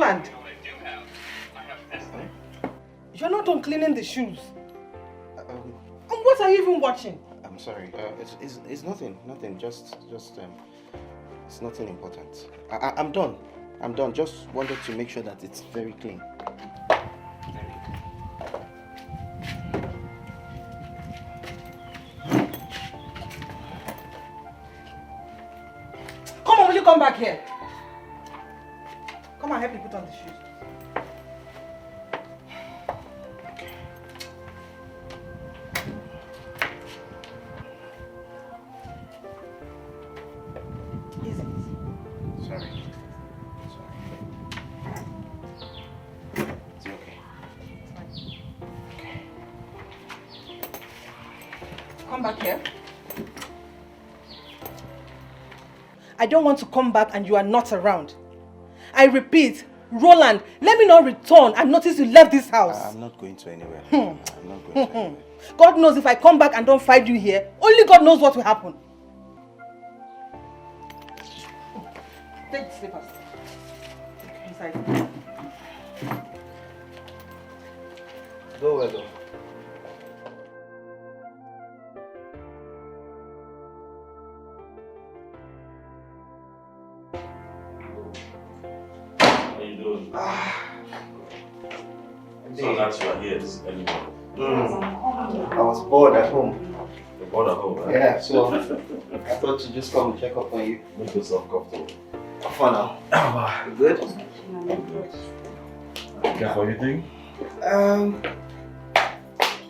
Roland! You're not done cleaning the shoes. And what are you even watching? I'm sorry. It's nothing. Just it's nothing important. I'm done. I'm done. Just wanted to make sure that it's very clean. Come on, will you come back here? Come on, help me put on the shoes. Back here. I don't want to come back and you are not around. I repeat, Roland, let me not return and notice you left this house. I'm not going to anywhere. I'm not going to anywhere. God knows if I come back and don't find you here, only God knows what will happen. Take the slippers. Inside. Go where though? So that you are here this early morning. I was bored at home. You're bored at home, right? Yeah, so I thought to just come and check up on you. Make yourself comfortable. Have fun now. You good? I'm good. Care for anything?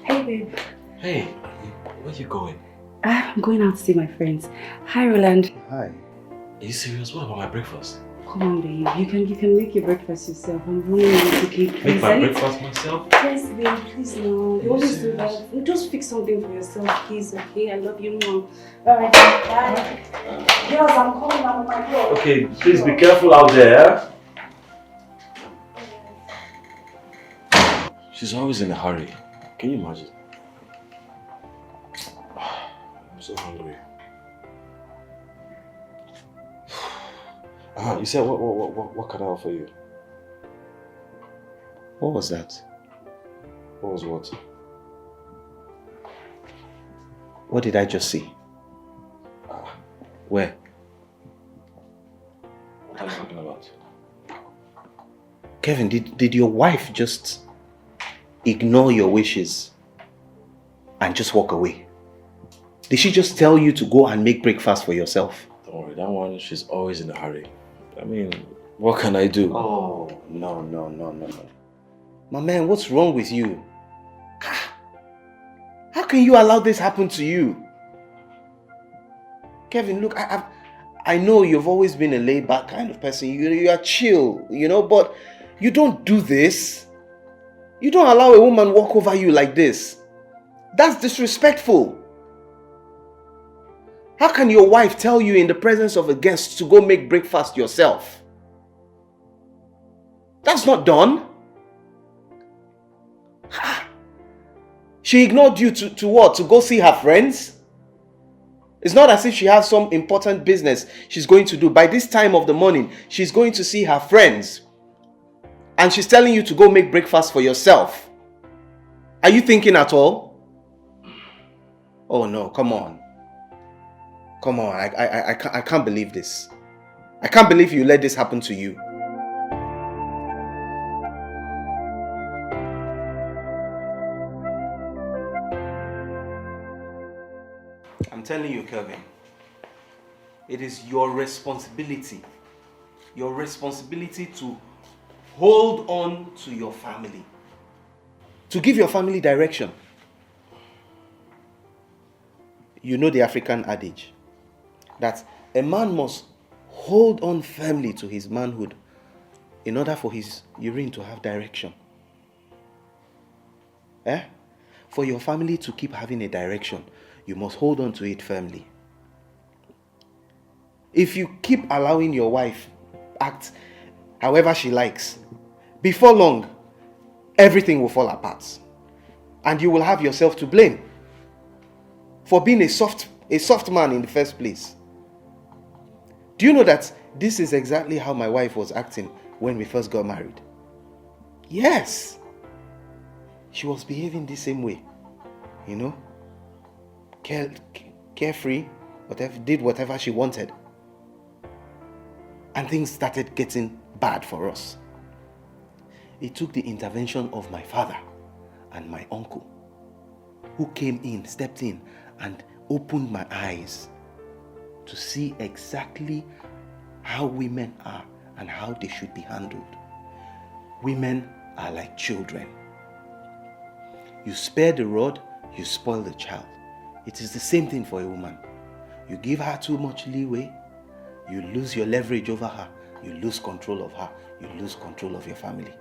Hey babe. Hey, where you going? I'm going out to see my friends. Hi Roland. Hi. Are you serious? What about my breakfast? Come on babe, you can make your breakfast yourself. I'm running out to keep. Make my breakfast myself? Yes babe, please no. You always do that. Just fix something for yourself, please, okay? I love you more. Alright, bye. Girls, I'm coming out of my door. Okay, please be careful out there. She's always in a hurry. Can you imagine? I'm so hungry. You said what can I offer you? What was that? What was what? What did I just see? Where? What are you talking about? Kevin, did your wife just ignore your wishes and just walk away? Did she just tell you to go and make breakfast for yourself? Don't worry, that one, she's always in a hurry. I mean, what can I do? Oh, no. My man, what's wrong with you? How can you allow this happen to you? Kevin, look, I know you've always been a laid-back kind of person. You are chill, but you don't do this. You don't allow a woman walk over you like this. That's disrespectful. How can your wife tell you in the presence of a guest to go make breakfast yourself? That's not done. She ignored you to what? To go see her friends? It's not as if she has some important business she's going to do. By this time of the morning, she's going to see her friends. And she's telling you to go make breakfast for yourself. Are you thinking at all? Oh no, come on. Come on, I can't believe this. I can't believe you let this happen to you. I'm telling you, Kelvin, it is your responsibility to hold on to your family, to give your family direction. You know the African adage that a man must hold on firmly to his manhood in order for his urine to have direction. For your family to keep having a direction, you must hold on to it firmly. If you keep allowing your wife act however she likes, before long, everything will fall apart. And you will have yourself to blame for being a soft man in the first place. Do you know that this is exactly how my wife was acting when we first got married? Yes. She was behaving the same way. You know? Carefree, did whatever she wanted. And things started getting bad for us. It took the intervention of my father and my uncle, who stepped in and opened my eyes to see exactly how women are and how they should be handled. Women are like children. You spare the rod, you spoil the child. It is the same thing for a woman. You give her too much leeway, you lose your leverage over her, you lose control of her, you lose control of your family.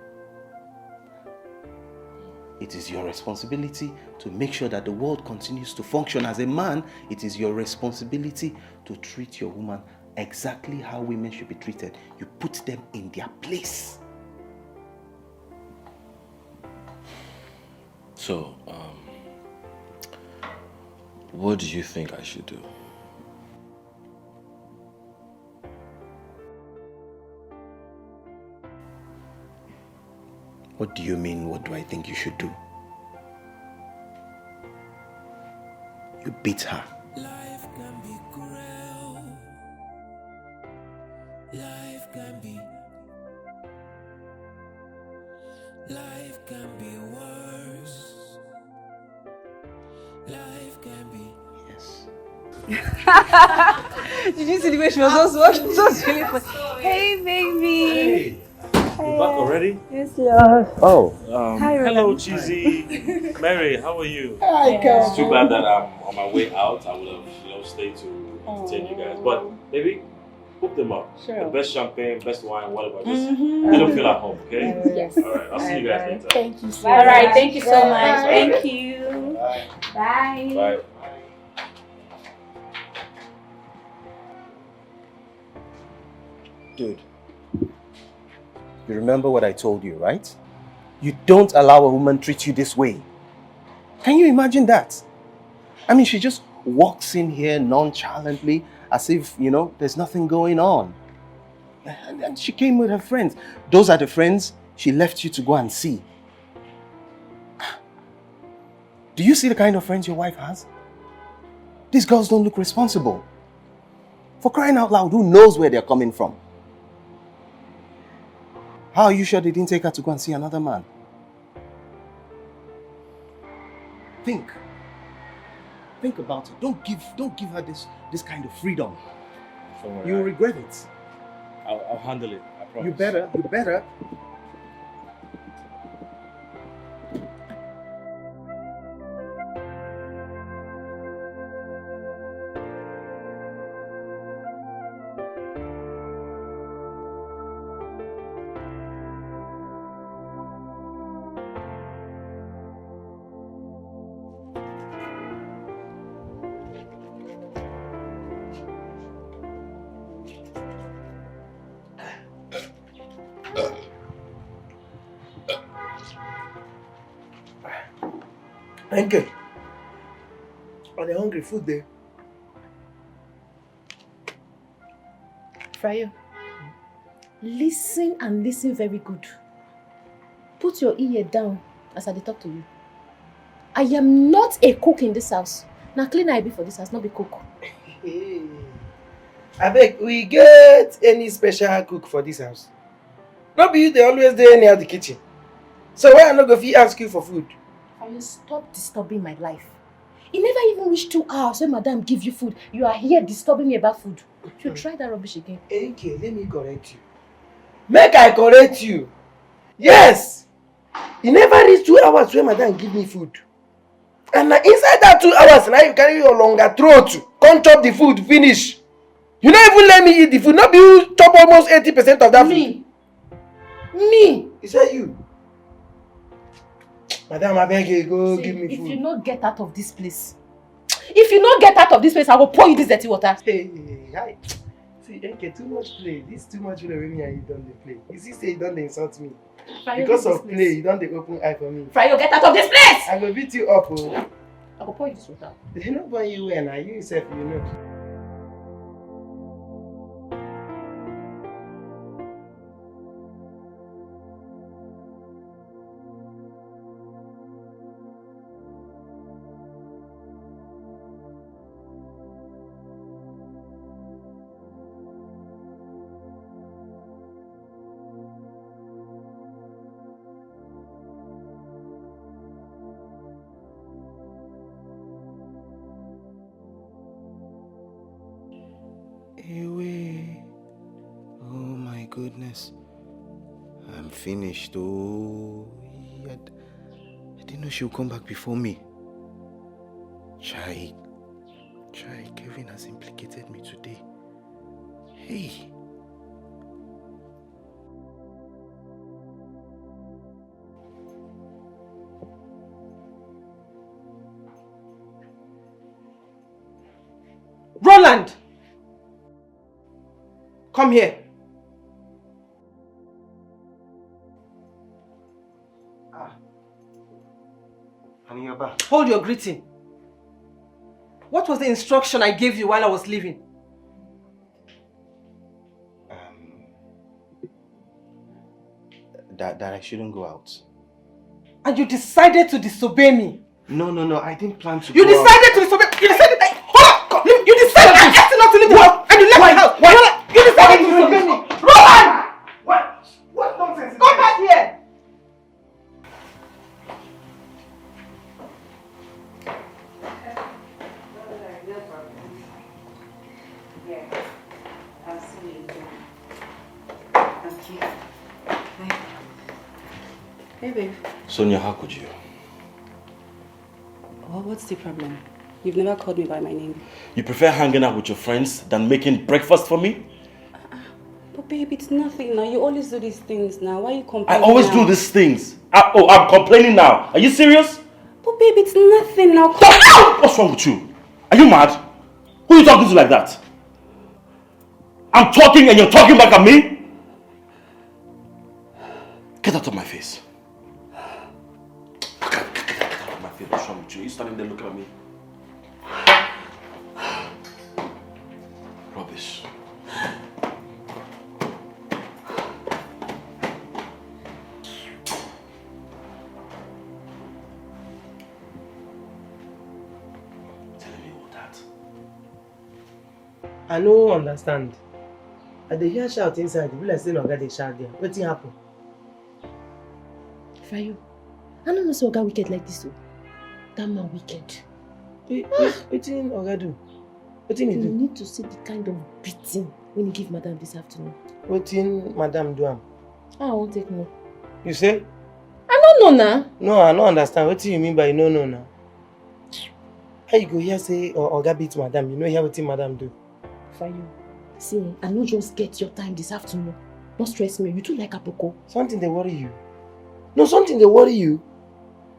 It is your responsibility to make sure that the world continues to function. As a man, it is your responsibility to treat your woman exactly how women should be treated. You put them in their place. So, what do you think I should do? What do you mean, what do I think you should do? You beat her. Life can be cruel. Life can be. Life can be worse. Life can be. Yes. Did you see the way she was also watching? It was really funny. Hey, baby. Hey, you're back already? Yes, love. Oh, Hi, hello, Roland. Cheesy. Mary, how are you? Hi, girl. It's too bad that I'm on my way out. I would have, stayed to entertain you guys. But baby, hook them up. Sure. The best champagne, best wine, whatever. Just let them feel at home, okay? Yes. All right, I'll see you guys later. Thank you so All much. right, thank you so much. Bye. Thank you. Bye. Bye. Dude, you remember what I told you, right? You don't allow a woman treat you this way. Can you imagine that? I mean, she just walks in here nonchalantly as if, there's nothing going on. And she came with her friends. Those are the friends she left you to go and see. Do you see the kind of friends your wife has? These girls don't look responsible. For crying out loud, who knows where they're coming from? How are you sure they didn't take her to go and see another man? Think about it. Don't give her this kind of freedom. Don't worry, You'll regret it. I'll handle it. I promise. You better. Uncle, are they hungry? Food there? Frayo, listen and listen very good. Put your ear down as I talk to you. I am not a cook in this house. Now clean I be for this house, not be cook. Hey. I beg, we get any special cook for this house? Not be you, they always there near the kitchen. So why I not go fit ask you for food? Frayo, stop disturbing my life. It never even reached 2 hours when madam give you food. You are here disturbing me about food. You try that rubbish again. Okay, let me correct you. Make I correct you. Yes! It never reached 2 hours when madam give me food. And now inside that 2 hours, now you carry your longer throat. Come chop the food, finish. You don't even let me eat the food. Not be you chop almost 80% of that food. Me? Is that you? Madam, I beg you, go See, give me if food. you not get out of this place, I will pour you this dirty water. Hey, hi. See, Enke, too much play. This too much play with me and you don't dey play. You see, say you don't dey insult me. Frayo, Because leave of this play, place. you don't dey open eye for me. Frayo, get out of this place! I will beat you up, oh. I will pour you this water. They not born you when you yourself, you know. Away. Oh my goodness. I'm finished. Oh, I didn't know she would come back before me. Chai, Kevin has implicated me today. Hey. Roland! Come here. Aniaba. Hold your greeting. What was the instruction I gave you while I was leaving? That I shouldn't go out. And you decided to disobey me. No, I didn't plan to You go out. decided to disobey. You decided. Hold on! You decided I asked you not to leave the house and you left the house. What? You decided to disobey me. Roland! What nonsense is Come back here! Hey, babe. Sonia, how could you? Well, what's the problem? You've never called me by my name. You prefer hanging out with your friends than making breakfast for me? But babe, it's nothing now. You always do these things now. Why are you I complaining always now? do these things. I'm complaining now. Are you serious? But babe, it's nothing now. What's wrong with you? Are you mad? Who are you talking to like that? I'm talking and you're talking back at me? Get out of my face. Get out of my face. What's wrong with you? You standing there looking at me? Rubbish. I no understand. I dey hear shout inside. The like say Oga dey shout there. Wetin happen? Fayo, I don't know so Oga wicked like this. That man wicked. Wetin Oga do? Wetin he You do? need to see the kind of beating when he give madam this afternoon. Wetin madam do am? I won't take no. You say? I don't know now. No, I no understand. Wetin you mean by you no know now? How you go hear say Oga beat madam? You know hear wetin madam do? Fayo, see, I no just get your time this afternoon. Don't stress me. You too like Apoko. Something dey worry you. No, something dey worry you.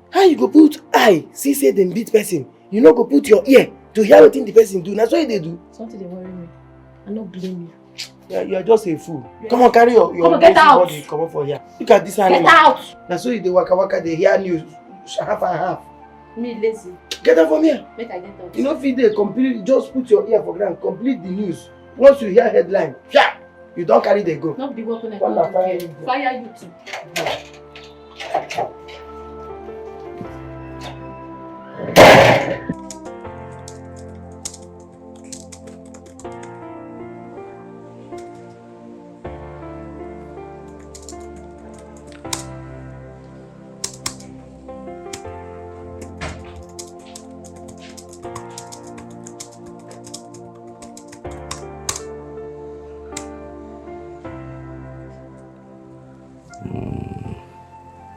How you go put eye see say dem beat person? You no go put your ear to hear wetin the person do. Na so you dey do. Something they worry me. I no blame you. You are just a fool. Yeah. Come on, carry your Come on, get out. body come up for here. Look at this animal. Get out! Na so you dey waka dey hear news half and half. Me lazy. Get out from here. Make I get out. You know fit dey complete, just put your ear for ground, complete the news. Once you hear headline, you don't carry the go. Not be working. One na fire you. Fire you too.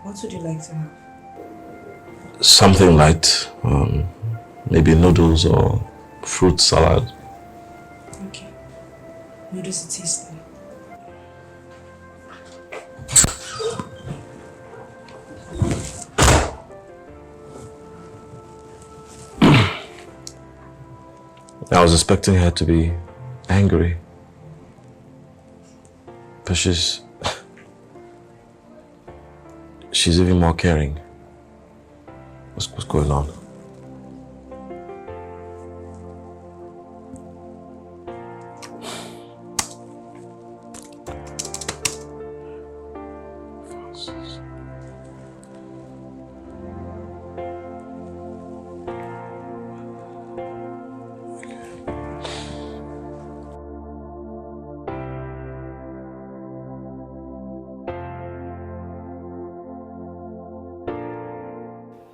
What would you like to have? Something light. Maybe noodles or fruit salad. Okay. Noodles it is then. I was expecting her to be angry. But she's even more caring. What's going on?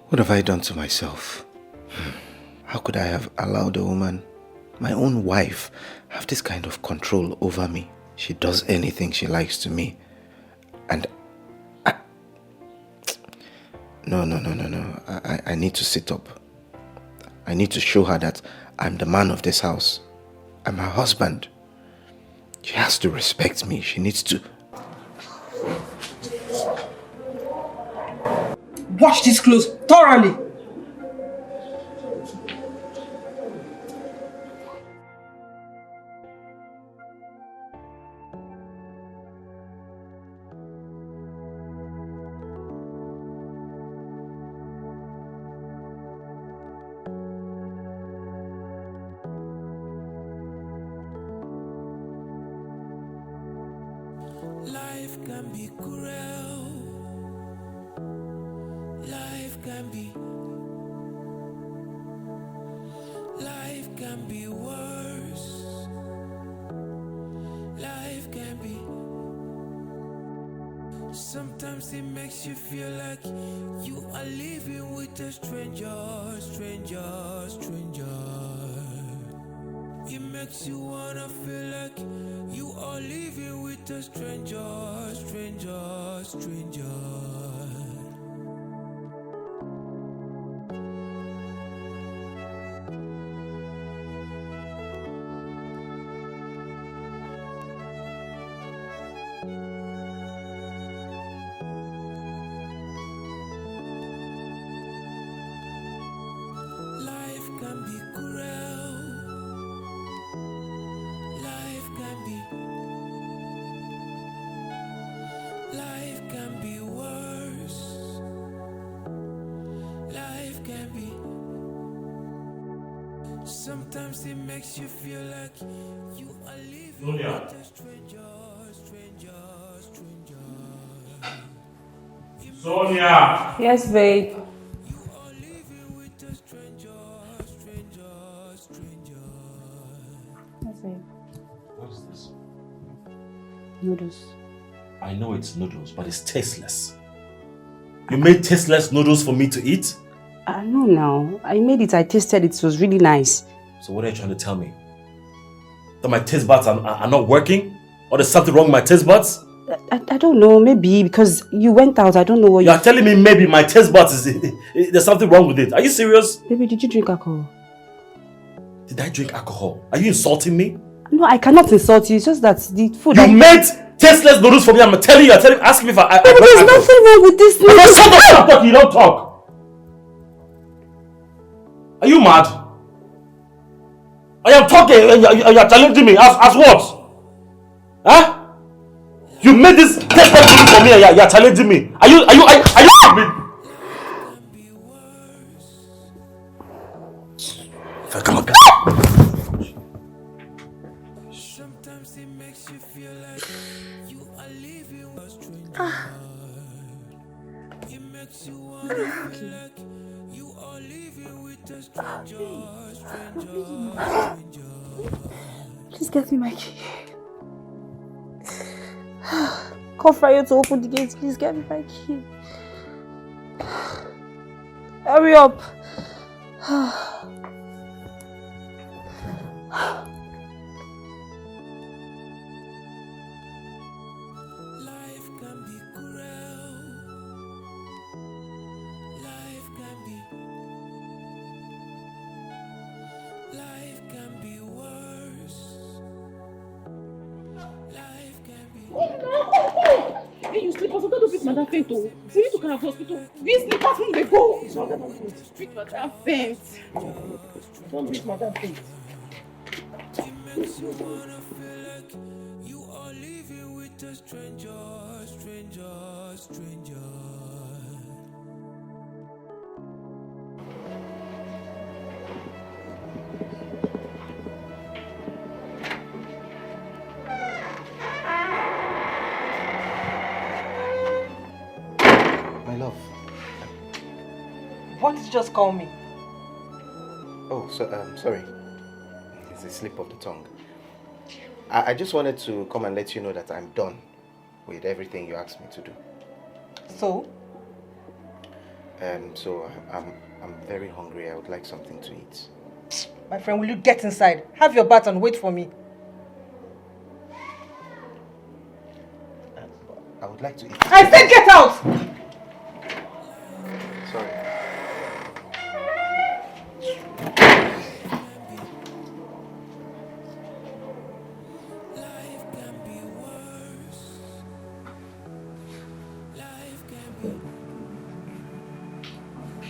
What have I done to myself? How could I have allowed a woman my own wife have this kind of control over me. She does anything she likes to me. And No. I need to sit up. I need to show her that I'm the man of this house. I'm her husband. She has to respect me. She needs to... Wash these clothes thoroughly. Life can be cruel. Life can be. Life can be worse. Life can be. Sometimes it makes you feel like you are living with a stranger. It makes you wanna feel like you are living with a stranger. Life can be cruel. Life can be. Life can be worse. Life can be. Sometimes it makes you feel like you are living Sonia. with a stranger. Sonia! Yes, babe. You are living with a stranger. Yes, babe. What is this? Noodles. I know it's noodles, but it's tasteless. You made tasteless noodles for me to eat? No, now. I made it. I tasted it. It was really nice. So what are you trying to tell me? That my taste buds are not working? Or there's something wrong with my taste buds? I don't know. Maybe because you went out. I don't know what You are telling me maybe my taste buds there's something wrong with it. Are you serious? Baby, did you drink alcohol? Did I drink alcohol? Are you insulting me? No, I cannot insult you. It's just that the food... You made tasteless noodles for me. I'm telling you, asking me if I Baby, there's nothing wrong with this noodles. Shut up, stop talking, you don't talk. Are you mad? I am talking and you're challenging me. As what? Huh? You made this tasteless noodles for me and you're challenging me. Are you come on. Sometimes it makes you feel like you are living with a stranger. It makes you wanna feel like you are living with a stranger. Please get me my key. Call Fryo to open the gates. Please get me my key. Hurry up. Life can be cruel. Life can be. Life can be worse. Life can be. Hey, you sleep also don't beat Madam Faint. We need to come to hospital. These slippers when they go. Beat Madam Faint. Don't beat Madam Faint. It makes you wanna feel like you are living with a stranger. My love. What did you just call me? Oh, sorry. It's a slip of the tongue. I just wanted to come and let you know that I'm done with everything you asked me to do. So? So I'm very hungry. I would like something to eat. My friend, will you get inside? Have your bath and wait for me. I would like to eat. I said get out! Sorry.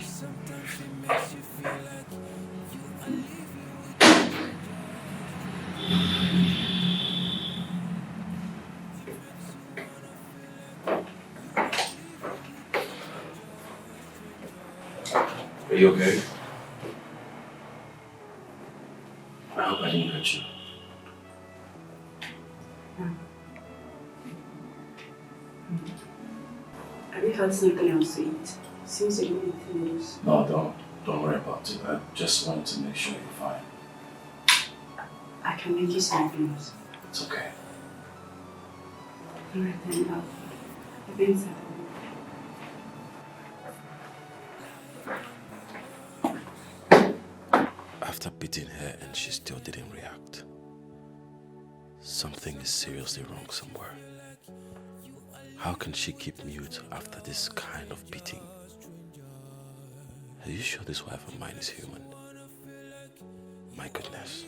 Sometimes it makes you feel like you are living with Are you okay? I hope I didn't hurt you. Have you had something else to eat? Seems like you're eating noodles. No, don't worry about it. I just wanted to make sure you're fine. I can make you something else. It's okay. Alright then, I'll be inside. After beating her and she still didn't react, something is seriously wrong somewhere. How can she keep mute after this kind of beating? Are you sure this wife of mine is human? My goodness.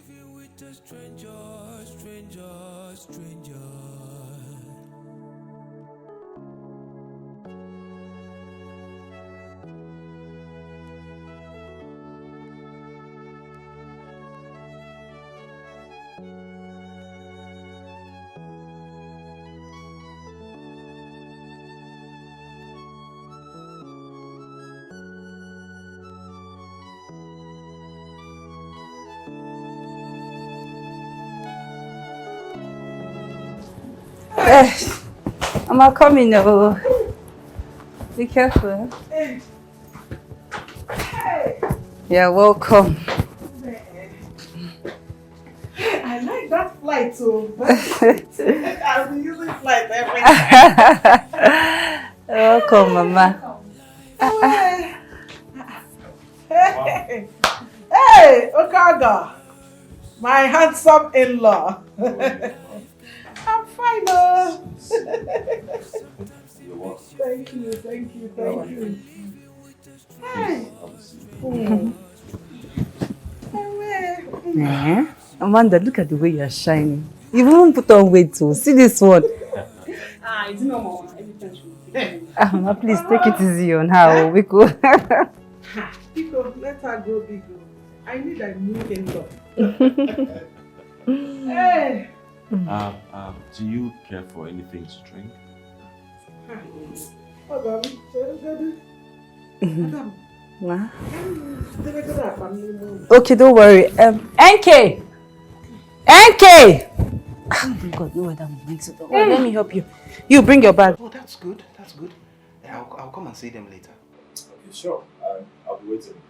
I'm coming now. Be careful. You're welcome. I like that flight too. I'll be using flight every time. Welcome, Mama. Hey, Okaga, my handsome in-law. I'm fine, You're welcome. Thank you. Hey. Amanda, look at the way you're shining. You won't put on weight too. See this one. It's normal. Every time she Mama, please take it easy on her. We go. Pico, let her grow big. I need a new in-law. Hey. Do you care for anything to drink? Ma? Okay, don't worry. NK! NK! Oh my God, no way that makes it. Let me help you. You bring your bag. Oh, that's good. I'll come and see them later. Okay, sure. I'll be waiting.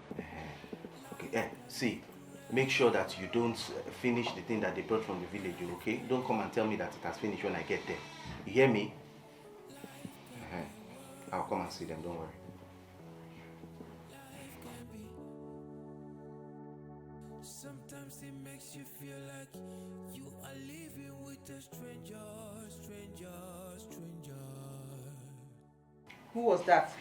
Okay, see, make sure that you don't finish the thing that they brought from the village, okay? Don't come and tell me that it has finished when I get there. You hear me? I'll come and see them, don't worry. Sometimes it makes you feel like you are living with a stranger. Who was that?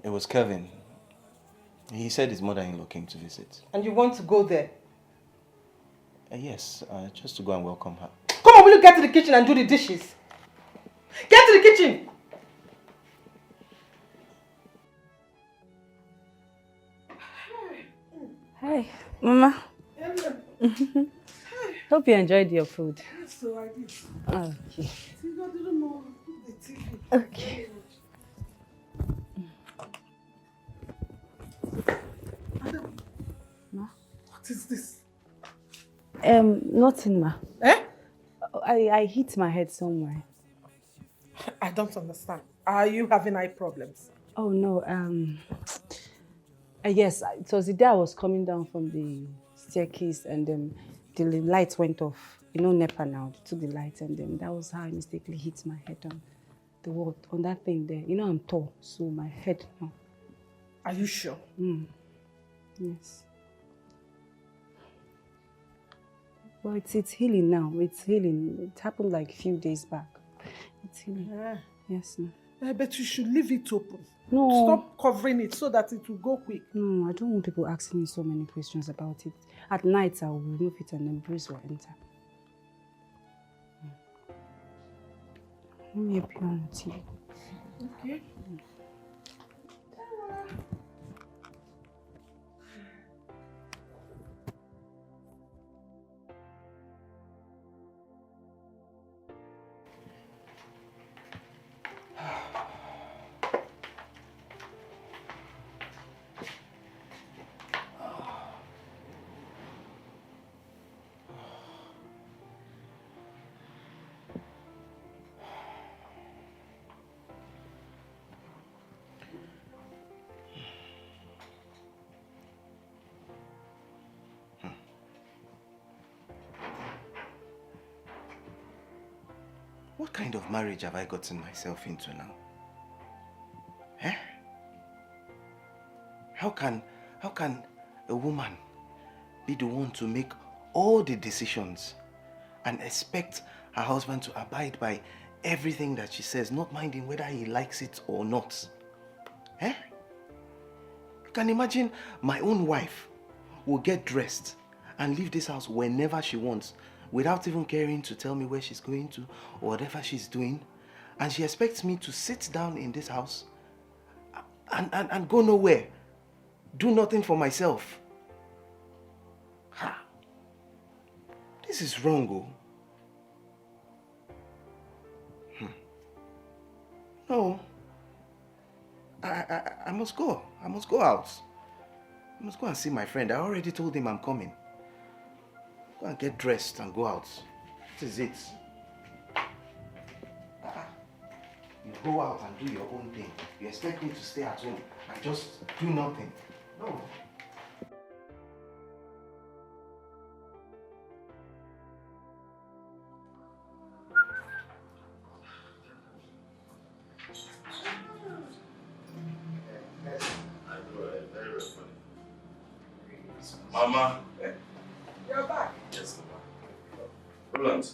It was Kevin. He said his mother-in-law came to visit. And you want to go there? Yes, just to go and welcome her. Come on, will you get to the kitchen and do the dishes? Get to the kitchen! Hi, Mama. Hope you enjoyed your food. Yes, so I did. Okay. I didn't know the TV. Okay. Ma? What is this? Nothing, Ma. Eh? I hit my head somewhere. I don't understand. Are you having eye problems? Oh no, yes, it was the day I was coming down from the staircase and the light went off. You know NEPA now, they took the light and that was how I mistakenly hit my head on the wall, on that thing there. You know I'm tall, so my head now. Are you sure? Yes. Well, it's healing now. It's healing. It happened like a few days back. It's healing. Yes, ma'am. But you should leave it open. No. Stop covering it so that it will go quick. No, I don't want people asking me so many questions about it. At night, I will remove it and then Bruce will enter. Let me help you on tea. Okay. What kind of marriage have I gotten myself into now? Eh? How can a woman be the one to make all the decisions and expect her husband to abide by everything that she says, not minding whether he likes it or not? Eh? You can imagine my own wife will get dressed and leave this house whenever she wants, without even caring to tell me where she's going to or whatever she's doing. And she expects me to sit down in this house and go nowhere. Do nothing for myself. Ha! This is wrong, oh. No. I must go. I must go out. I must go and see my friend. I already told him I'm coming. Go and get dressed and go out. This is it. You go out and do your own thing. You expect me to stay at home and just do nothing. No. Mama. You're back. Yes, Mama. Roland.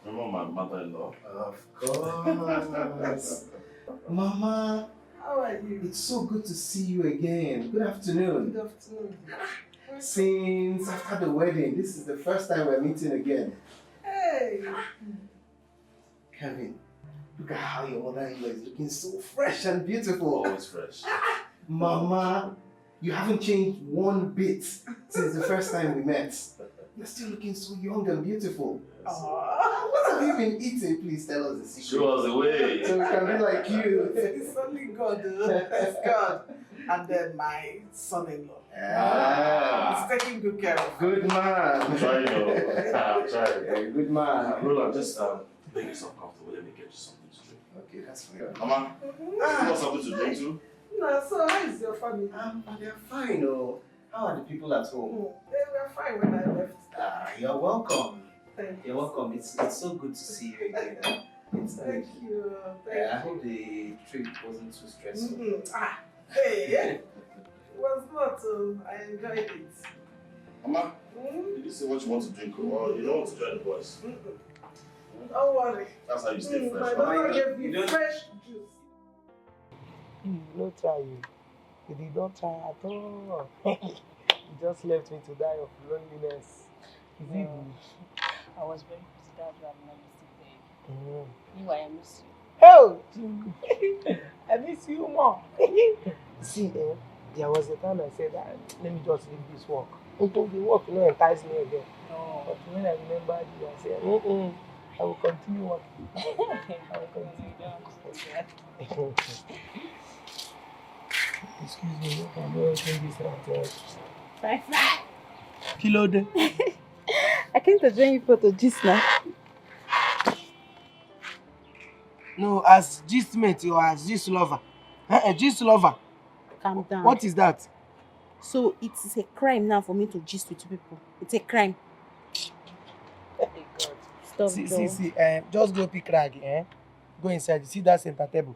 Remember my mother-in-law? Of course. Mama. How are you? It's so good to see you again. Good afternoon. Good afternoon. Since after the wedding, this is the first time we're meeting again. Hey. Kevin, look at how your mother-in-law is looking so fresh and beautiful. Always fresh. Mama, you haven't changed one bit since the first time we met. You're still looking so young and beautiful. What have you been eating? Please tell us the secret. Show us the way. So we can be like you. It's only God. It's God. And then my son-in-law. Ah. He's taking good care of. Good man. I'm trying, I'm trying. Yeah, good man. Roland, just make yourself comfortable. Let me get you something to drink. Okay, that's fine. Mama, you want something to drink too? No, so how is your family? They're fine, oh. How are the people at home? They were fine when I left. You're welcome. Thank You're welcome. It's so good to see you again. It's good. Thank you. Yeah, I hope the trip wasn't too stressful. Hey, it was not. I enjoyed it. Mama, did you say what you want to drink or you don't want to join the boys? Don't worry. That's how you stay fresh. My daughter gave me fresh juice. You no try you. You did not try at all. You just left me to die of loneliness. Is it good? I was very busy, that's why I'm not listening there. You, I miss you. Oh, I miss you more. See, there was a time I said, let me just leave this work. The work will not entice me again. No. But when I remembered you, I said, I will continue working. I will continue. Excuse me, I can go take this right. Bye. Kilo de. I came to join you for the gist now. No, as gist mate or as gist lover. Gist lover. Calm down. What is that? So it is a crime now for me to gist with people. It's a crime. Stop. See, just go pick rag, Go inside. You see that center table.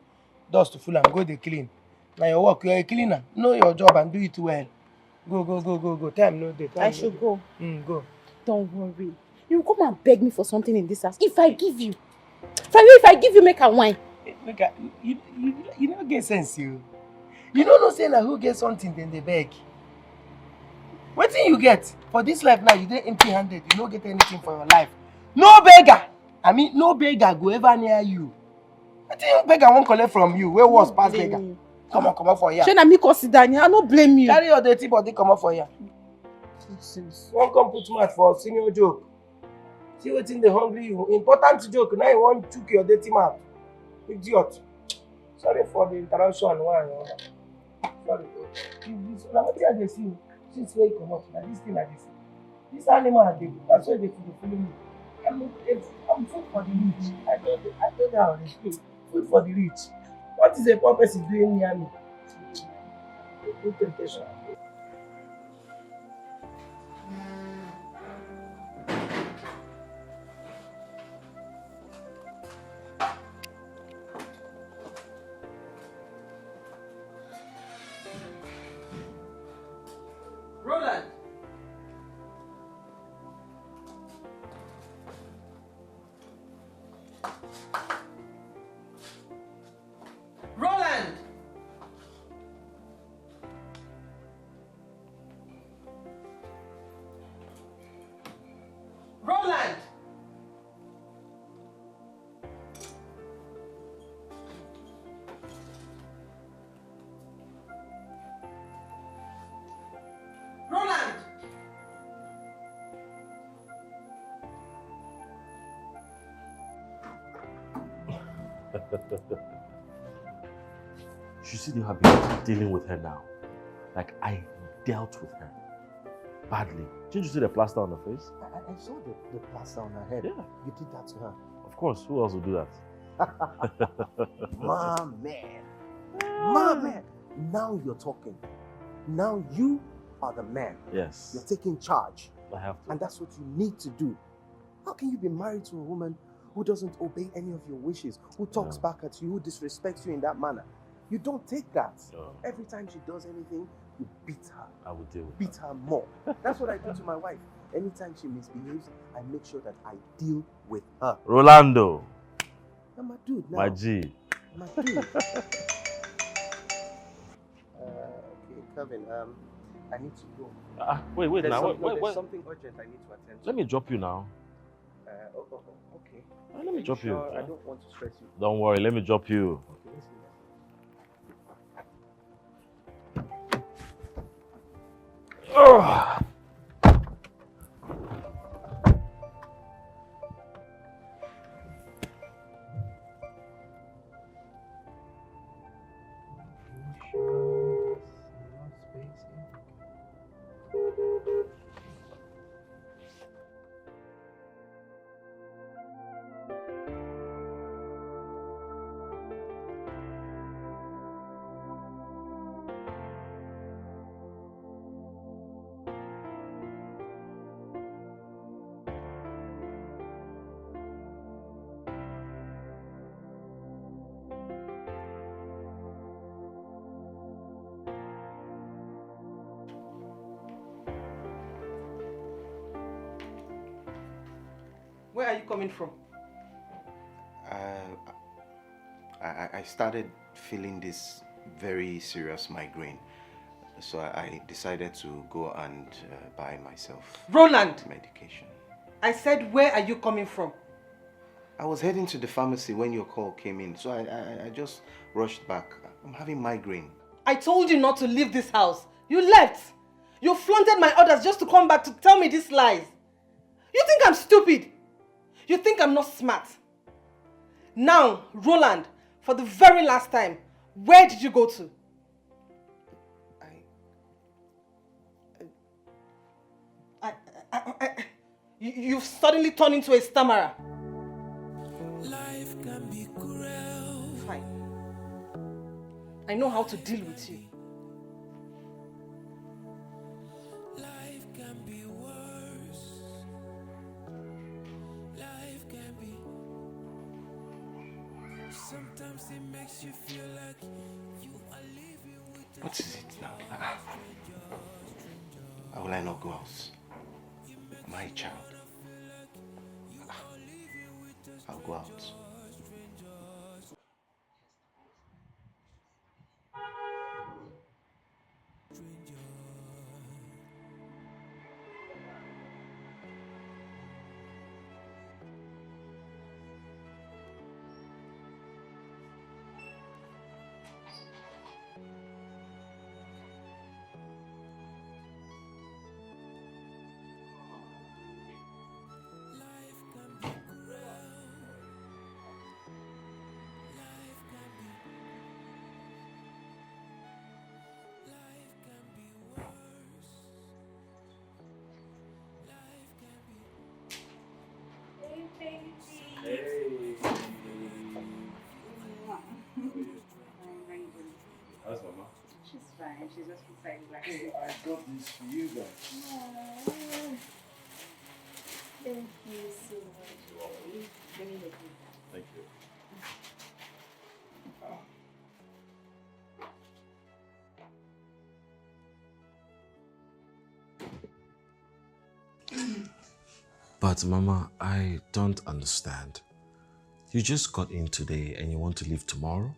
Dust full and go dey clean. Now your work, you're a cleaner. Know your job and do it well. Go. Time no day. I should go. Go. Don't worry. You come and beg me for something in this house. If I give you. If I give you, make a wine. Look at you don't get sense, you. You don't know say na who get something then they beg. What thing you get? For this life now, you dey empty-handed. You don't get anything for your life. No beggar. I mean, no beggar go ever near you. I think beggar won't collect from you. Where was past beggar? Come on for here. Shey na me consider I no blame you. Carry your dirty body, come up for here. Won't come put mouth for senior joke. See what's in the hungry you. Important joke. Now you want to choke your dirty mouth. Idiot. Sorry for the interruption. Sorry. Now what I see you since where you come up. Now this thing like this. This animal that's why they follow me. I'm food for the rich. I told you already. Food for the rich. What is a poor person doing near me? Good temptation. Roland! Roland! Roland! Roland! You see how I'm dealing with her now. Like I dealt with her badly. Didn't you see the plaster on her face? I saw the plaster on her head. Yeah. You did that to her. Of course. Who else would do that? My man. Now you're talking. Now you are the man. Yes. You're taking charge. I have to. And that's what you need to do. How can you be married to a woman who doesn't obey any of your wishes, who talks back at you, who disrespects you in that manner? You don't take that. Every time she does anything, you beat her. I will deal with Beat her more. That's what I do to my wife. Anytime she misbehaves, I make sure that I deal with her. Rolando. I'm a dude now. My G. My dude. Okay, Kevin, I need to go. Wait now. There's something urgent I need to attend to. Let me drop you now. Okay. Let me drop you. I don't want to stress you. Don't worry, let me drop you. Okay, listen. Ugh. Where are you coming from? I started feeling this very serious migraine. So I decided to go and buy myself Roland! medication. I said, where are you coming from? I was heading to the pharmacy when your call came in, so I just rushed back. I'm having migraine. I told you not to leave this house. You left. You flaunted my orders just to come back to tell me these lies. You think I'm stupid? You think I'm not smart? Now, Roland, for the very last time, where did you go to? You've suddenly turned into a stammerer. Life can be cruel. Fine. I know how to deal with you. Life can be worse. Life can be. Sometimes it makes you feel like you are living. What is it now? How will I not go out? Am I a child? I'll go out. How's Mama? She's fine. She's just beside relaxing. I got this for you guys. Oh, thank you so much. Very lucky. Thank you. But Mama, I don't understand. You just got in today and you want to leave tomorrow?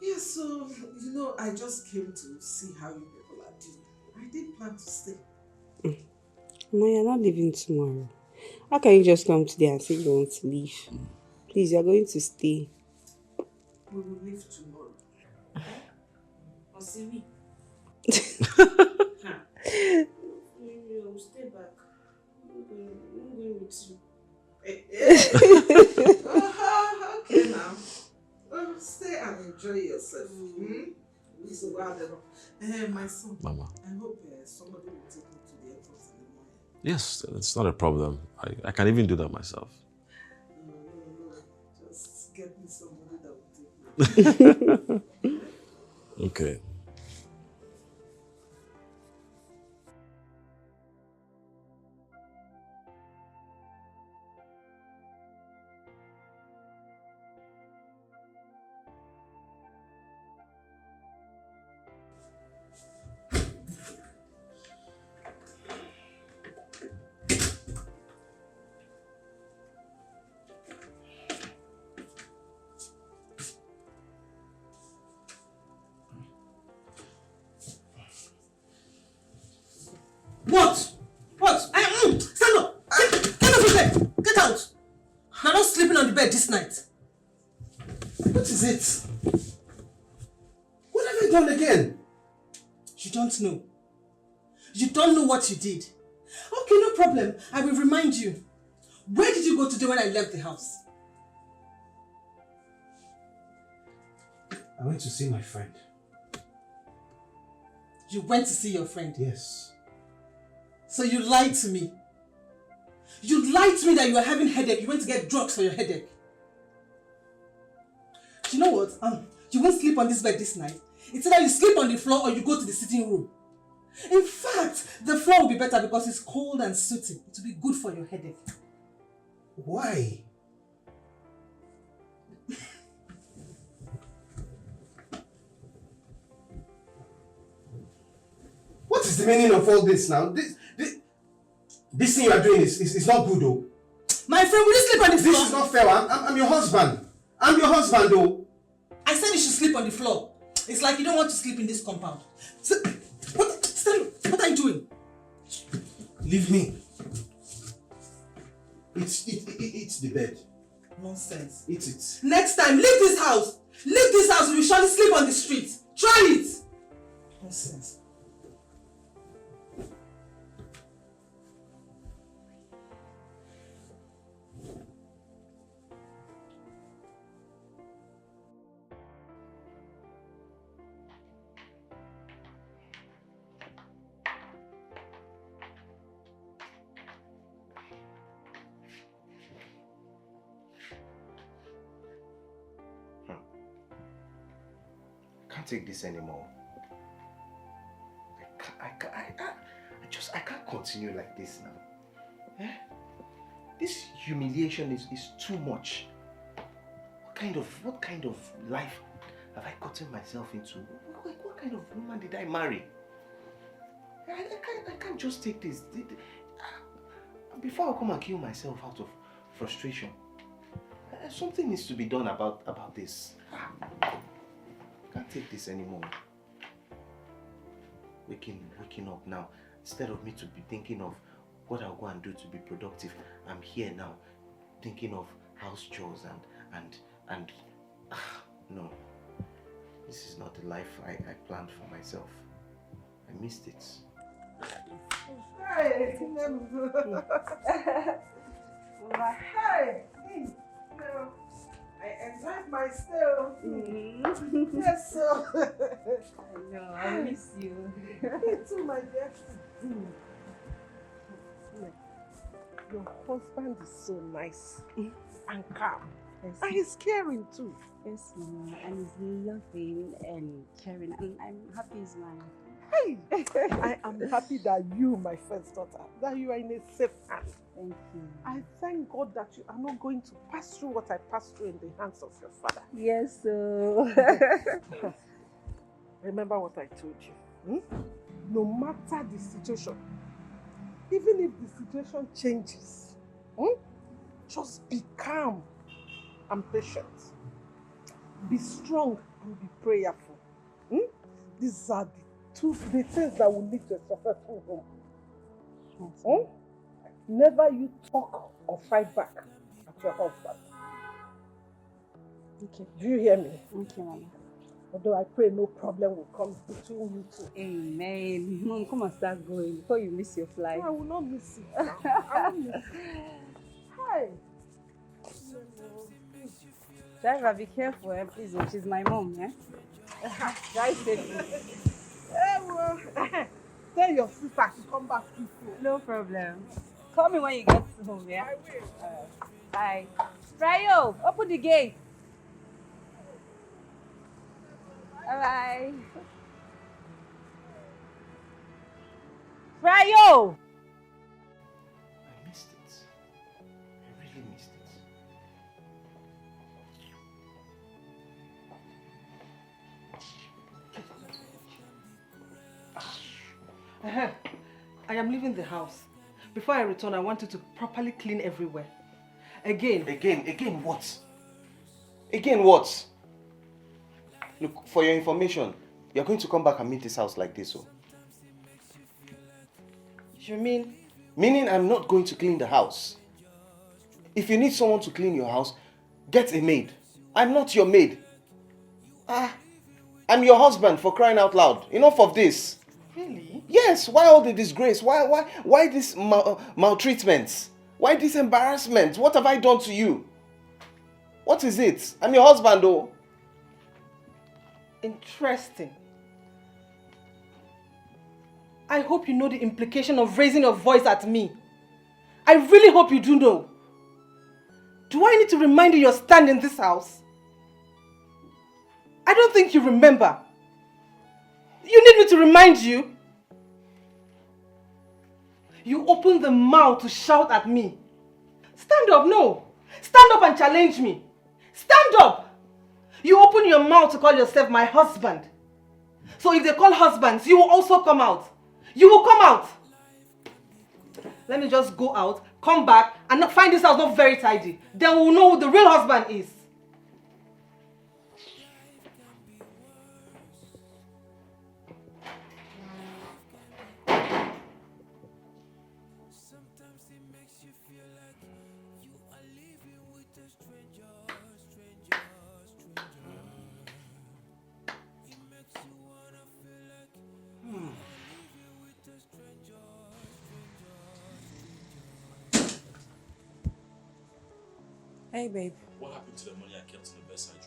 Yeah, so, I just came to see how you people are doing. I did plan to stay. No, you're not leaving tomorrow. How can you just come today and say you want to leave? Please, you're going to stay. We will leave tomorrow. Or see me. Maybe I will stay back. I'm going with you. Okay now. Well, stay and enjoy yourself. My son. Mama. I hope somebody will take me to the airport in the morning. Yes, it's not a problem. I can even do that myself. No. Just get me somebody that will take me. Okay. What? Stand up! Get off the bed! Get out! You're not sleeping on the bed this night. What is it? What have you done again? You don't know. You don't know what you did. Okay, no problem. I will remind you. Where did you go today when I left the house? I went to see my friend. You went to see your friend? Yes. So you lied to me. You lied to me that you were having headache. You went to get drugs for your headache. You know what? You won't sleep on this bed this night. It's either you sleep on the floor or you go to the sitting room. In fact, the floor will be better because it's cold and soothing. It will be good for your headache. Why? What is the meaning of all this now? This thing you are doing is not good, though. My friend, will you sleep on the floor? This is not fair. I'm your husband. I'm your husband, though. I said you should sleep on the floor. It's like you don't want to sleep in this compound. So, what are you doing? Leave me. It's the bed. Nonsense. Eat it. Next time, leave this house. Leave this house. You will surely sleep on the street. Try it. Nonsense. I can't take this anymore. I can't continue like this now. This humiliation is too much. What kind of life have I gotten myself into? What kind of woman did I marry? I can't just take this. Before I come and kill myself out of frustration, something needs to be done about this. I can't take this anymore. Waking up now, instead of me to be thinking of what I'll go and do to be productive, I'm here now thinking of house chores and no. This is not the life I planned for myself. I missed it. Hey! Hey! I enjoyed my stay. Yes, sir. I know, I miss you. Me too, my dear. Your husband is so nice and calm. Yes, and he's caring too. yes, Mama. And he's loving and caring, and I'm happy he's mine. Hey! I am happy that you, my first daughter, that you are in a safe hand. Thank you. I thank God that you are not going to pass through what I passed through in the hands of your father. Yes, sir. Remember what I told you. No matter the situation, even if the situation changes, just be calm and patient. Be strong and be prayerful. These are the things that will lead to a successful home. Never you talk or fight back at your husband. Okay. Do you hear me? Okay, Mama. Although I pray no problem will come between you two. Amen. Mom, come and start going before you miss your flight. No, I will not miss it. I will not miss it. Hi. Driver, be careful, please. She's my mom, yeah? Drive safely. Well, tell your sister to come back before. No problem. Call me when you get home, yeah? I will. Bye. Fryo, open the gate. Bye-bye. Fryo! I missed it. I really missed it. I am leaving the house. Before I return, I want you to properly clean everywhere. Again what? Again what? Look, for your information, you're going to come back and meet this house like this, oh. You mean? Meaning I'm not going to clean the house. If you need someone to clean your house, get a maid. I'm not your maid. I'm your husband, for crying out loud. Enough of this. Really? Yes, why all the disgrace? Why this maltreatment? Why this embarrassment? What have I done to you? What is it? I'm your husband, though. Interesting. I hope you know the implication of raising your voice at me. I really hope you do know. Do I need to remind you your stand in this house? I don't think you remember. You need me to remind you? You opened the mouth to shout at me. Stand up, no. Stand up and challenge me. Stand up. You open your mouth to call yourself my husband. So if they call husbands, you will also come out. You will come out. Let me just go out, come back, and not find this house not very tidy. Then we'll know who the real husband is. Hey, babe. What happened to the money I kept in the bedside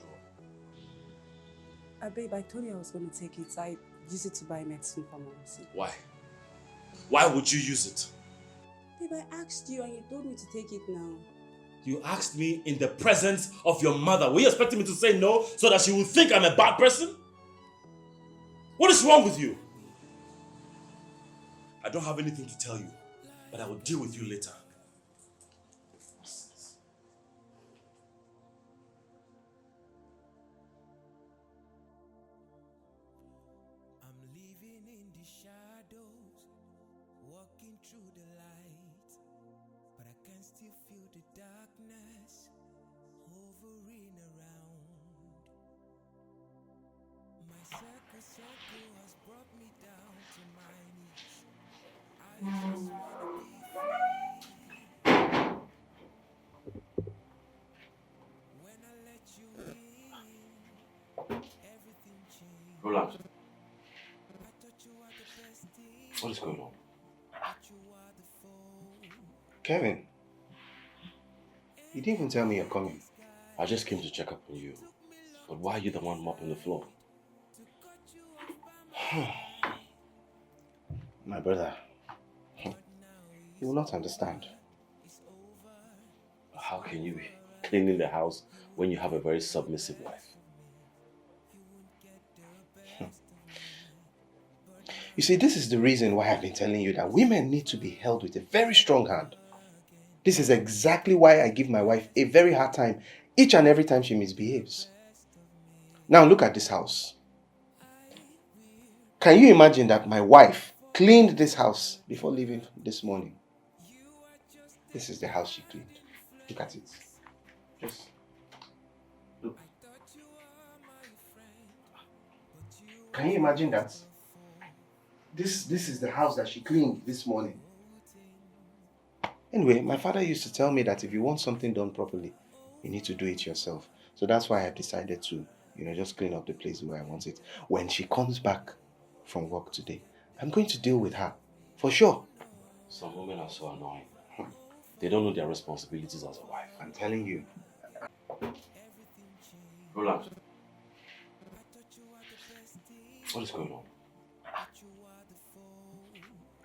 drawer? Babe, I told you I was going to take it. I used it to buy medicine for Mom. Why? Why would you use it? Babe, I asked you and you told me to take it now. You asked me in the presence of your mother. Were you expecting me to say no so that she would think I'm a bad person? What is wrong with you? I don't have anything to tell you, but I will deal with you later. darkness hovering around. My circle has brought me down to my knees. I just wanna be free. When I let you in, everything changed. Roland, I thought you were the best thing, what is going on? but you are the foe. Kevin, you didn't even tell me you're coming. I just came to check up on you. But why are you the one mopping the floor? My brother, you will not understand. How can you be cleaning the house when you have a very submissive wife? You see, this is the reason why I've been telling you that women need to be held with a very strong hand. This is exactly why I give my wife a very hard time each and every time she misbehaves. Now look at this house. Can you imagine that my wife cleaned this house before leaving this morning? This is the house she cleaned. Look at it. Just look. Can you imagine that? This is the house that she cleaned this morning. Anyway, my father used to tell me that if you want something done properly, you need to do it yourself. So that's why I've decided to, just clean up the place where I want it. When she comes back from work today, I'm going to deal with her. For sure. Some women are so annoying. They don't know their responsibilities as a wife. I'm telling you. Roland, what is going on?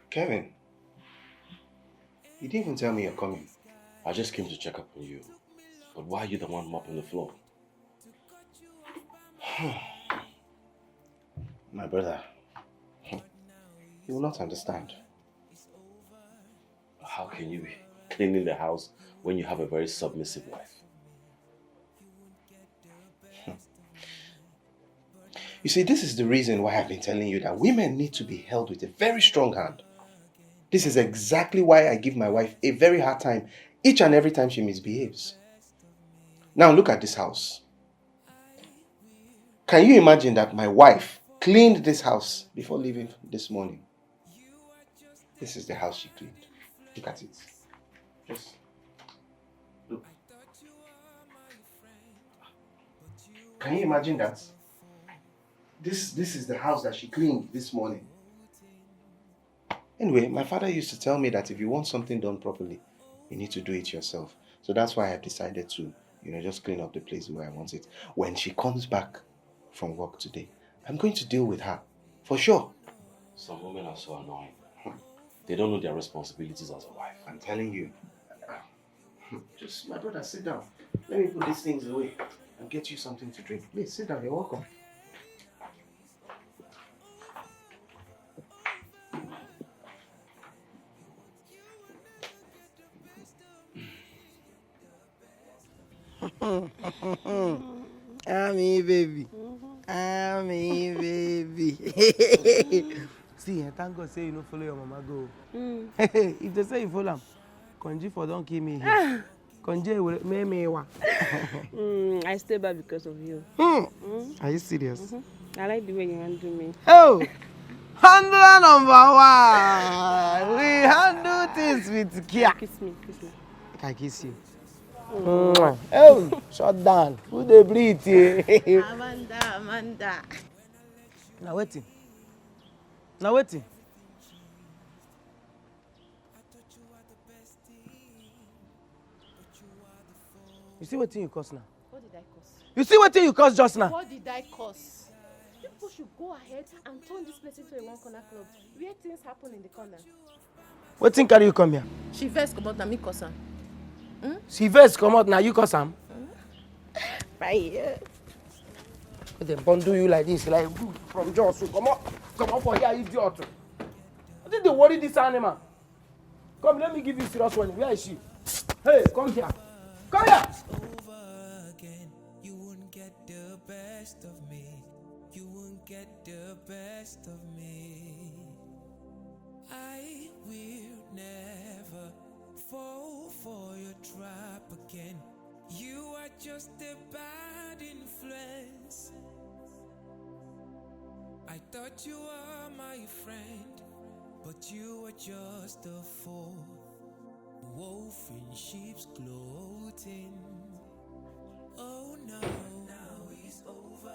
Kevin, you didn't even tell me you're coming. I just came to check up on you. But why are you the one mopping the floor? My brother, you will not understand. How can you be cleaning the house when you have a very submissive wife? You see, this is the reason why I've been telling you that women need to be held with a very strong hand. This is exactly why I give my wife a very hard time each and every time she misbehaves. Now look at this house. Can you imagine that my wife cleaned this house before leaving this morning? This is the house she cleaned. Look at it. Just look. Can you imagine that? This is the house that she cleaned this morning. Anyway, my father used to tell me that if you want something done properly, you need to do it yourself. So that's why I've decided to, just clean up the place where I want it. When she comes back from work today, I'm going to deal with her. For sure. Some women are so annoying. They don't know their responsibilities as a wife. I'm telling you. Just, my brother, sit down. Let me put these things away and get you something to drink. Please, sit down. You're welcome. Ami baby. Ami baby. See, thank God say you no follow your mama go. If they say you follow am, Konji for don't kill me here. Konji will make me wa. I stay back because of you. Are you serious? I like the way you handle me. Oh, handler number one. We handle things with care. Kiss me, kiss me. Can I kiss you? Oh, shut down. Who they breathe here? Amanda. Now waiting. Now waiting. You see what you cause now? What did I cause? You see what you cause just now? What did I cause? People should go ahead and turn this place into a one-corner club where things happen in the corner. What thing carry you come here? She first come out and me cause her. She first come out now you cause am. Right here. But they bundle you like this, like from Joss. Come on for here, idiot. What did they worry this animal? Come, let me give you serious one. Where is she? Hey, come here. Come here. Over again, you won't get the best of me. You won't get the best of me. I will never fall for your trap. up again. You are just a bad influence. I thought you were my friend, but you were just a fool. Wolf in sheep's clothing. Oh no, now it's over.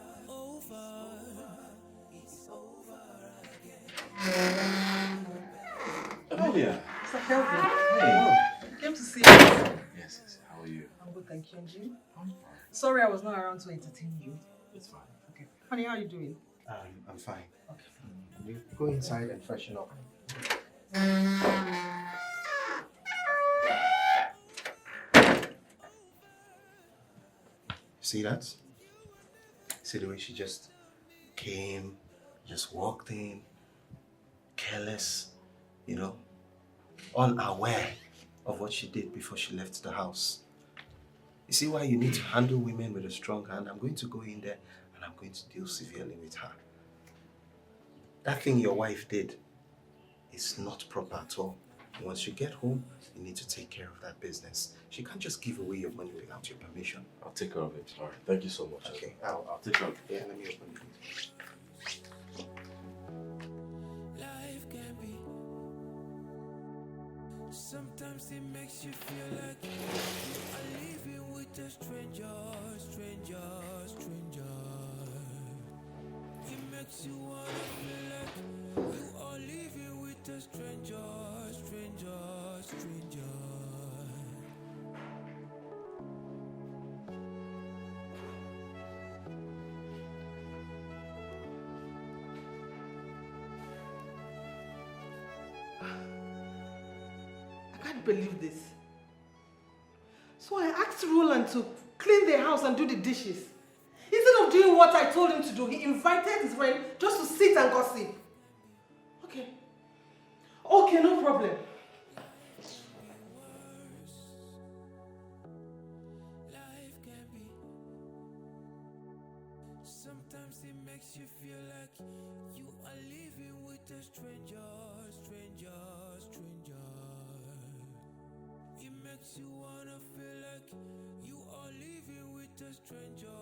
It's over again. Oh yeah. Mr. Kelvin. Hey. Came to see you. Yes. How are you? I'm good, thank you. And you? I'm fine. Sorry I was not around to entertain you. It's fine. Okay. Honey, how are you doing? I'm fine. Okay. You go inside and freshen up. See that? See the way she just came, just walked in, careless, you know, unaware of what she did before she left the house. You see why you need to handle women with a strong hand? I'm going to go in there and I'm going to deal severely with her. That thing your wife did is not proper at all. Once you get home, you need to take care of that business. She can't just give away your money without your permission. I'll take care of it. All right. Thank you so much. Okay. I'll take care of it. Yeah, let me open it. Life can be. Sometimes it makes you feel like you are living with a stranger. It makes you wanna feel like you are living with a stranger. I can't believe this. So I asked Roland to clean the house and do the dishes. Instead of doing what I told him to do, he invited his friend just to sit and gossip. Okay. Okay, no problem. Life can be. Sometimes it makes you feel like you are living with a stranger. It makes you wanna feel like you are living with a stranger.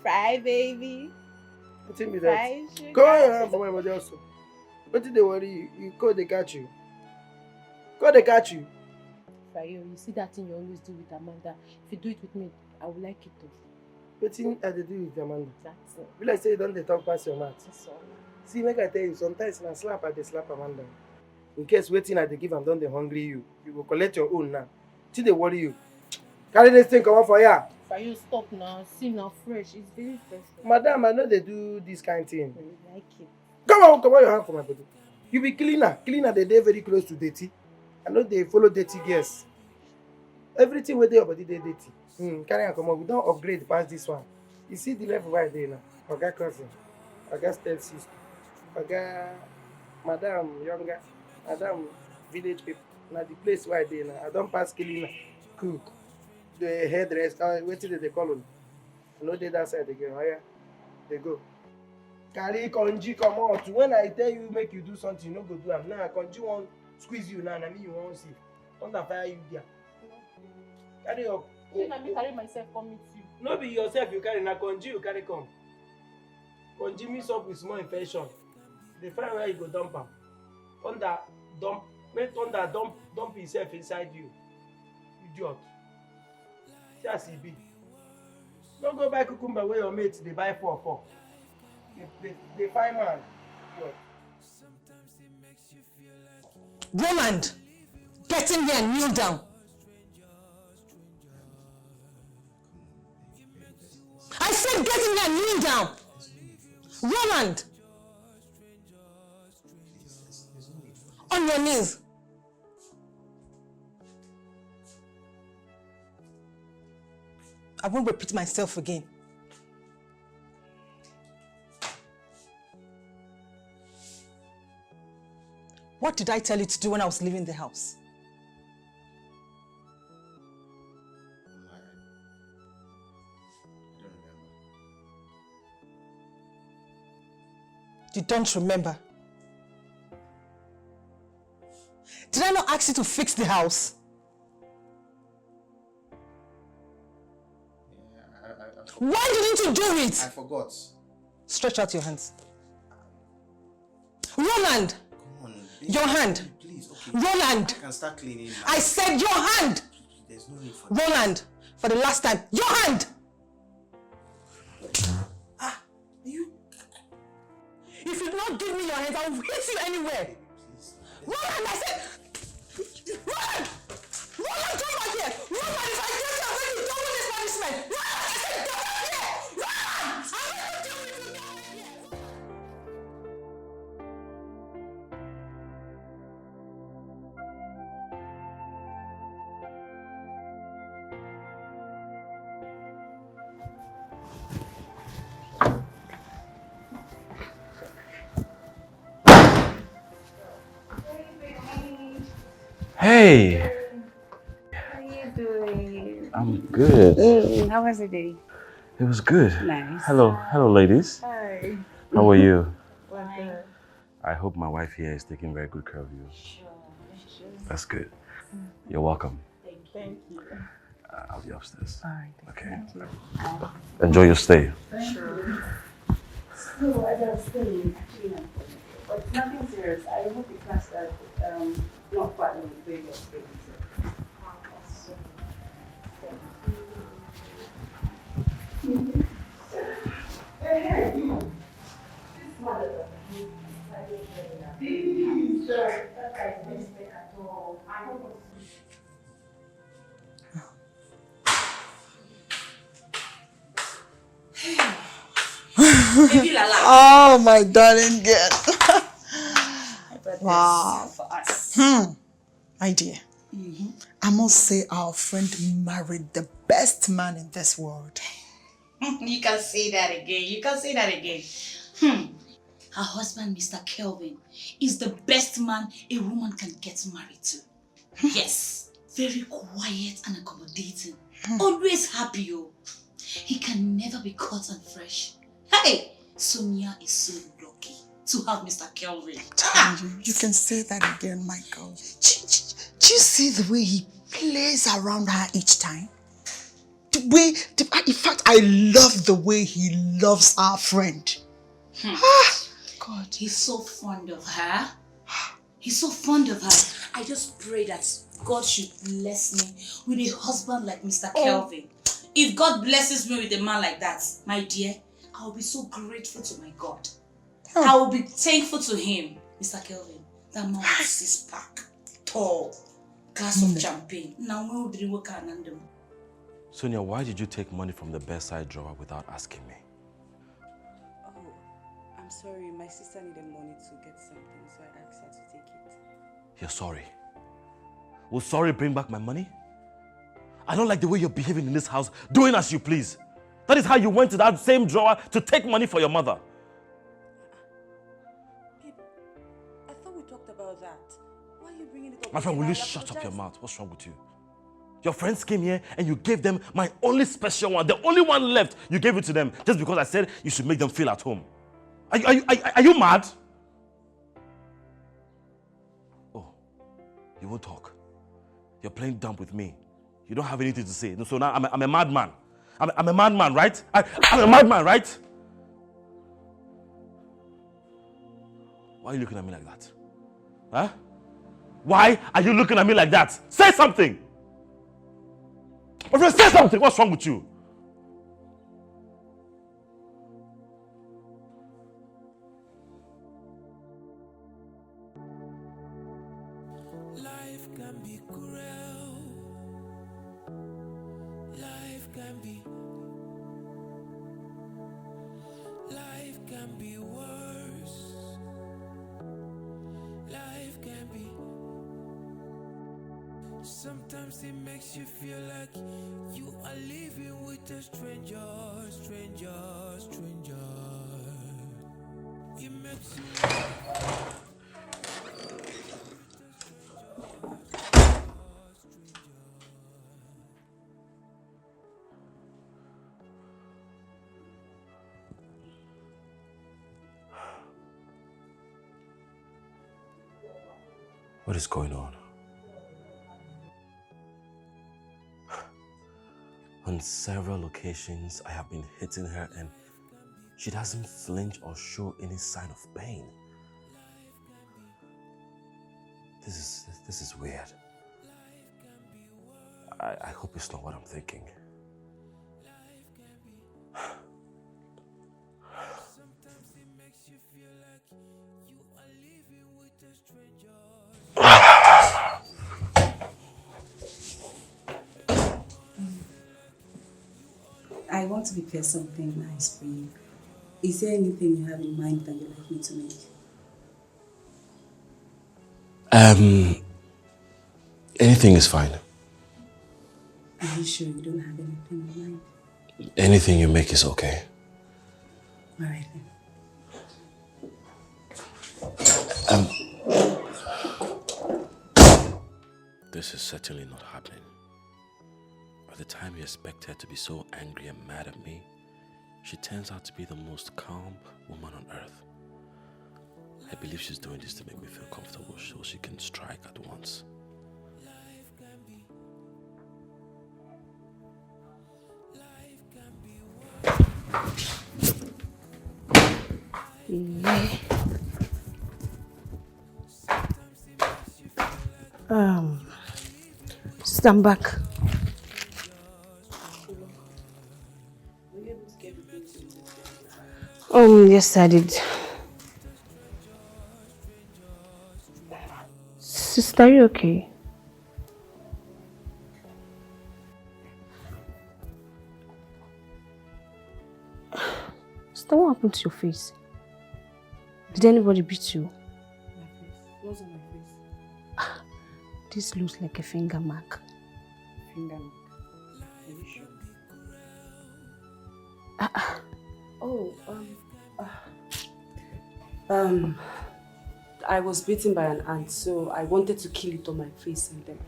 Fry, baby. What's in me Fry, that? sugar. Go on for my body also. What did they worry you? You call they catch you. Call they catch you. Fry, you see that thing you always do with Amanda. If you do it with me, I would like it too. What in I dey do with Amanda? That's it. Will I say don't they talk past your mouth? That's all. See, make I tell you, sometimes when I slap, I dey slap Amanda. In case waiting I dey give am don dey hungry you. You go collect your own now. Till they worry you. Carry this thing come on for ya. Fry, you stop now. See now fresh. It's very fresh. Madam, I know they do this kind of thing. I like it. Come on your hand for my body. You be cleaner. Cleaner, they dey very close to dirty. I know they follow dirty girls. Everything with your body they dirty. Carry on, come on. We don't upgrade past this one. You see the level right there now. Oga cousin, Oga step sister, Oga Madam younger, Madam village people. Now the place right there now. I don't pass cleaner, cook, the hairdresser. What did they call them? I know they that side again. Oh yeah, they go. Carry Konji come out. When I tell you make you do something, you no go do am. Now Konji won't squeeze you now. I mean you won't see. Under fire you there. Carry up. Then I carry myself come meet you. No be yourself you carry, na Konji you carry come. Konji mix up with small infection. The find where you go dump am. Make thunder dump himself inside you. Idiot. See as e be. Don't go buy cucumber where your mates they buy 4. They find man. Idiot. Roland, get in here and kneel down. I said get in here and kneel down. Roland. On your knees. I won't repeat myself again. What did I tell you to do when I was leaving the house? I don't remember. You don't remember? Did I not ask you to fix the house? Why didn't you do it? I forgot. Stretch out your hands. Roland! Come on. Your hand. Please, okay. Roland! I can start cleaning now. I said your hand! There's no need for Roland! For the last time, your hand! You. If you don't give me your hands, I'll hit you anywhere! Roland, I said... Roland! Roland, come back here! Roland, if I tell you I'm going to double this punishment! Roland, I said come back here! Roland! I'm going to do it if you come back here! Hey! How are you doing? I'm good. How was the day? It was good. Nice. Hello ladies. Hi. How are you? Fine. I hope my wife here is taking very good care of you. Sure. That's good. You're welcome. Thank you. I'll be upstairs. All right. Okay. Thank you. Enjoy your stay. Sure. So as I was saying, actually, but nothing serious. I hope the class that not quite long with your space. Oh, my darling girl. Wow. For us. My dear, I must say our friend married the best man in this world. You can say that again. You can say that again. Her husband, Mr. Kelvin, is the best man a woman can get married to. Yes. Very quiet and accommodating. Always happy, oh. He can never be caught and fresh. Hey! Sonia is so lucky to have Mr. Kelvin. You can say that again, Michael. Do you see the way he plays around her each time? In fact, I love the way he loves our friend. God. He's so fond of her. He's so fond of her. I just pray that God should bless me with a husband like Mr. Kelvin. If God blesses me with a man like that, my dear, I will be so grateful to my God. I will be thankful to him, Mr. Kelvin. That man was 6-pack, tall, glass of champagne. Now we will drink Anandam. Sonia, why did you take money from the bedside drawer without asking me? Oh, I'm sorry. My sister needed money to get something, so I asked her to take it. You're sorry? Will sorry bring back my money? I don't like the way you're behaving in this house, doing as you please. That is how you went to that same drawer to take money for your mother. Babe, I thought we talked about that. Why are you bringing it up? My friend, will you shut up your mouth? What's wrong with you? Your friends came here and you gave them my only special one, the only one left. You gave it to them just because I said you should make them feel at home. Are you mad? Oh, you won't talk. You're playing dumb with me. You don't have anything to say. So now I'm a madman. I'm a madman, right? I'm a madman, right? Why are you looking at me like that? Huh? Why are you looking at me like that? Say something! My friend, say something! What's wrong with you? Life can be cruel. Life can be. Life can be worse. Life can be. Sometimes it makes you feel like you are living with a stranger. It makes you. What is going on? On several occasions, I have been hitting her and she doesn't flinch or show any sign of pain. This is weird. I hope it's not what I'm thinking. I want to prepare something nice for you. Is there anything you have in mind that you'd like me to make? Anything is fine. Are you sure you don't have anything in mind? Anything you make is okay. All right then. This is certainly not happening. By the time you expect her to be so angry and mad at me, she turns out to be the most calm woman on earth. I believe she's doing this to make me feel comfortable so she can strike at once. Stand back. Yes, I did. Sister, are you okay? Sister, what happened to your face? Did anybody beat you? My face? What's on my face? This looks like a finger mark. Finger mark. Are you sure? I was beaten by an ant, so I wanted to kill it on my face, and then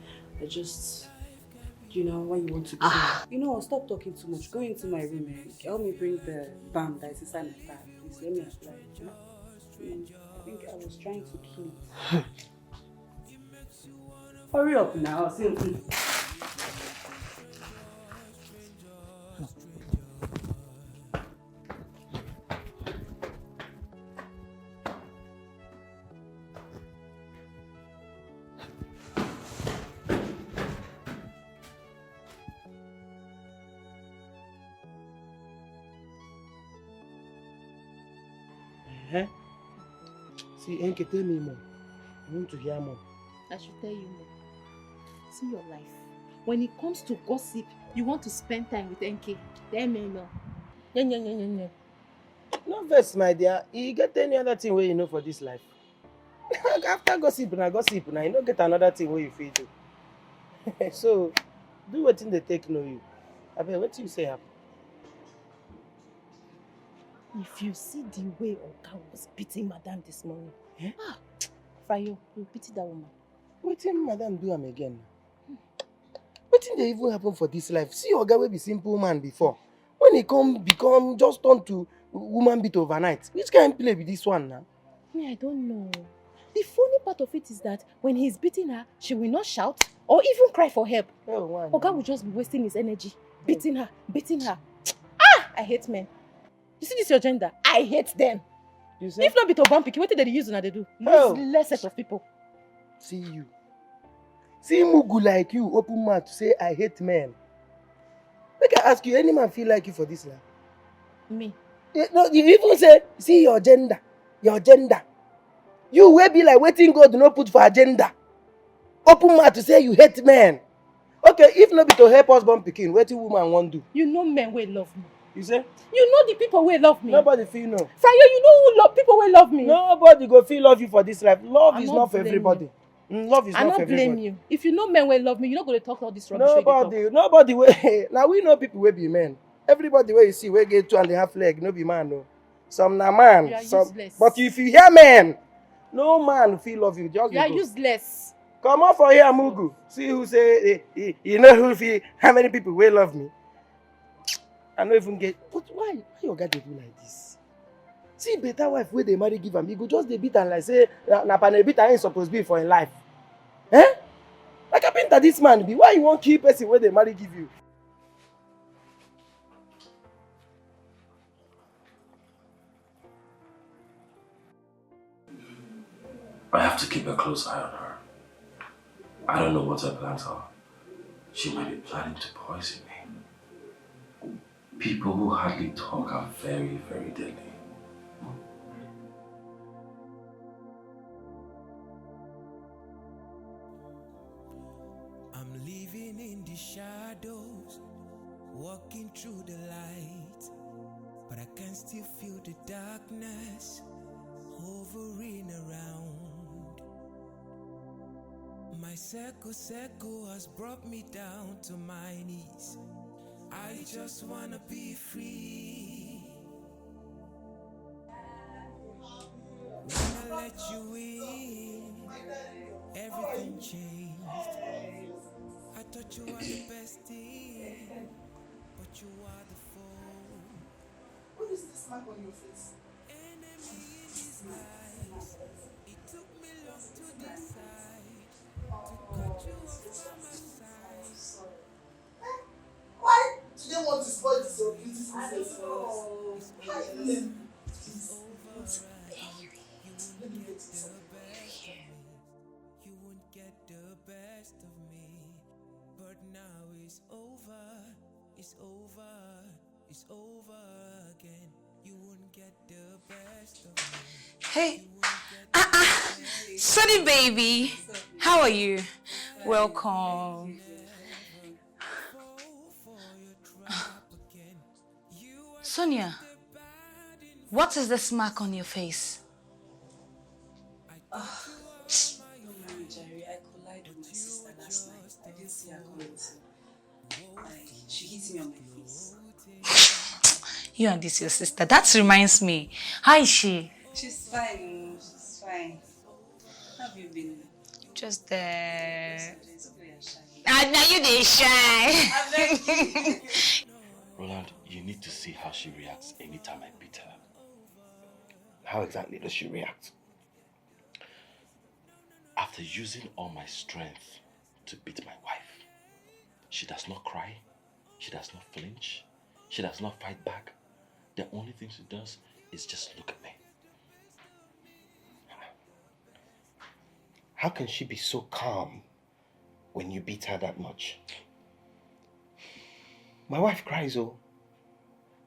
I just, when you want to kill. Stop talking too much. Go into my room and help me bring the balm that is inside my bag. Please let me apply it. I think I was trying to kill it. Hurry up now. I'll see. See, Enke, tell me more. I want to hear more. I should tell you more. See your life. When it comes to gossip, you want to spend time with NK. Tell me more. No vex, my dear. You get any other thing where you know for this life? After gossip, now you don't get another thing where you feel do. So, do what they take know you. I mean, what do you say happen? If you see the way Oga was beating Madame this morning, Fayo, you pity that woman. What did Madame do am again? What did they even happen for this life? See Oga will be simple man before. When he become just turn to woman beat overnight. Which kind of play with this one now? Me, I don't know. The funny part of it is that when he's beating her, she will not shout or even cry for help. Oh, wow. Oga will just be wasting his energy, beating her. I hate men. You see this your gender? I hate them. You say? If not be to bump what did they use and they do? Useless set of people. See you. See Mugu like you, open mouth to say I hate men. Make I ask you, any man feel like you for this life? Me? No, you even say, see your gender. Your gender. You will be like waiting God do not put for agenda. Open mouth to say you hate men. Okay, if not be to help us born pikin, what woman want do? You know men will love me. You say? You know the people will love me. Nobody feel no. Frayo, you know who people will love me. Nobody go feel love you for this life. Love is not for everybody. Love is not for everybody. I don't blame you. If you know men will love me, you're not going to talk all this rubbish. Nobody will. Now we know people will be men. Everybody where you see will get 2.5 legs, no be man no. Some na man. You are useless. But if you hear men, no man feel love you. Just you are useless. Come on for here, Mugu. See who say you know who feel how many people will love me. I don't even get. But why your guy dey do like this? See better wife where they marry give am. He go just dey beat and like say na panel beat ain't supposed to be for in life. Eh? Like I that this man be. Why you won't kill person where they marry give you? I have to keep a close eye on her. I don't know what her plans are. She might be planning to poison me. People who hardly talk are very, very deadly. I'm living in the shadows, walking through the light, but I can still feel the darkness hovering around. My circle has brought me down to my knees. I just wanna be free. When I let you in, everything changed. I thought you were the best thing, but you are the foe. What is this mark on your face? Enemy in disguise. It took me long to decide to cut you off by my side. Why do they want to spoil this your beautiful face for us? It's Hi, over. Ellen. It's over again. You won't get the best of me. You won't get the best of me. But now it's over. It's over. It's over again. You won't get the best of me. Hey, Sunny baby, how are you? Welcome. Sonia, what is this mark on your face? Don't worry, Jerry. I collided with my sister last night. I didn't see her coming. She hit me on my face. You and this your sister. That reminds me. How is she? She's fine. She's fine. How have you been? Just there. It's okay, you're shy. Now you they shy. Roland, you need to see how she reacts anytime I beat her. How exactly does she react? After using all my strength to beat my wife, she does not cry, she does not flinch, she does not fight back. The only thing she does is just look at me. How can she be so calm when you beat her that much? My wife cries, oh.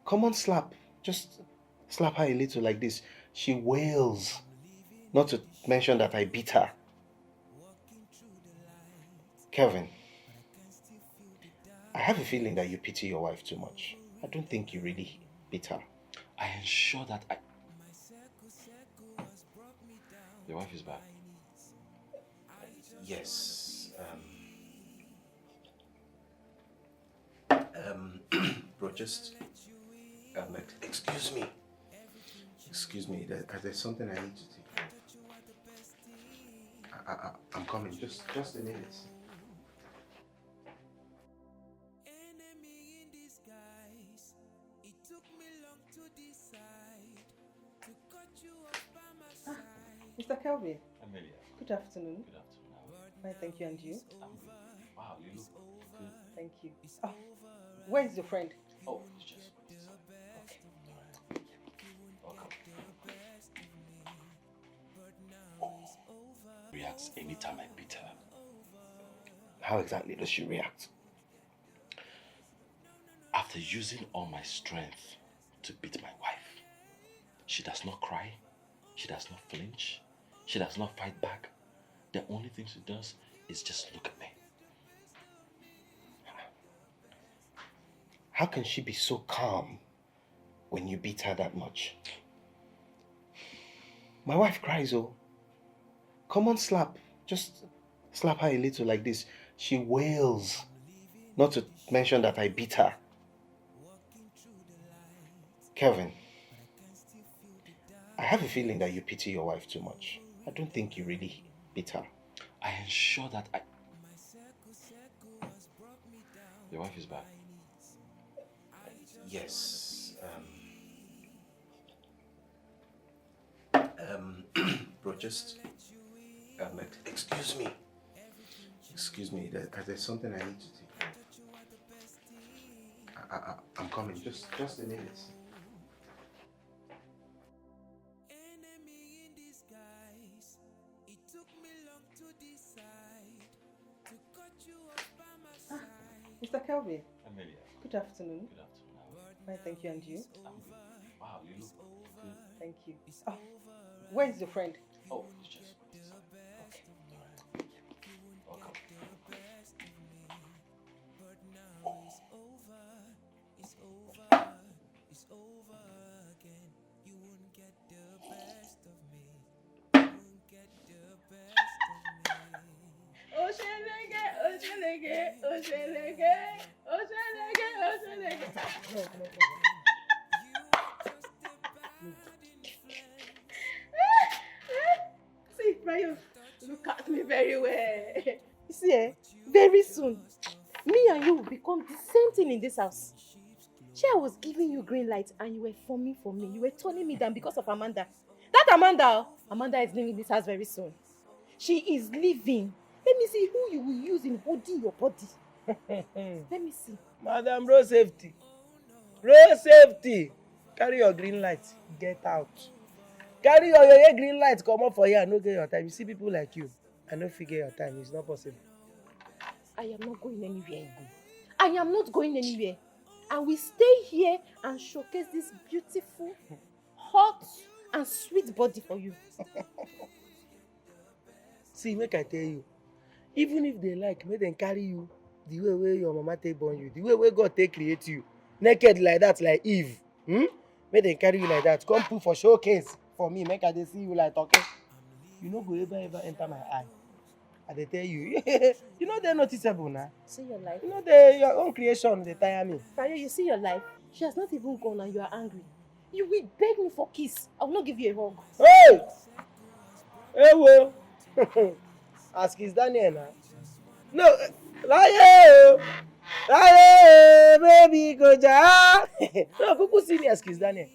Come on, slap. Just slap her a little like this. She wails. Not to mention that I beat her. Kelvin, I have a feeling that you pity your wife too much. I don't think you really beat her. I ensure that I... Your wife is back. Yes. Bro, just... excuse me. Excuse me, there's something I need to take. I'm coming, just a minute. Enemy in disguise. It took me long to decide to cut you off by my side. Mr. Kelvin. Amelia. Good afternoon. Good afternoon. Fine, thank you, and you? I'm good. Wow, you look good. Thank you. Oh, where is your friend? Oh, it's just wait a second. Okay. Welcome. Reacts anytime I beat her. How exactly does she react? After using all my strength to beat my wife, she does not cry, she does not flinch, she does not fight back. The only thing she does is just look at me. How can she be so calm when you beat her that much? My wife cries, oh. Come on, slap. Just slap her a little like this. She wails. Not to mention that I beat her. Kelvin, I have a feeling that you pity your wife too much. I don't think you really beat her. I ensure that I... Your wife is back. Yes. Bro, just... excuse me. Excuse me, there's something I need to take. I'm coming, just a minute. Enemy in disguise. It took me long to decide to cut you off by my side. Mr. Kelvin. Amelia. Good afternoon. Good afternoon. Fine, thank you, and you? I'm good. Wow, you look good. Thank you. Oh, where's your friend? Oh, it's just Okay. Welcome. It's over again. You won't get the best of me. You won't get the best of me. Oshelege, Oshelege, Oshelege, Oshelege, Oshelege. See, Brian, look at me very well. You see, very soon, me and you will become the same thing in this house. I was giving you green light and you were forming for me. You were turning me down because of Amanda. That Amanda is leaving this house very soon. She is leaving. Let me see who you will use in holding your body. Let me see. Madam, road safety. Road safety. Carry your green light. Get out. Carry your green light. Come up for here. No get your time. You see people like you. I no figure your time. It's not possible. I am not going anywhere. I am not going anywhere. I will stay here and showcase this beautiful, hot, and sweet body for you. See, make I tell you. Even if they like, make them carry you the way your mama take born you, the way God take create you, naked like that, like Eve. Make them carry you like that. Come put for showcase for me. Make I dey see you like talking. You no go ever enter my eye. I dey tell you. You know they're noticeable now. See your life. You know your own creation. They tire me. Fayo, you see your life. She has not even gone and you are angry. You will beg me for kiss. I will not give you a hug. Hey! Hey, well. Ask his Daniel now. No, baby, go ja. No, Kuku see me as Kiss Daniel.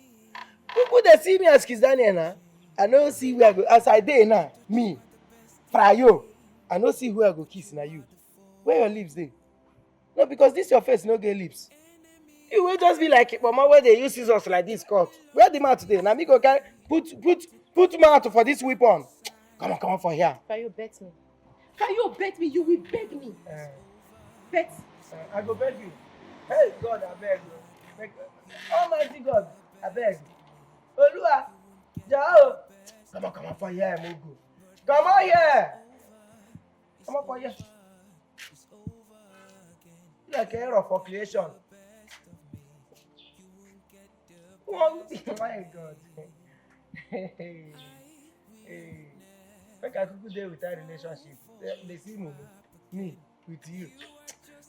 Kuku they see me as Kiss Daniel now. I don't see where I go. As I dey now, me, Frayo. I don't see where I go kiss now you. Where your lips dey? No, because this your face no get lips. You will just be like mama where they use scissors like this cut. Where the mouth today? Now me go carry put mouth for this weapon. Come on for here. Fayo, bet me. Fayo, bet me. You will beg me. Bet. I go beg you. Hey God, I beg you. Almighty God, I beg. Olua, Jao. Come on for here, Mugu. Come on here. Come on for here. Like a error for creation. Oh my God. Hey. Make I could dey with that relationship. They see me with you.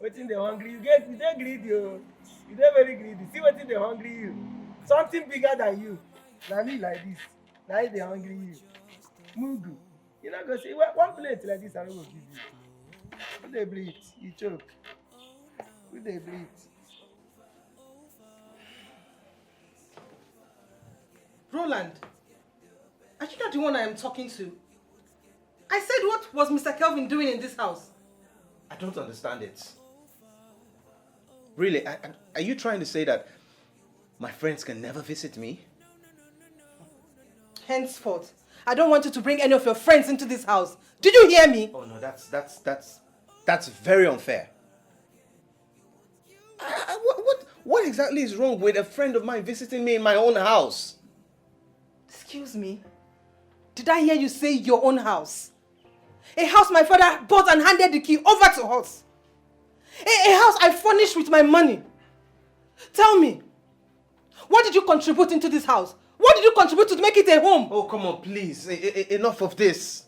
Wetin dey hungry you get? You dey greedy o. You dey very greedy. See wetin dey hungry you. Something bigger than you. Na me like this. Na it dey hungry you. Mugu. You no go see one plate like this I no go give you. Who dey breathe? You choke. Who dey breathe? Roland, are you not the one I am talking to? I said, what was Mr. Kelvin doing in this house? I don't understand it. Really, are you trying to say that my friends can never visit me? Henceforth, I don't want you to bring any of your friends into this house. Did you hear me? Oh no, that's very unfair. What exactly is wrong with a friend of mine visiting me in my own house? Excuse me? Did I hear you say your own house? A house my father bought and handed the key over to us. A house I furnished with my money. Tell me, what did you contribute into this house? What did you contribute to make it a home? Oh, come on, please. Enough of this.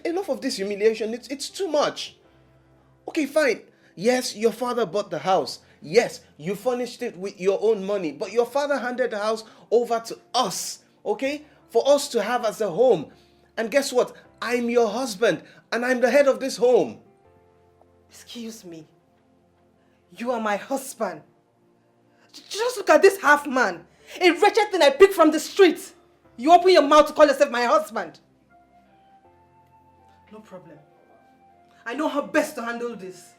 Enough of this humiliation. It's too much. Okay, fine. Yes, your father bought the house. Yes, you furnished it with your own money. But your father handed the house over to us, okay? For us to have as a home. And guess what? I'm your husband and I'm the head of this home. Excuse me. You are my husband. Just look at this half man. A wretched thing I picked from the street. You open your mouth to call yourself my husband. No problem. I know how best to handle this.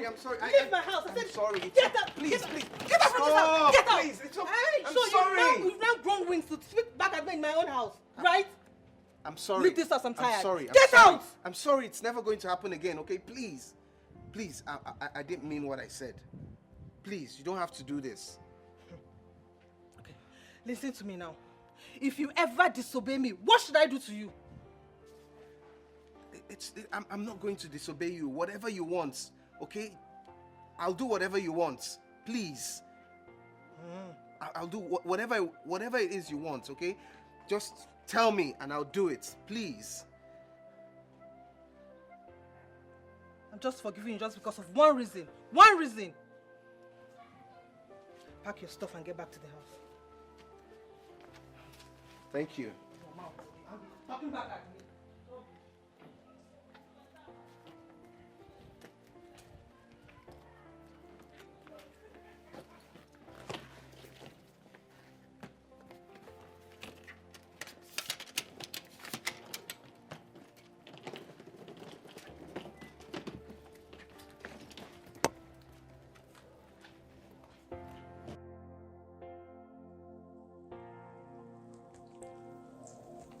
I'm sorry. Leave my house. I said, sorry. Get out. Please. Get out from this house. Get out. Please, it's okay. Hey, I'm so sorry. You've now grown wings to speak back at me in my own house, right? I'm sorry. Leave this house. I'm tired. I'm sorry. Get out. I'm sorry. It's never going to happen again, okay? Please. Please. I didn't mean what I said. Please, you don't have to do this. Okay, listen to me now. If you ever disobey me, what should I do to you? I'm not going to disobey you. Whatever you want, okay? I'll do whatever you want. Please. I'll do whatever it is you want, okay? Just tell me and I'll do it. Please. I'm just forgiving you just because of one reason. One reason. Pack your stuff and get back to the house. Thank you. I'm talking back at me.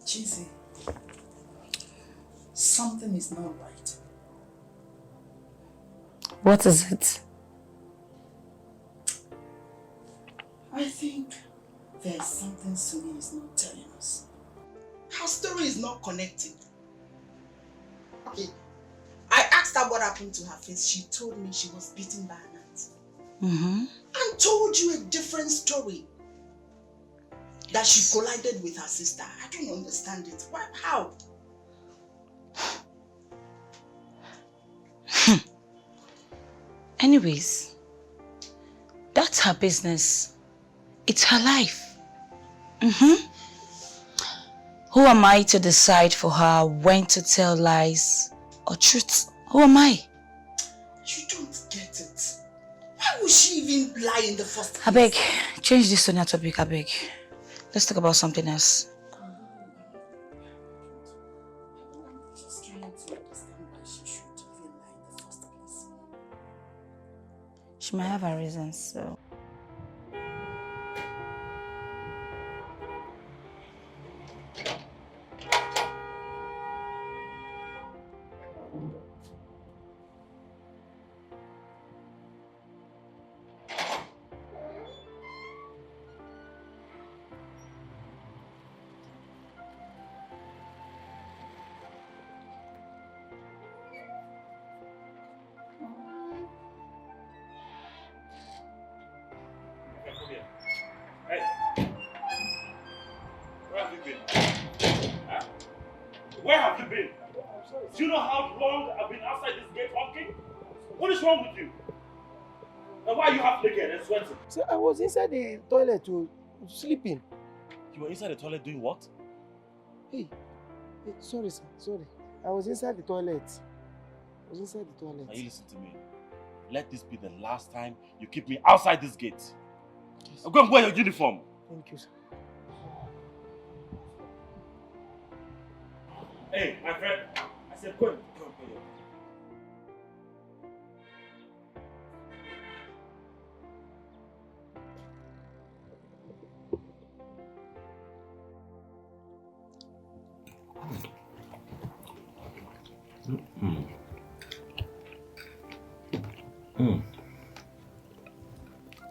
Cheesy, something is not right. What is it? I think there's something Sumi is not telling us. Her story is not connecting. Okay, I asked her what happened to her face. She told me she was beaten by an ant. And told you a different story. That she collided with her sister. I don't understand it. Why? How? Anyways, that's her business. It's her life. Who am I to decide for her when to tell lies or truth? Who am I? You don't get it. Why would she even lie in the first place? I beg, change this to another topic, I beg. Let's talk about something else. I'm just trying to understand why she should even lie in the first place. She might have her reasons, so... Where have you been? Do you know how long I've been outside this gate honking? What is wrong with you? And why are you half naked and sweating? So I was inside the toilet sleeping. You were inside the toilet doing what? Hey, sorry sir, sorry. I was inside the toilet. Now you listen to me. Let this be the last time you keep me outside this gate. Yes. Go and wear your uniform. Thank you, sir. Hey, my friend. I said go and wear your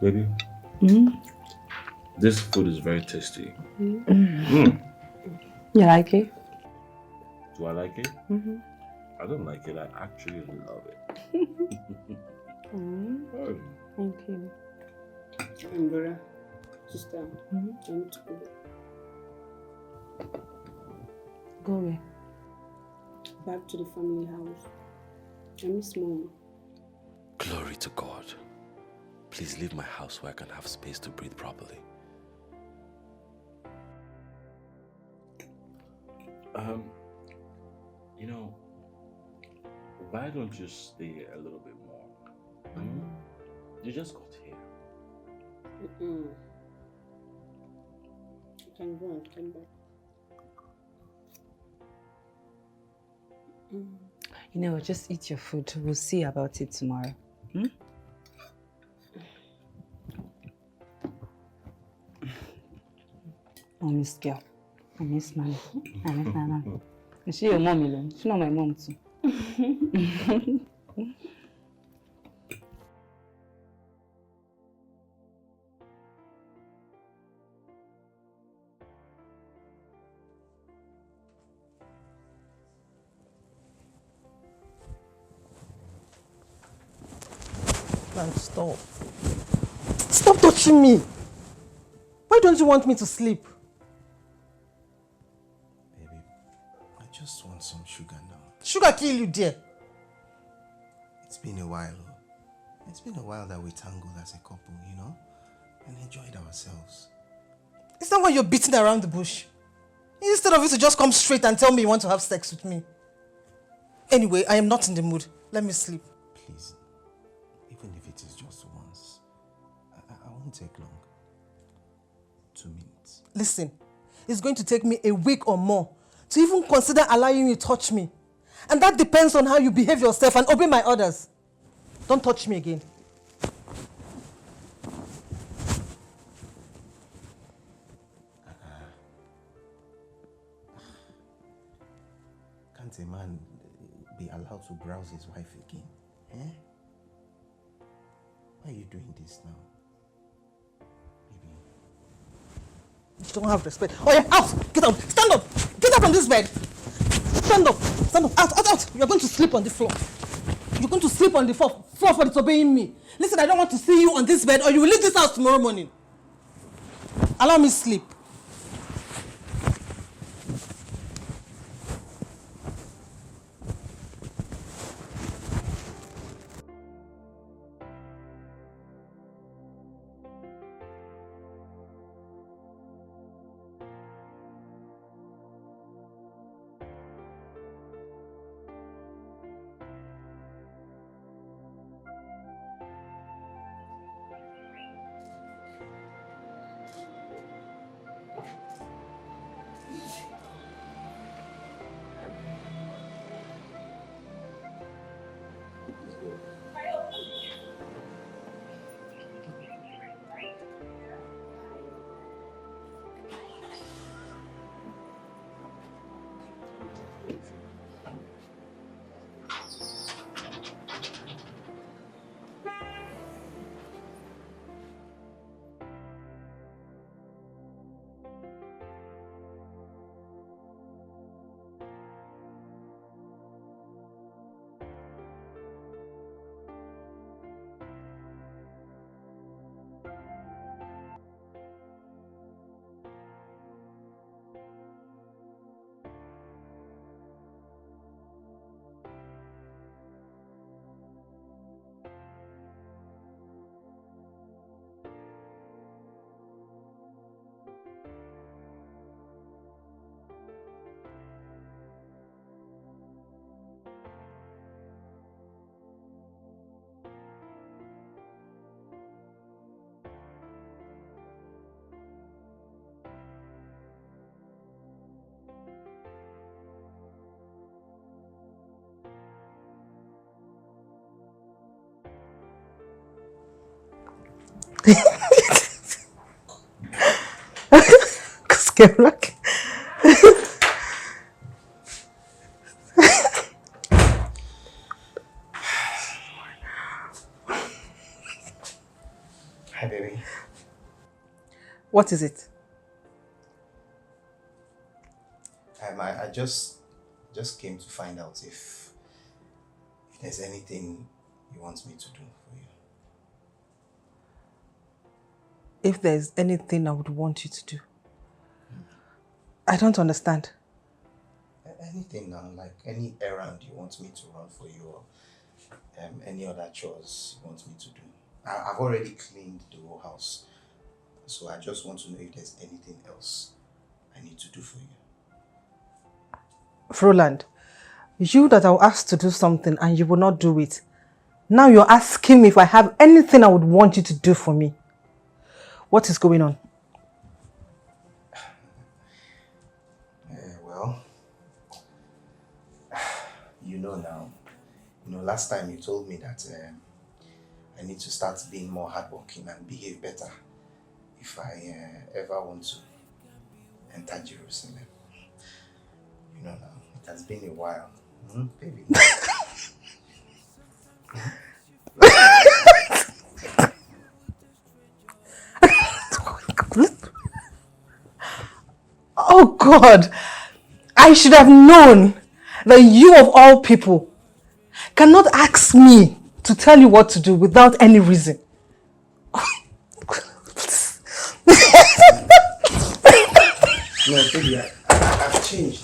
Baby, this food is very tasty. You like it? Do I like it? I don't like it. I actually love it. Thank you. Brother, sister, I need to go. Go where? Back to the family house. I miss Mom. Glory to God. Please leave my house where I can have space to breathe properly. You know, why don't you stay a little bit more? You just got here. You can go and come back. You know, just eat your food. We'll see about it tomorrow. I miss girl. I miss mommy. I miss Nana. Is she your mommy then? She's not my mom too. Man, stop. Stop touching me. Why don't you want me to sleep? Baby, I just want some sugar now. Sugar kill you, dear. It's been a while. It's been a while that we tangled as a couple, you know? And enjoyed ourselves. Is that why you're beating around the bush? Instead of you to just come straight and tell me you want to have sex with me. Anyway, I am not in the mood. Let me sleep. Please, even if it is just once, I won't take long. 2 minutes. Listen, it's going to take me a week or more to even consider allowing you to touch me. And that depends on how you behave yourself and obey my orders. Don't touch me again. Can't a man be allowed to browse his wife again? Eh? Why are you doing this now? You don't have respect. Oh yeah, out! Get up! Stand up! Get up from this bed! Stand up! Stand up! Out! Out! Out! You're going to sleep on the floor. You're going to sleep on the floor for disobeying me. Listen, I don't want to see you on this bed or you will leave this house tomorrow morning. Allow me sleep. Black. Hi, baby. What is it? I just came to find out if there's anything you want me to do for you. If there's anything I would want you to do. I don't understand. Anything now, like any errand you want me to run for you or any other chores you want me to do. I've already cleaned the whole house. So I just want to know if there's anything else I need to do for you. Froland, you that I'll ask to do something and you will not do it. Now you're asking me if I have anything I would want you to do for me. What is going on? Well, you know now. You know, last time you told me that I need to start being more hardworking and behave better if I ever want to enter Jerusalem. You know now, it has been a while. Baby. Oh God, I should have known that you of all people cannot ask me to tell you what to do without any reason. No, baby, I've changed.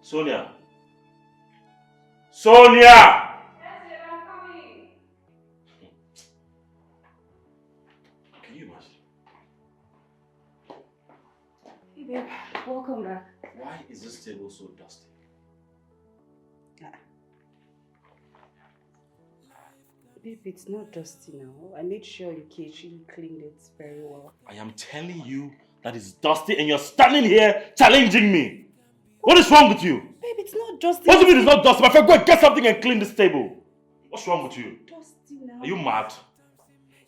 Sonia! Sonia! Yes, I'm coming. Can you imagine? Hey babe, welcome back. Why is this table so dusty? Babe, it's not dusty now. I made sure you kitchen cleaned it very well. I am telling you that it's dusty and you're standing here challenging me. What is wrong with you? Babe, it's not dusty. What do you mean it's not dusty? My friend, go and get something and clean this table. What's wrong with you? Dusty now. Are you mad?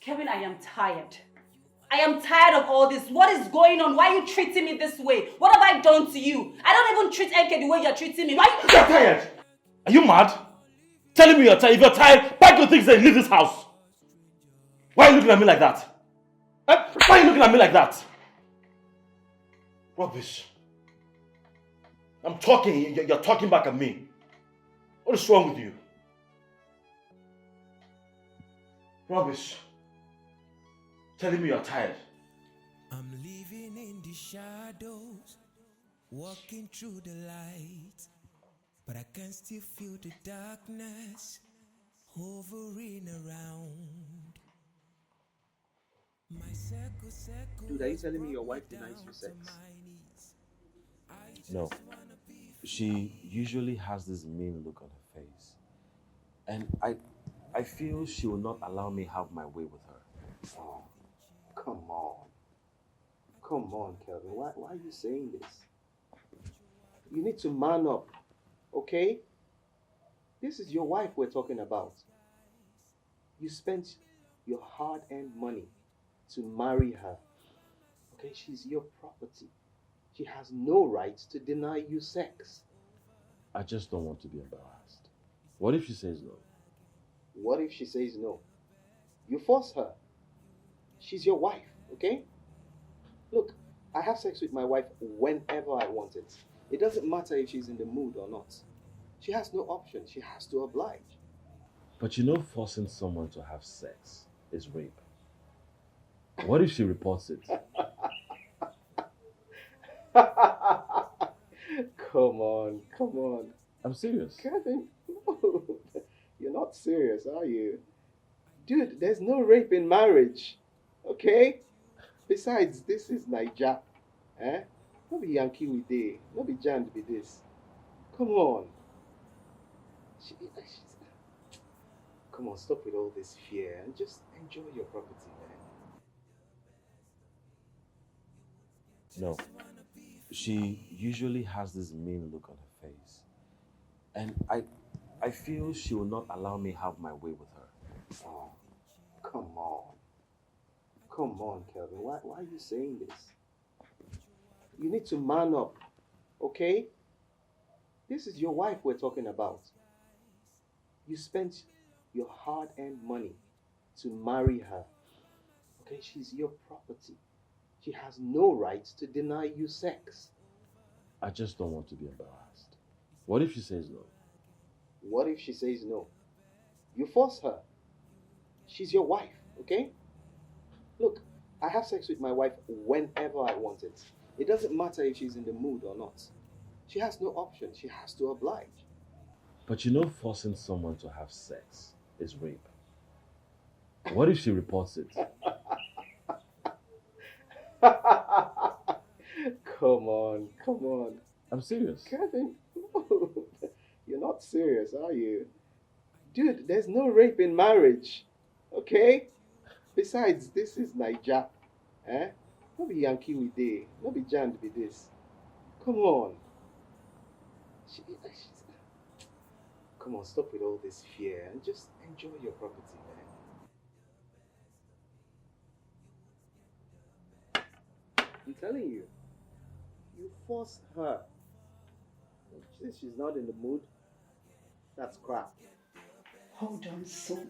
Kevin, I am tired. I am tired of all this. What is going on? Why are you treating me this way? What have I done to you? I don't even treat NK the way you're treating me. Why? You're tired. Are you mad? Telling me you're tired. If you're tired, pack your things and leave this house. Why are you looking at me like that? Why are you looking at me like that? Rubbish. I'm talking, you're talking back at me. What is wrong with you? Rubbish. Telling me you're tired. I'm living in the shadows, walking through the light, but I can still feel the darkness hovering around. My circle, Dude, are you telling me your wife denies you sex? No. She usually has this mean look on her face. And I feel she will not allow me have my way with her. Oh, come on. Come on, Kelvin. Why are you saying this? You need to man up, okay? This is your wife we're talking about. You spent your hard-earned money to marry her. Okay, she's your property. She has no right to deny you sex. I just don't want to be embarrassed. What if she says no? What if she says no? You force her. She's your wife, okay? Look, I have sex with my wife whenever I want it. It doesn't matter if she's in the mood or not. She has no option. She has to oblige. But you know forcing someone to have sex is rape. What if she reports it? Come on. I'm serious. Kevin, no. You're not serious, are you? Dude, there's no rape in marriage. Okay? Besides, this is Niger. Eh? No be Yankee with day. No be jammed with this. Come on. Come on, stop with all this fear and just enjoy your property, man. No. She usually has this mean look on her face. And I feel she will not allow me have my way with her. Oh, come on. Come on, Kelvin. Why are you saying this? You need to man up, okay? This is your wife we're talking about. You spent your hard-earned money to marry her. Okay, she's your property. She has no right to deny you sex. I just don't want to be embarrassed. What if she says no? What if she says no? You force her. She's your wife, okay? Look, I have sex with my wife whenever I want it. It doesn't matter if she's in the mood or not. She has no option. She has to oblige. But you know, forcing someone to have sex is rape. What if she reports it? Come on, come on. I'm serious. Kevin, you're not serious, are you? Dude, there's no rape in marriage, okay? Besides, this is Niger, eh? No be Yankee we dey, no be Jand be this. Come on. Come on, stop with all this fear and just enjoy your property, man. I'm telling you, you forced her. Since she's not in the mood, that's crap. Hold on, son.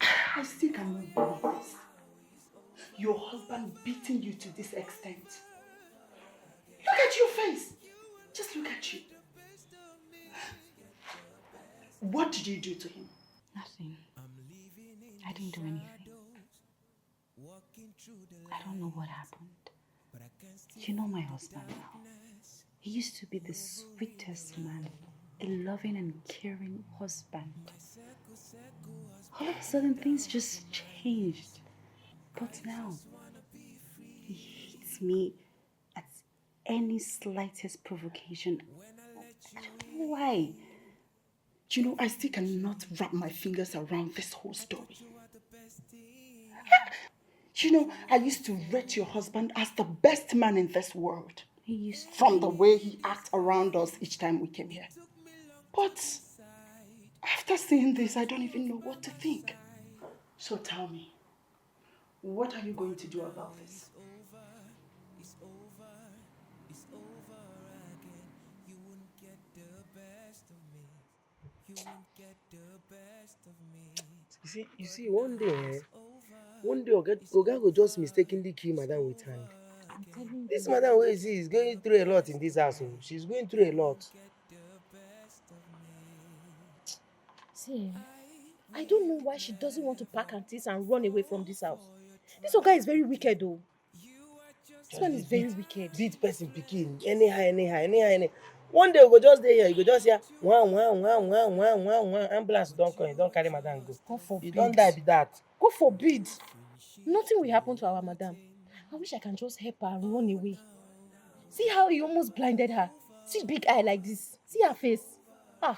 I still cannot believe this. Your husband beating you to this extent. Look at your face. Just look at you. What did you do to him? Nothing. I didn't do anything. I don't know what happened. You know my husband now. He used to be the sweetest man, a loving and caring husband. All of a sudden, things just changed. But now, he hits me at any slightest provocation. I don't know why. You know, I still cannot wrap my fingers around this whole story. You know, I used to rate your husband as the best man in this world. He used to from the way he acts around us each time we came here. But after seeing this, I don't even know what to think. So tell me, what are you going to do about this? You see, one day Oga go just mistakenly kill madam with hand. I'm telling This you. madam wey is going through a lot in this house. She's going through a lot. See, I don't know why she doesn't want to pack her things and run away from this house. This Oga is very wicked though. This one is very wicked. Beat person pikin anyhow. One day we go just dey here, you go just hear one. Ambulance don come, you don carry madam go. God forbid. You don die be that. God forbid. Nothing will happen to our madam. I wish I can just help her and run away. See how he almost blinded her. See big eye like this. See her face. No.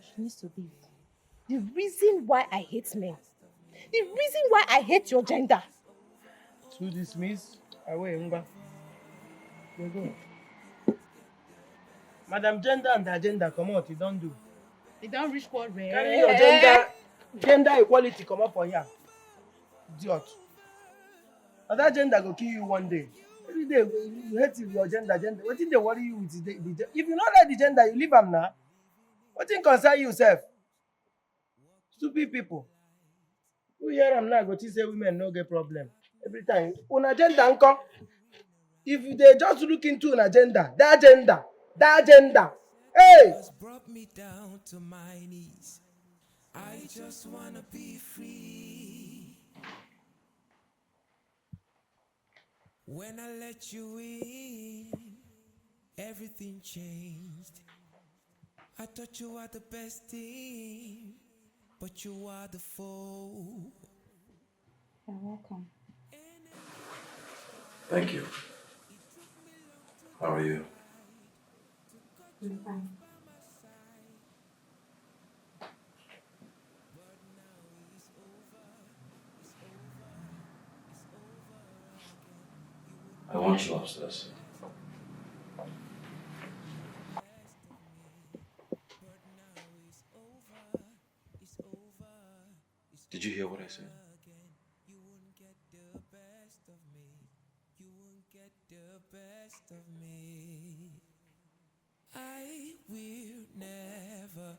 She needs to leave. The reason why I hate men. The reason why I hate your gender. To dismiss, away, Mba. We go. Madam Gender and the agenda come out, you don't do. You don't reach what rare. Carry your gender equality come up for here. Idiot. And that gender go kill you one day. Every day you hate your gender. What did they worry you with the if you not like the gender, you leave them now. What thing concern yourself? Stupid people. You hear them now, go to say women no get problem. Every time. On agenda, uncle. If they just look into an agenda, that agenda. Hey! Brought me down to my knees. I just wanna be free. When I let you in, everything changed. I thought you were the best team, but you are the foe. You're welcome. Thank you. How are you? I'm fine. I want you upstairs. Did you hear what I said? I will never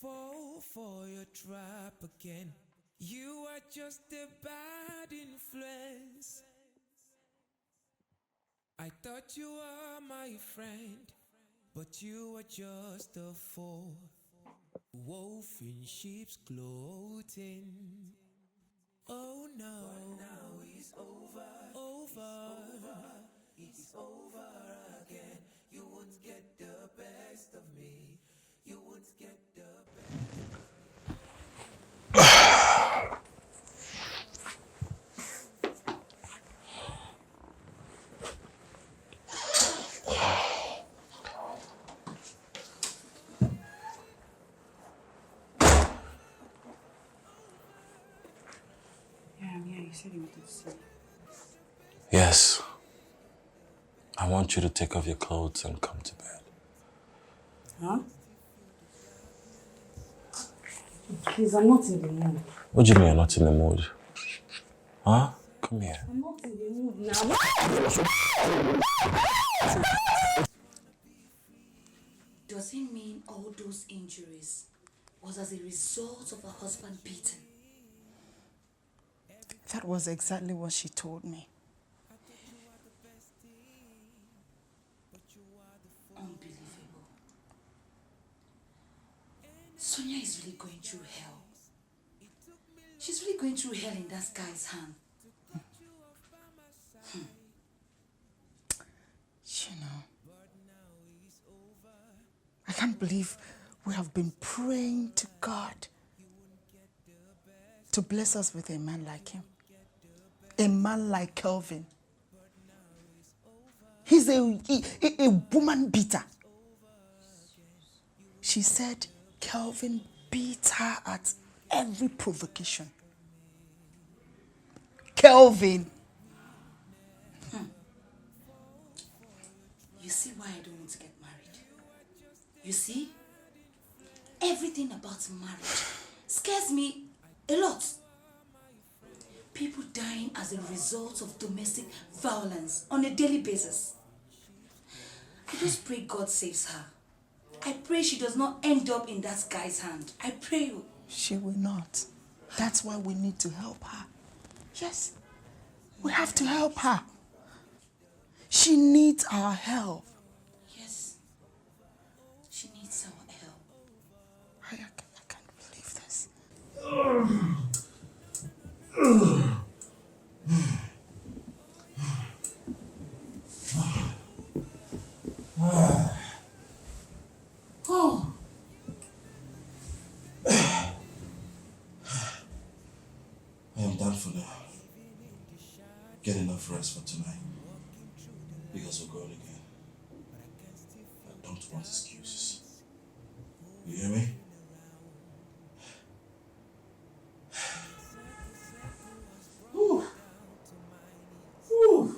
fall for your trap again. You are just a bad influence. I thought you were my friend, but you were just a fool. Wolf in sheep's clothing. Oh no, but now it's over. It's over again. You won't get the best of me. You won't get the Yeah, I'm here. You said you wanted to see me. Yes. I want you to take off your clothes and come to bed. Huh? Please, I'm not in the mood. What do you mean you're not in the mood? Huh? Come here. I'm not in the mood now. Does it mean all those injuries was as a result of her husband beaten? That was exactly what she told me. Unbelievable. Sonia is really going through hell. She's really going through hell in that guy's hand. You know, I can't believe we have been praying to God to bless us with a man like him. A man like Kelvin. He's a woman beater. She said Kelvin beat her at every provocation. Kelvin. You see why I don't want to get married? You see? Everything about marriage scares me a lot. People dying as a result of domestic violence on a daily basis. I just pray God saves her. I pray she does not end up in that guy's hand. I pray you. She will not. That's why we need to help her. Yes, we have to help her. She needs our help. Yes, she needs our help. I can't believe this. Oh. I am done for now. Get enough rest for tonight. Because we're going again. I don't want excuses. You hear me? Whew. Whew.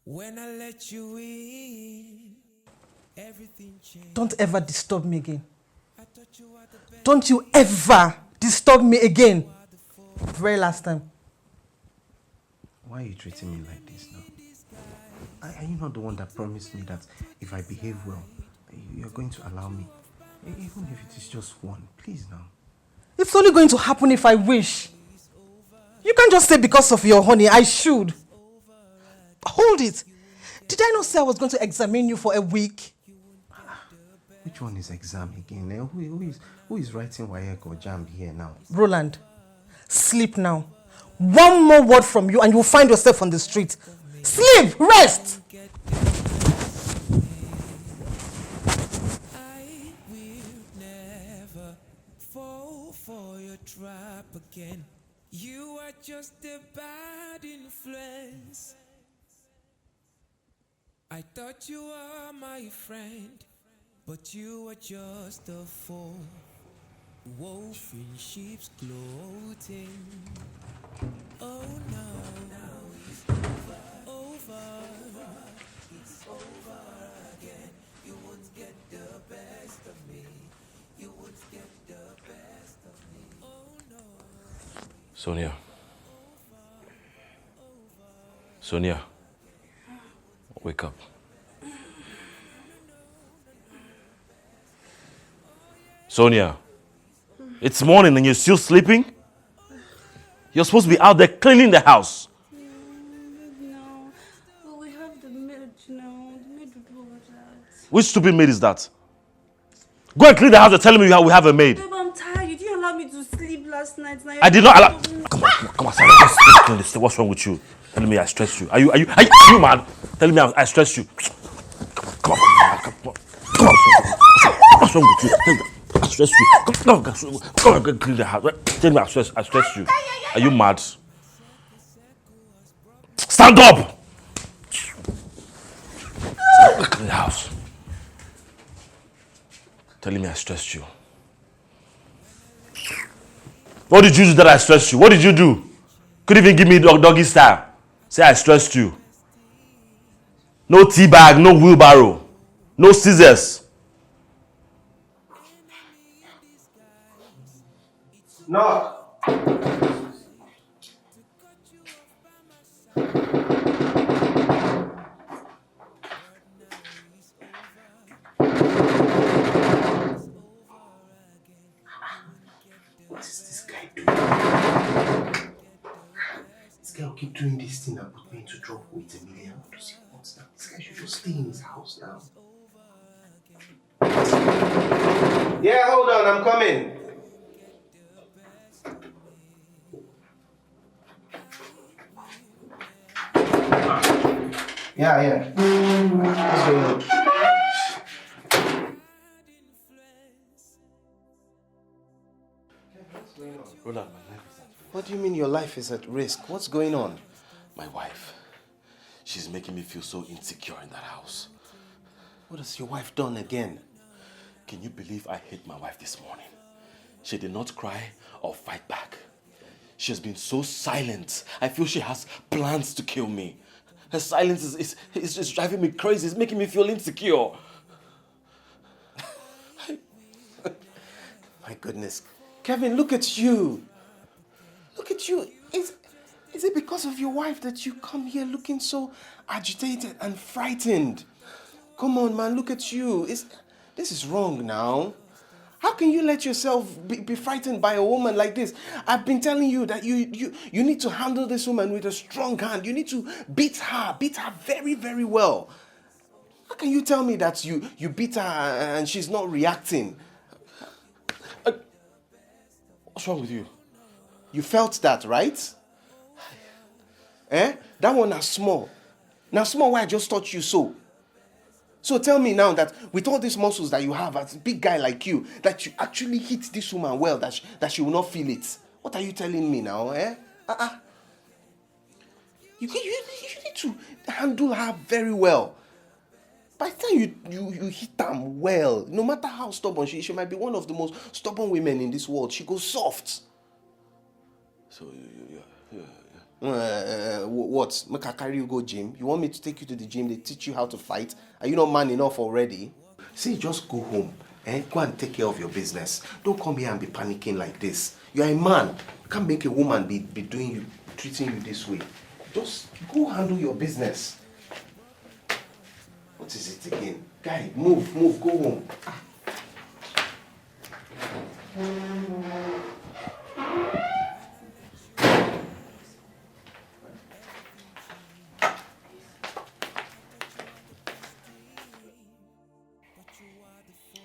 When I let you in, everything changed. Don't ever disturb me again. Don't you ever disturb me again. Very last time. Why are you treating me like this now? Are you not the one that promised me that if I behave well, you're going to allow me? Even if it is just one, please now. It's only going to happen if I wish. You can't just say because of your honey, I should. Hold it. Did I not say I was going to examine you for a week? Which one is exam again? Who is writing WAEC or JAMB here now? Roland, sleep now. One more word from you and you'll find yourself on the street. Sleep! Rest! I will never fall for your trap again. You are just a bad influence. I thought you were my friend, but you were just a fool. wolf in sheep's clothing. Oh no, now it's over. It's over again. You won't get the best of me. You won't get the best of me. Oh no. Sonia. Sonia. Wake up. Sonia. It's morning and you're still sleeping? You're supposed to be out there cleaning the house. No, but we have the maid now. The maid will do all that. Which stupid maid is that? Go and clean the house. You're telling me we have a maid. Babe, I'm tired. You didn't allow me to sleep last night. Now I did not allow. Come on, Sarah. Let's clean this thing. What's wrong with you? Telling me I stressed you. Are you mad? Telling me I stressed you. Come on. What's wrong with you? I stressed you. Come on, go clean the house. Tell me I stressed you. Are you mad? Stand up! Clean the house. Telling me I stressed you. What did you do that I stressed you? What did you do? Couldn't even give me doggy style. Say I stressed you. No tea bag, no wheelbarrow, no scissors. No. What is this guy doing? This guy will keep doing this thing and put me into trouble with a million. What does he want now? This guy should just stay in his house now. Yeah, hold on, I'm coming. Yeah. What's going on? Roland, my life is at risk. What do you mean your life is at risk? What's going on? My wife. She's making me feel so insecure in that house. What has your wife done again? Can you believe I hit my wife this morning? She did not cry or fight back. She has been so silent. I feel she has plans to kill me. Her silence is just driving me crazy. It's making me feel insecure. My goodness. Kevin, look at you. Look at you. Is it because of your wife that you come here looking so agitated and frightened? Come on, man, look at you. This is wrong now. How can you let yourself be frightened by a woman like this? I've been telling you that you need to handle this woman with a strong hand. You need to beat her very, very well. How can you tell me that you beat her and she's not reacting? What's wrong with you? You felt that, right? That one is small. Now small, why I just taught you so. So tell me now that with all these muscles that you have as a big guy like you, that you actually hit this woman well, that she will not feel it. What are you telling me now, You need to handle her very well. By the time you hit them well, no matter how stubborn she might be one of the most stubborn women in this world. She goes soft. So, what? Make I carry you go gym? You want me to take you to the gym? They teach you how to fight? Are you not man enough already? See, just go home and go and take care of your business. Don't come here and be panicking like this. You're a man. You can't make a woman be treating you this way. Just go handle your business. What is it again? Guy, move, go home.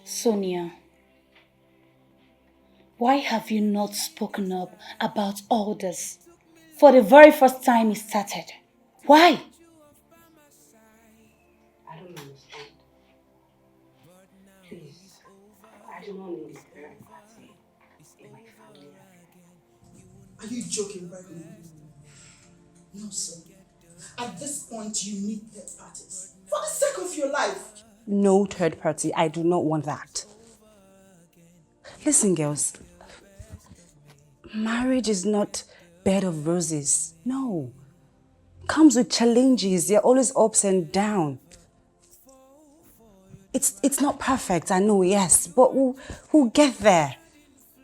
Sonia, why have you not spoken up about all this for the very first time it started? Why? I don't understand. Please, I do not need this parent party in my family. Are you joking right now? No, sir. At this point, you need third parties. For the sake of your life. No third party. I do not want that. Listen, girls. Marriage is not bed of roses. No. Comes with challenges. There are always ups and downs. It's not perfect, I know, yes, but we'll get there.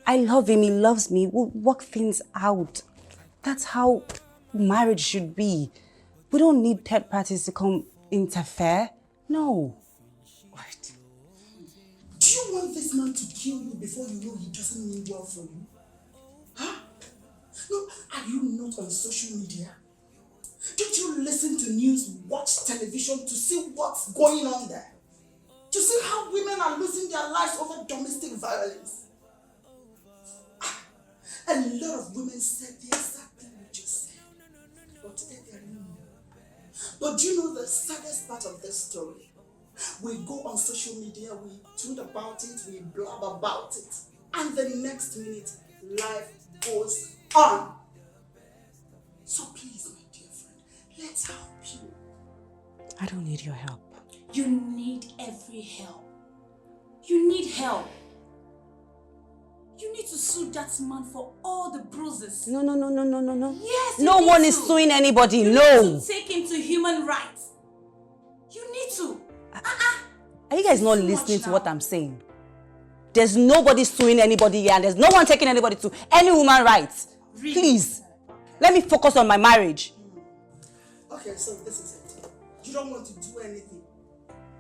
I love him, he loves me. We'll work things out. That's how marriage should be. We don't need third parties to come interfere. No. What? Do you want this man to kill you before you know he doesn't mean well for you? Huh? No, are you not on social media? Don't you listen to news, watch television to see what's going on there? To see how women are losing their lives over domestic violence? A lot of women said the exact thing you just said. But today they are no more. But do you know the saddest part of this story? We go on social media, we tweet about it, we blab about it. And the next minute, life goes on. So please, my dear friend, let's help you. I don't need your help. You need every help. You need help. You need to sue that man for all the bruises. No. Yes, no one is suing anybody, you no. need to take him to human rights. You need to. Are you guys not listening to what I'm saying? There's nobody suing anybody here and there's no one taking anybody to any human rights. Really? Please, let me focus on my marriage. Okay, so this is it. You don't want to do anything.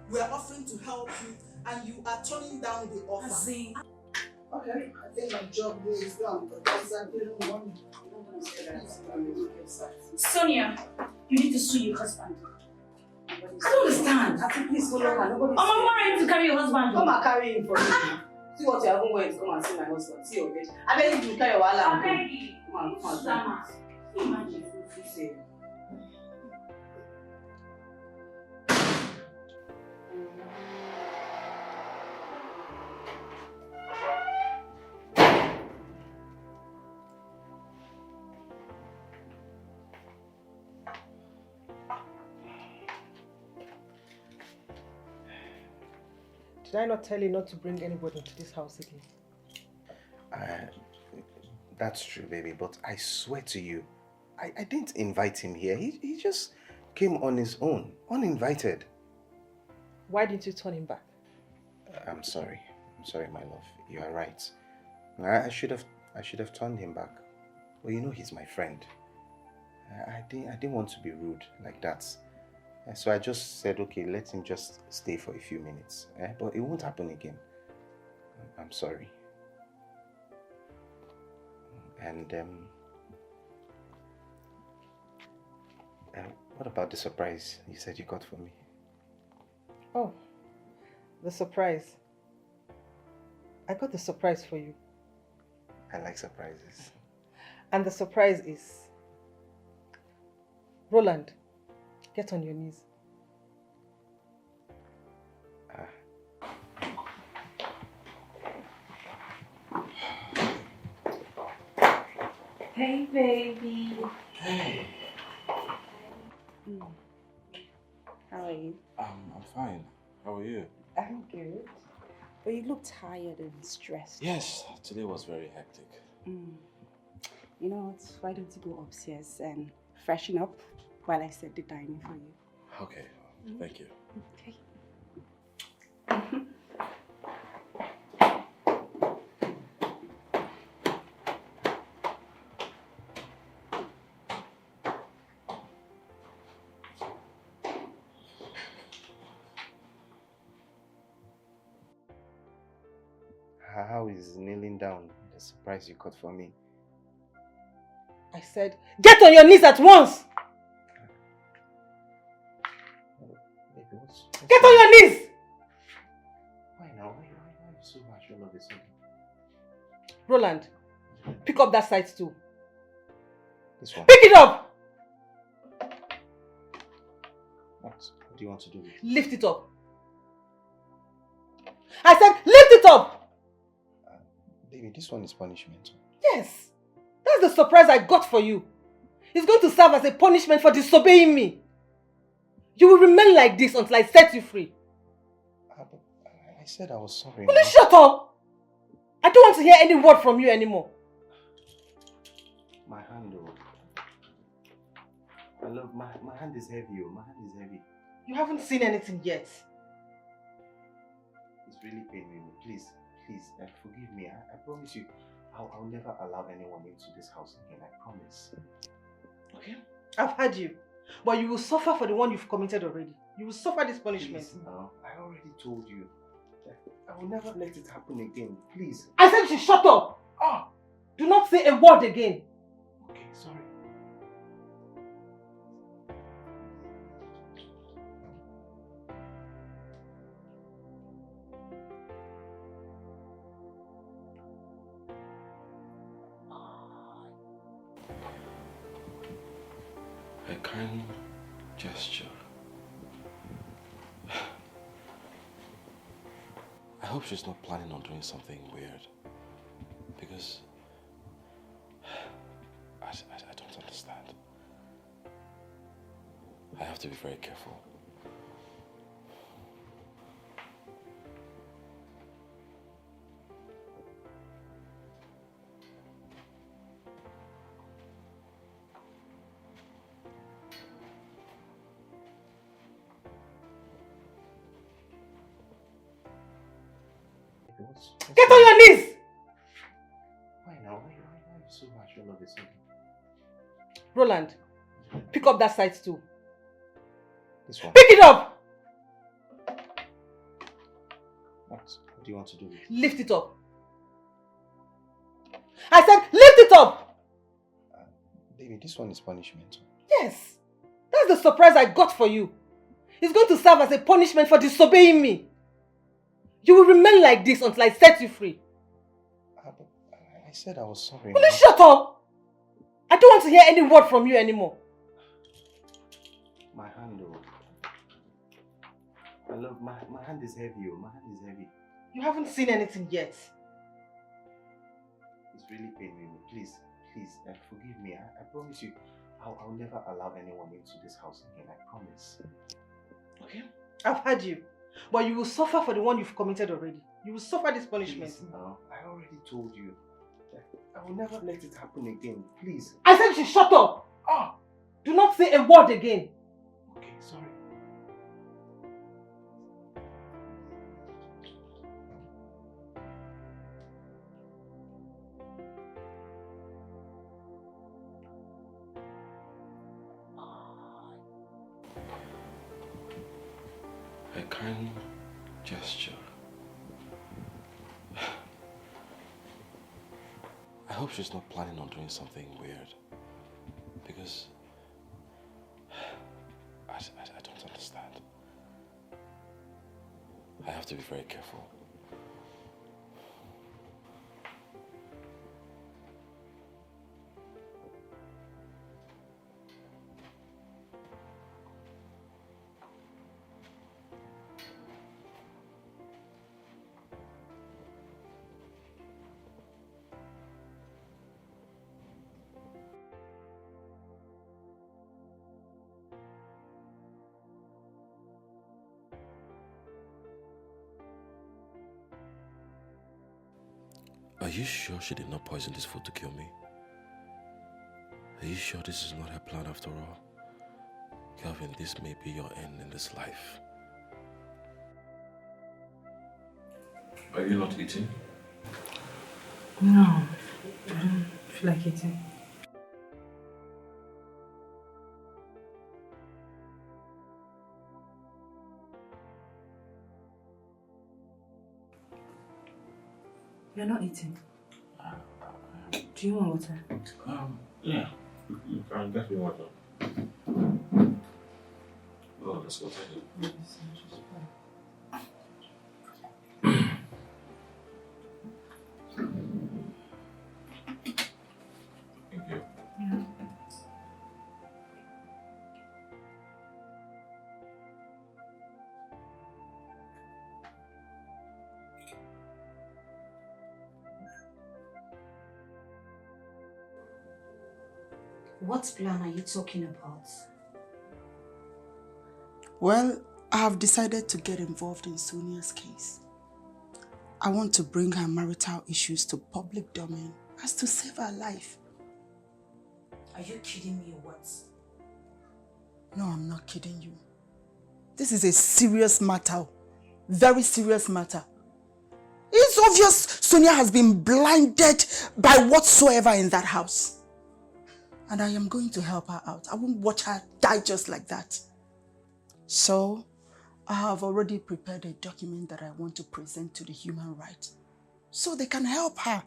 We are offering to help you and you are turning down the offer. Okay, I think my job here is done because I didn't want Sonia, you need to sue your husband. I don't understand. I think please follow her. Nobody's I'm not ready to carry your husband. Come and carry him for me. See what you are even going to come and see my husband. See your bed. I beg you to carry your wallet. I beg you. Come on. Imagine. Did I not tell you not to bring anybody into this house again? That's true, baby, but I swear to you, I didn't invite him here. He just came on his own, uninvited. Why didn't you turn him back? I'm sorry, my love. You are right. I should have turned him back. Well, you know he's my friend. I didn't want to be rude like that. So I just said, okay, let him just stay for a few minutes. But it won't happen again. I'm sorry. And what about the surprise you said you got for me? Oh, the surprise. I got the surprise for you. I like surprises. And the surprise is... Roland, get on your knees. Hey, baby. Hey. How are you? I'm fine. How are you? I'm good. But you look tired and stressed. Yes, today was very hectic. You know what? Why don't you go upstairs and freshen up while I set the dining for you? Okay, thank you. Okay. How is kneeling down the surprise you got for me? I said, get on your knees at once! Baby, what's Get on your knees! Why now? Why are you so much all of a sudden? Roland, pick up that side stool. This one? Pick it up! What do you want to do with it? Lift it up. I said, lift it up! Baby, this one is punishment. Yes, that's the surprise I got for you. It's going to serve as a punishment for disobeying me. You will remain like this until I set you free. I said I was sorry. Will you shut up? I don't want to hear any word from you anymore. My love, my hand is heavy. Oh, my hand is heavy. You haven't seen anything yet. It's really paining me. Please, forgive me. I promise you, I'll never allow anyone into this house again. I promise. Okay? I've heard you. But you will suffer for the one you've committed already. You will suffer this punishment. Please, now, I already told you that I will never let it happen again. Please. I said you should shut up! Ah! Do not say a word again. Okay, sorry. A kind gesture. I hope she's not planning on doing something weird. Because I don't understand. I have to be very careful. Get on your knees! Why now? Why are you so much? All of a sudden. Roland, pick up that side stool. This one. Pick it up! What do you want to do with it? Lift it up. I said lift it up! Baby, this one is punishment. Yes. That's the surprise I got for you. It's going to serve as a punishment for disobeying me. You will remain like this until I set you free. I said I was sorry. Will you shut up? I don't want to hear any word from you anymore. My hand, oh. My love, my hand is heavy, oh. My hand is heavy. You haven't seen anything yet. It's really paining me. Please, forgive me. I promise you, I'll never allow anyone into this house again. I promise. Okay? I've heard you. But you will suffer for the one you've committed already. You will suffer this punishment. Please, now, I already told you that I will never let it happen again. Please. I said you should shut up! Ah! Do not say a word again. Okay, sorry. A kind gesture. I hope she's not planning on doing something weird. Because I don't understand. I have to be very careful. Are you sure she did not poison this food to kill me? Are you sure this is not her plan after all? Kelvin, this may be your end in this life. Are you not eating? No, I don't feel like eating. You're not eating? Do you want water? Yeah. You can get me water. Oh, that's what I do. Thank you. Yeah. What plan are you talking about? Well, I have decided to get involved in Sonia's case. I want to bring her marital issues to public domain as to save her life. Are you kidding me or what? No, I'm not kidding you. This is a serious matter. Very serious matter. It's obvious Sonia has been blinded by whatsoever in that house. And I am going to help her out. I won't watch her die just like that. So, I have already prepared a document that I want to present to the human rights so they can help her.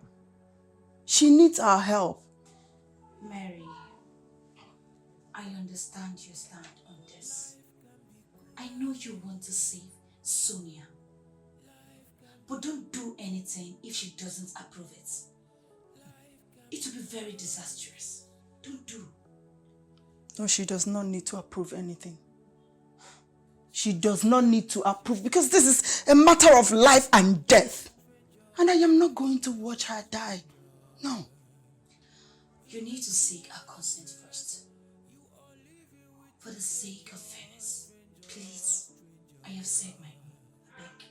She needs our help. Mary, I understand your stand on this. I know you want to save Sonia. But don't do anything if she doesn't approve it. It will be very disastrous. Don't do. No, she does not need to approve anything. She does not need to approve because this is a matter of life and death. And I am not going to watch her die. No. You need to seek her consent first. For the sake of fairness, please, I have said my own. I beg.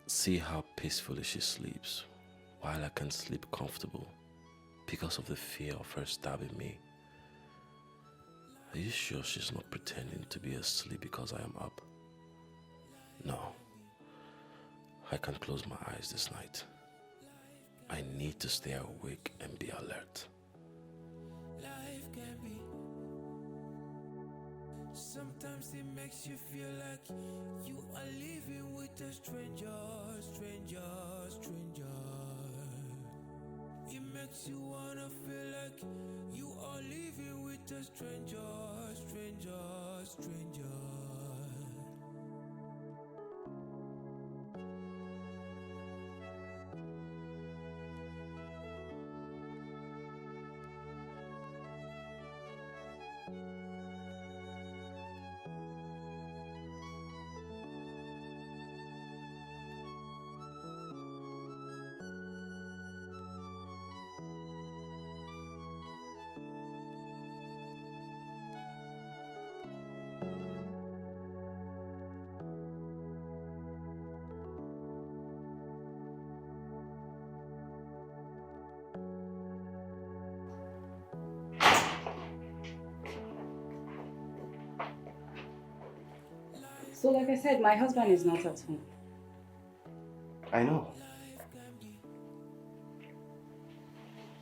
See how peacefully she sleeps, while I can sleep comfortable because of the fear of her stabbing me. Are you sure she's not pretending to be asleep because I am up? No. I can't close my eyes this night. I need to stay awake and be alert. Sometimes it makes you feel like you are living with a stranger. It makes you wanna feel like you are living with a stranger. So like I said, my husband is not at home. I know.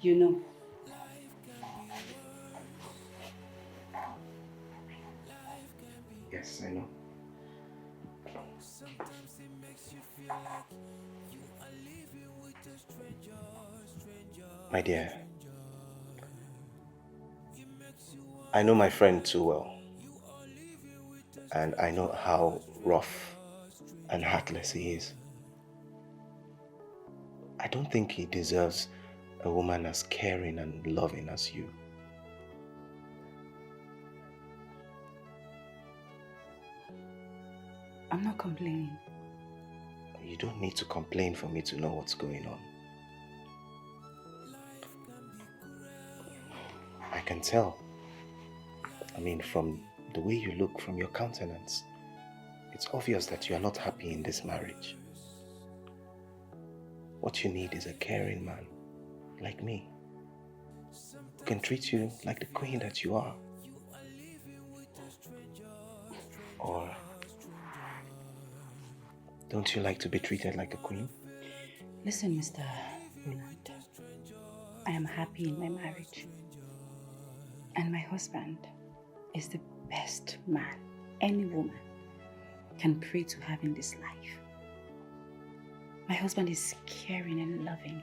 You know. Yes, I know. My dear, I know my friend too well. And I know how rough and heartless he is. I don't think he deserves a woman as caring and loving as you. I'm not complaining. You don't need to complain for me to know what's going on. I can tell. I mean, from the way you look, from your countenance, it's obvious that you are not happy in this marriage. What you need is a caring man, like me, who can treat you like the queen that you are. Or don't you like to be treated like a queen? Listen, Mr. Roland, I am happy in my marriage. And my husband is the best man any woman can pray to have in this life. My husband is caring and loving.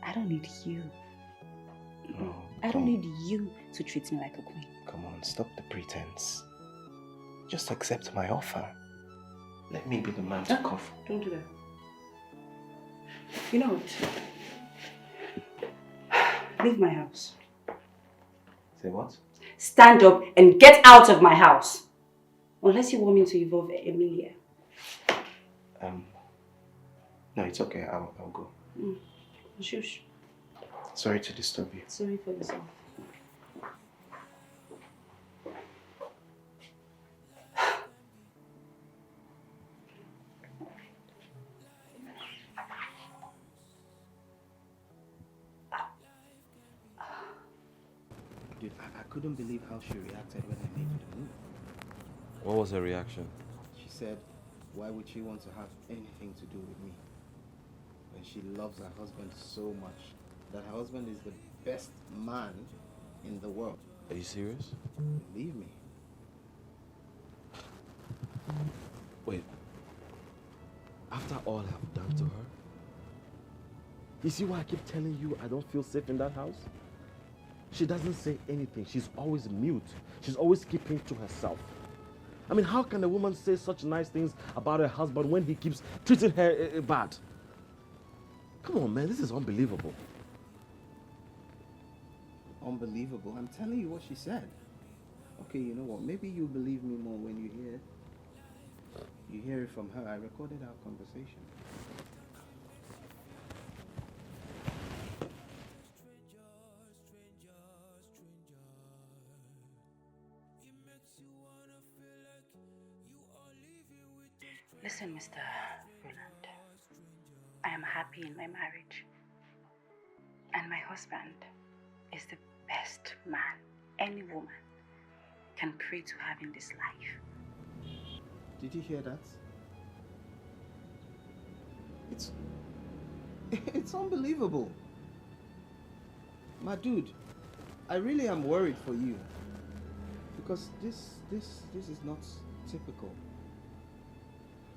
I don't need you. Oh, I don't need you to treat me like a queen. Come on, stop the pretense. Just accept my offer. Let me be the man to comfort. Don't do that. You know what? Leave my house. Say what? Stand up and get out of my house. Unless you want me to involve Emilia. No, it's okay. I'll go. Shush. Sorry to disturb you. Sorry for yourself. Dude, I couldn't believe how she reacted when I made the move. What was her reaction? She said, why would she want to have anything to do with me? When she loves her husband so much, that her husband is the best man in the world. Are you serious? Believe me. Wait. After all I've done to her? You see why I keep telling you I don't feel safe in that house? She doesn't say anything. She's always mute. She's always keeping to herself. I mean, how can a woman say such nice things about her husband when he keeps treating her bad? Come on, man, this is unbelievable. Unbelievable. I'm telling you what she said. Okay, you know what? Maybe you believe me more when you hear it from her. I recorded our conversation. Listen, Mr. Roland, I am happy in my marriage. And my husband is the best man any woman can pray to have in this life. Did you hear that? It's unbelievable. My dude, I really am worried for you. Because this is not typical.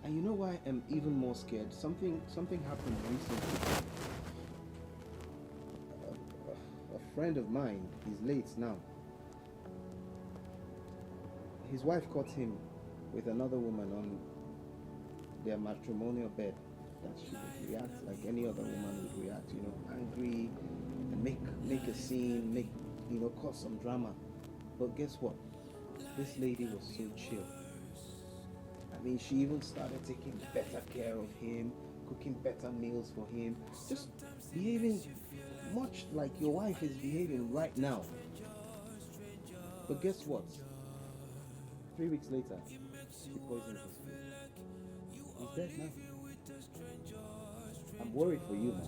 And you know why I'm even more scared? Something happened recently. A friend of mine, he's late now. His wife caught him with another woman on their matrimonial bed. That she would react like any other woman would react, you know, angry, and make a scene, cause some drama. But guess what? This lady was so chill. I mean, she even started taking better care of him, cooking better meals for him, just behaving much like your wife is behaving right now. But guess what? 3 weeks later, she poisoned his food. He's dead now. I'm worried for you, man.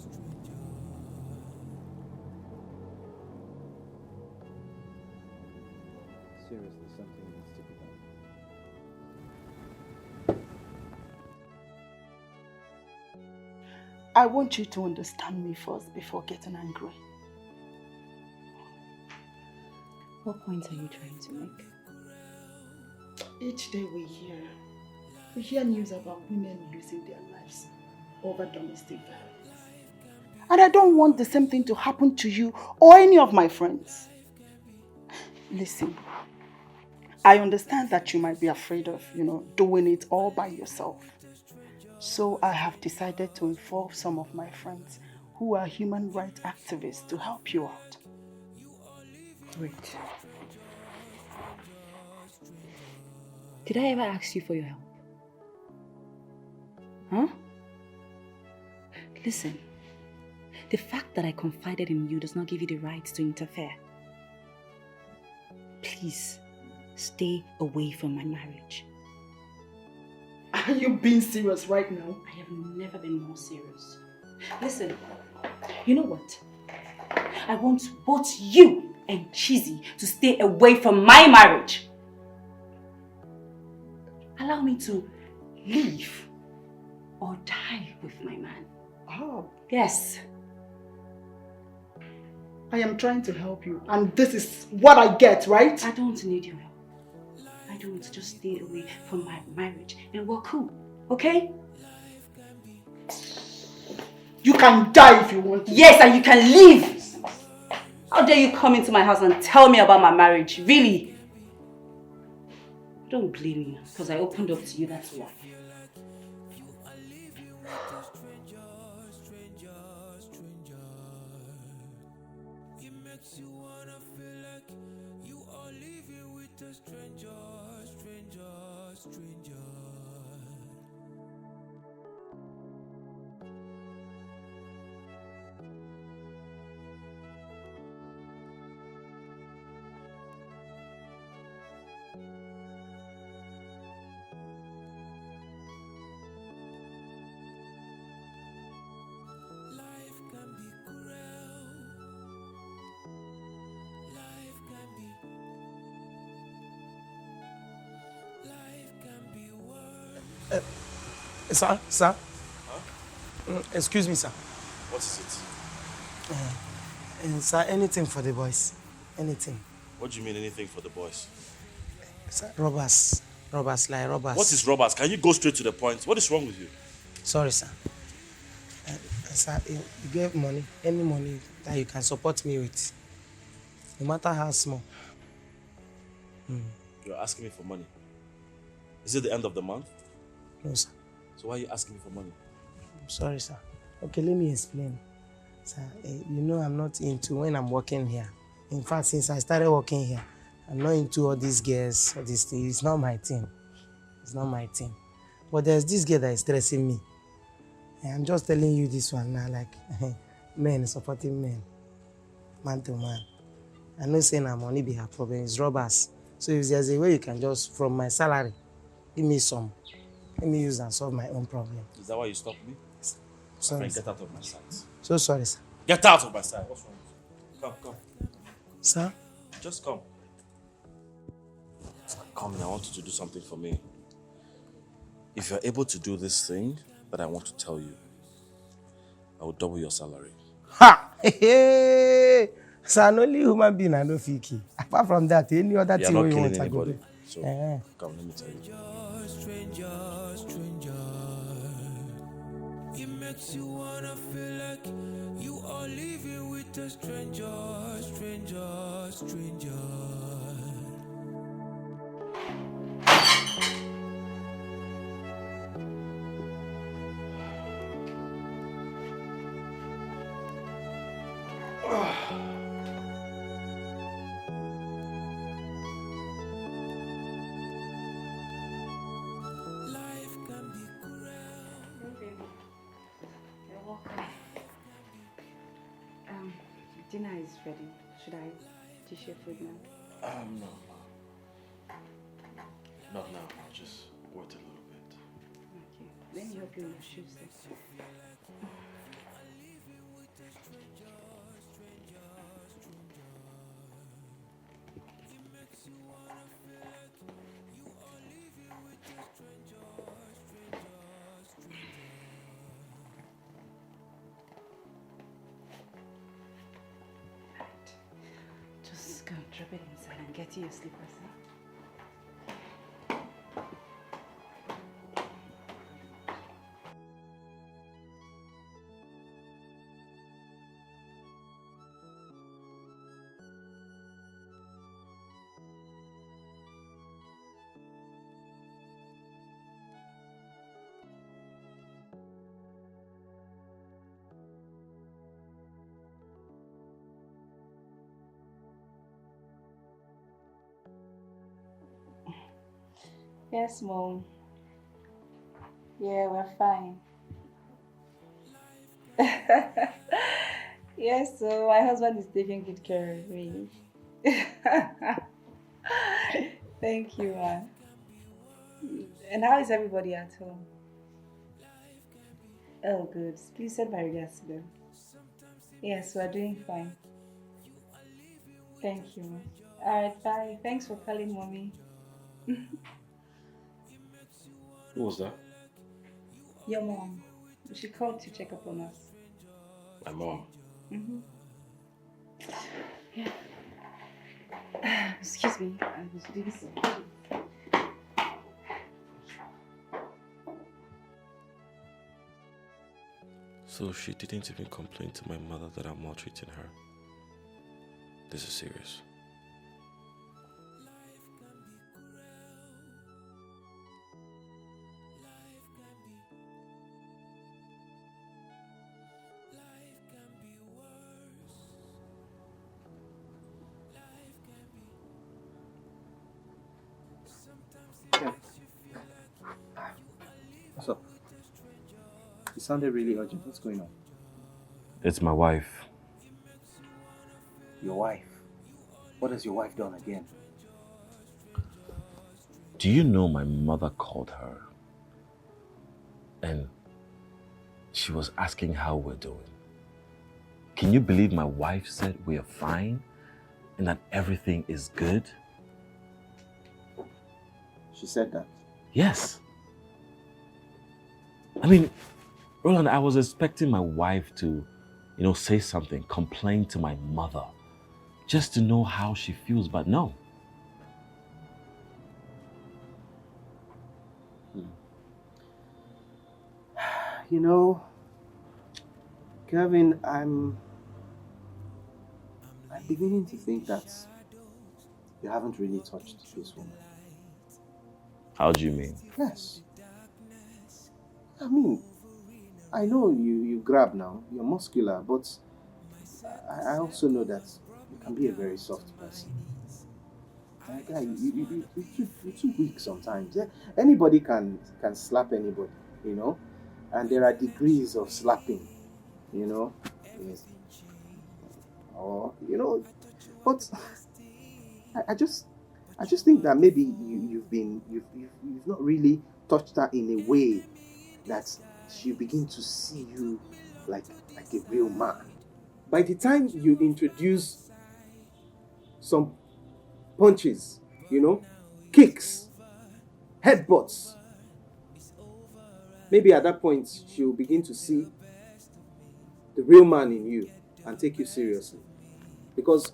Seriously, something needs to be done. I want you to understand me first before getting angry. What points are you trying to make? Each day we hear news about women losing their lives over domestic violence. And I don't want the same thing to happen to you or any of my friends. Listen, I understand that you might be afraid of, doing it all by yourself. So I have decided to involve some of my friends who are human rights activists to help you out. Great. Did I ever ask you for your help? Huh? Listen, the fact that I confided in you does not give you the right to interfere. Please, stay away from my marriage. Are you being serious right now? I have never been more serious. Listen, you know what? I want both you and Chizzy to stay away from my marriage. Allow me to live or die with my man. Oh. Yes. I am trying to help you, and this is what I get, right? I don't need your help. I don't. Just stay away from my marriage and we're cool, okay? You can die if you want to. Yes, and you can leave. How dare you come into my house and tell me about my marriage? Really? Don't blame me, because I opened up to you, that's why. Sir? Huh? Excuse me, sir. What is it? Sir, anything for the boys. Anything. What do you mean anything for the boys? Sir, robbers. Robbers, like robbers. What is robbers? Can you go straight to the point? What is wrong with you? Sorry, sir. Sir, you get money, any money that you can support me with, no matter how small. You're asking me for money. Is it the end of the month? No, sir. So why are you asking me for money? Sorry, sir. Okay, let me explain. Sir, you know I'm not into when I'm working here. In fact, since I started working here, I'm not into all these girls, all these things. It's not my thing. It's not my thing. But there's this girl that is stressing me. I'm just telling you this one now, like men supporting men, man to man. I'm not saying I'm only be her problem, it's robbers. So if there's a way you can just, from my salary, give me some, let me use and solve my own problem. Is that why you stopped me? Sorry, Get out of my sight. So sorry, sir. Get out of my sight. What's wrong with you? Come. Sir? Just come. Come, I want you to do something for me. If you're able to do this thing that I want to tell you, I will double your salary. Ha! Hey! So I'm only human being, I know Fiki. Apart from that, any other thing you want to go do. So, come, let me tell you. Stranger. It makes you wanna feel like you are living with a stranger. Dinner is ready. Should I dish your food now? No. Not now. I'll just wait a little bit. Okay. Let me help you with your shoes then. Just go and drop it inside and get you your slippers, huh? Yes, Mom. Yeah, we're fine. Yes, so my husband is taking good care of me. Thank you, man. And how is everybody at home? Oh, good. Please send my regards to them. Yes, we're doing fine. Thank you. Alright, bye. Thanks for calling, Mommy. Who was that? Your mom. She called to check up on us. My mom. Yeah. Excuse me. I was doing something. So she didn't even complain to my mother that I'm maltreating her. This is serious. What's up? You sounded really urgent. What's going on? It's my wife. Your wife? What has your wife done again? Do you know my mother called her and she was asking how we're doing? Can you believe my wife said we are fine and that everything is good? She said that? Yes. I mean, Roland, I was expecting my wife to, say something, complain to my mother, just to know how she feels, but no. You know, Kevin, I'm beginning to think that you haven't really touched this woman. How do you mean? Yes. I mean, I know you grab now, you're muscular, but I also know that you can be a very soft person. Guy, you're too weak sometimes. Yeah? Anybody can slap anybody, you know? And there are degrees of slapping, you know? Yes. Or, but I just think that maybe you've not really touched her in a way that she begin to see you like a real man. By the time you introduce some punches, kicks, headbutts, maybe at that point she'll begin to see the real man in you and take you seriously. Because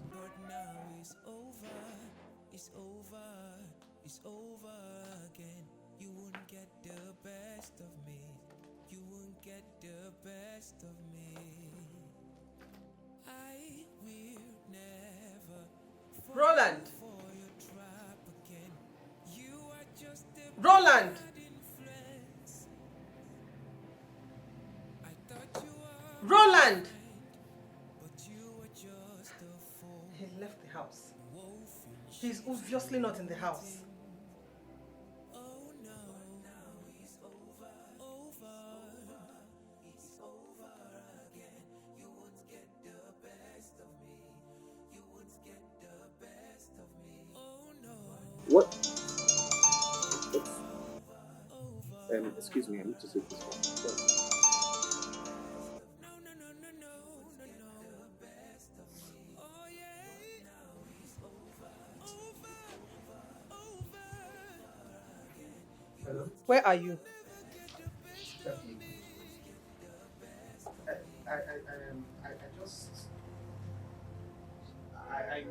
Roland! Roland! Roland! He left the house. He's obviously not in the house. what? Excuse me, I need to take this one. Hello? Where are you?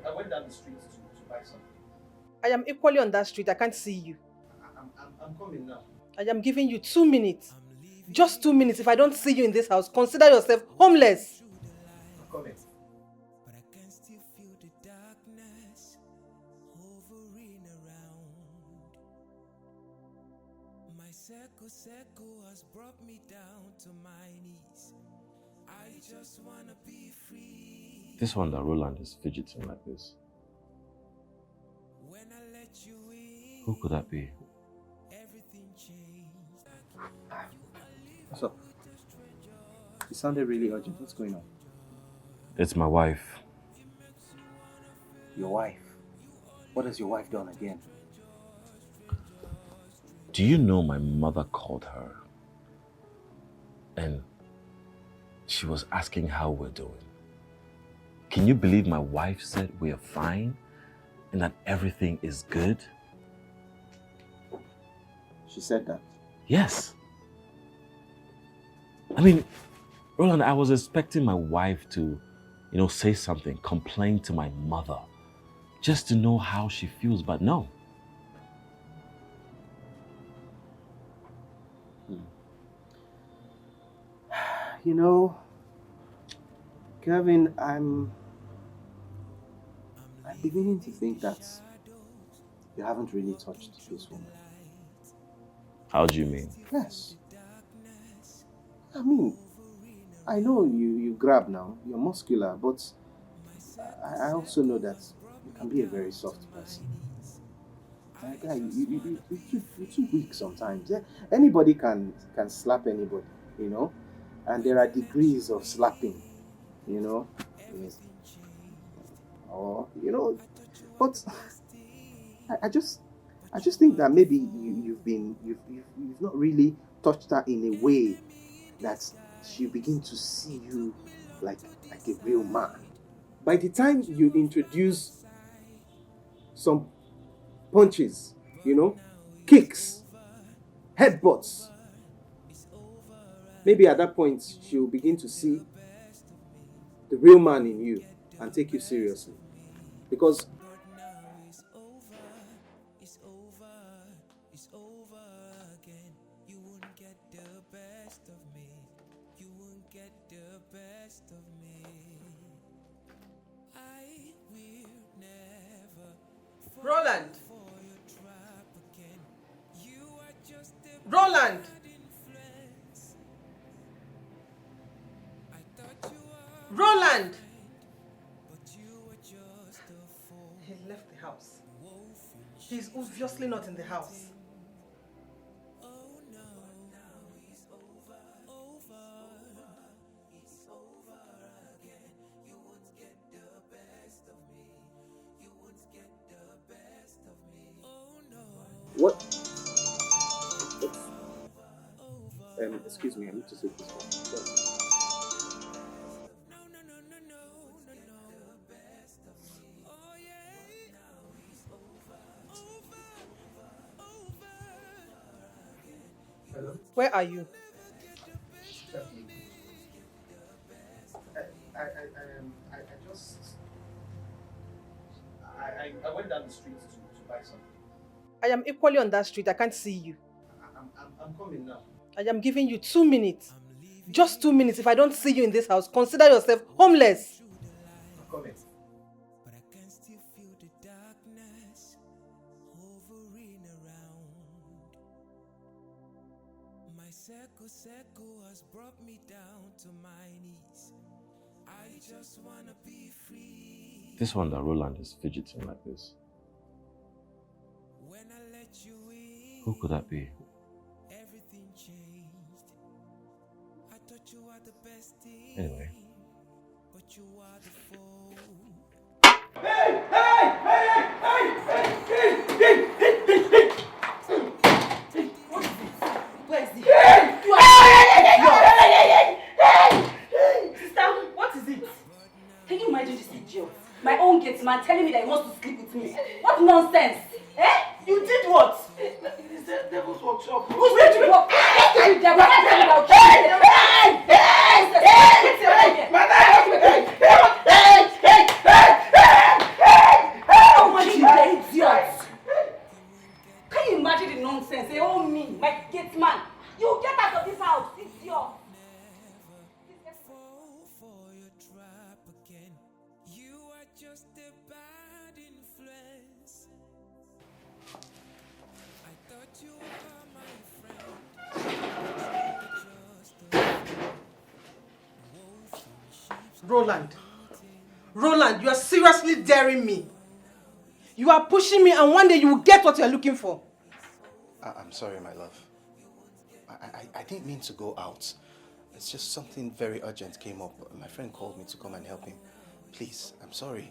I went down the street to buy something. I am equally on that street. I can't see you. I'm coming now. I am giving you 2 minutes. Just 2 minutes. If I don't see you in this house, consider yourself homeless. I'm coming. Has brought me down to my knees. I just wanna be free. This one that Roland is fidgeting like this. When I let you in, Who could that be? everything changed. What's up? You sounded really urgent. What's going on? It's my wife. Your wife? What has your wife done again? Do you know my mother called her? And she was asking how we're doing. Can you believe my wife said we are fine and that everything is good? She said that? Yes. I mean, Roland, I was expecting my wife to, say something, complain to my mother, just to know how she feels, but no. You know, Kevin, I'm beginning to think that you haven't really touched this woman. How do you mean? Yes. I mean, I know you grab now, you're muscular, but I also know that you can be a very soft person. Guy, you're too weak sometimes. Yeah? Anybody can slap anybody, And there are degrees of slapping, Yes. Or, but I just think that maybe you've not really touched her in a way that she begin to see you like a real man. By the time you introduce some punches, kicks, headbutts, maybe at that point she'll begin to see the real man in you and take you seriously. Because Roland! Roland! Roland! He left the house. He's obviously not in the house. what? Excuse me, I need to say this one. Hello? Where are you? I went down the street to buy something. I am equally on that street. I can't see you. I'm coming now. I am giving you 2 minutes. Just 2 minutes. If I don't see you in this house, consider yourself homeless. I'm coming. Has brought me down to my knees. I just wanna be free. This one that Roland is fidgeting like this. When I let you in, Who could that be? everything changed. I thought you were the best thing. Anyway. But you are the fool. Hey! Where is he? Sister, what is it? Can you imagine this idiot? My own gate man telling me that he wants to sleep with me. What nonsense? Eh? You did what? It's the devil's workshop. Who's the devil? Hey! Can you imagine the nonsense? They own me, my gate man. You get out of this house, idiot. For your trap again. You are just a bad influence. I thought you were my friend. Roland. Roland, you are seriously daring me. You are pushing me and one day you will get what you are looking for. I'm sorry, my love. I didn't mean to go out. It's just something very urgent came up. My friend called me to come and help him. Please, I'm sorry.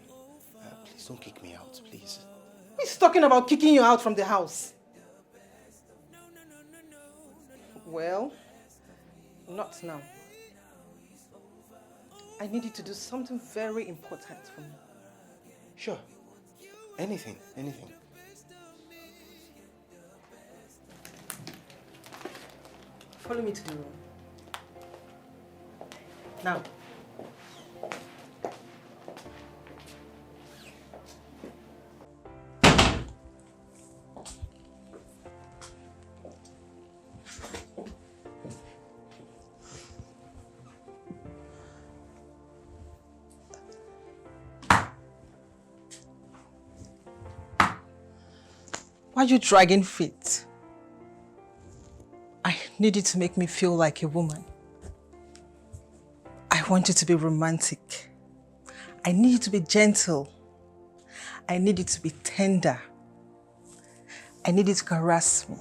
Please don't kick me out, please. He's talking about kicking you out from the house. Well, not now. I need you to do something very important for me. Sure. Anything. Follow me to the room. Now. Why are you dragging feet? I need you to make me feel like a woman. I want you to be romantic. I need you to be gentle. I need you to be tender. I need you to caress me.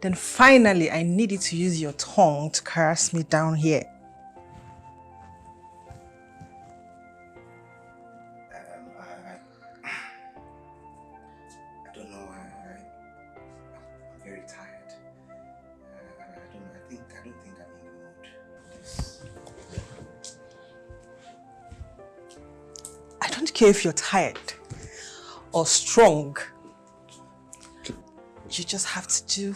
Then finally, I need you to use your tongue to caress me down here. I don't know. I'm very tired. I don't think I'm in the mood. I don't care if you're tired or strong. You just have to do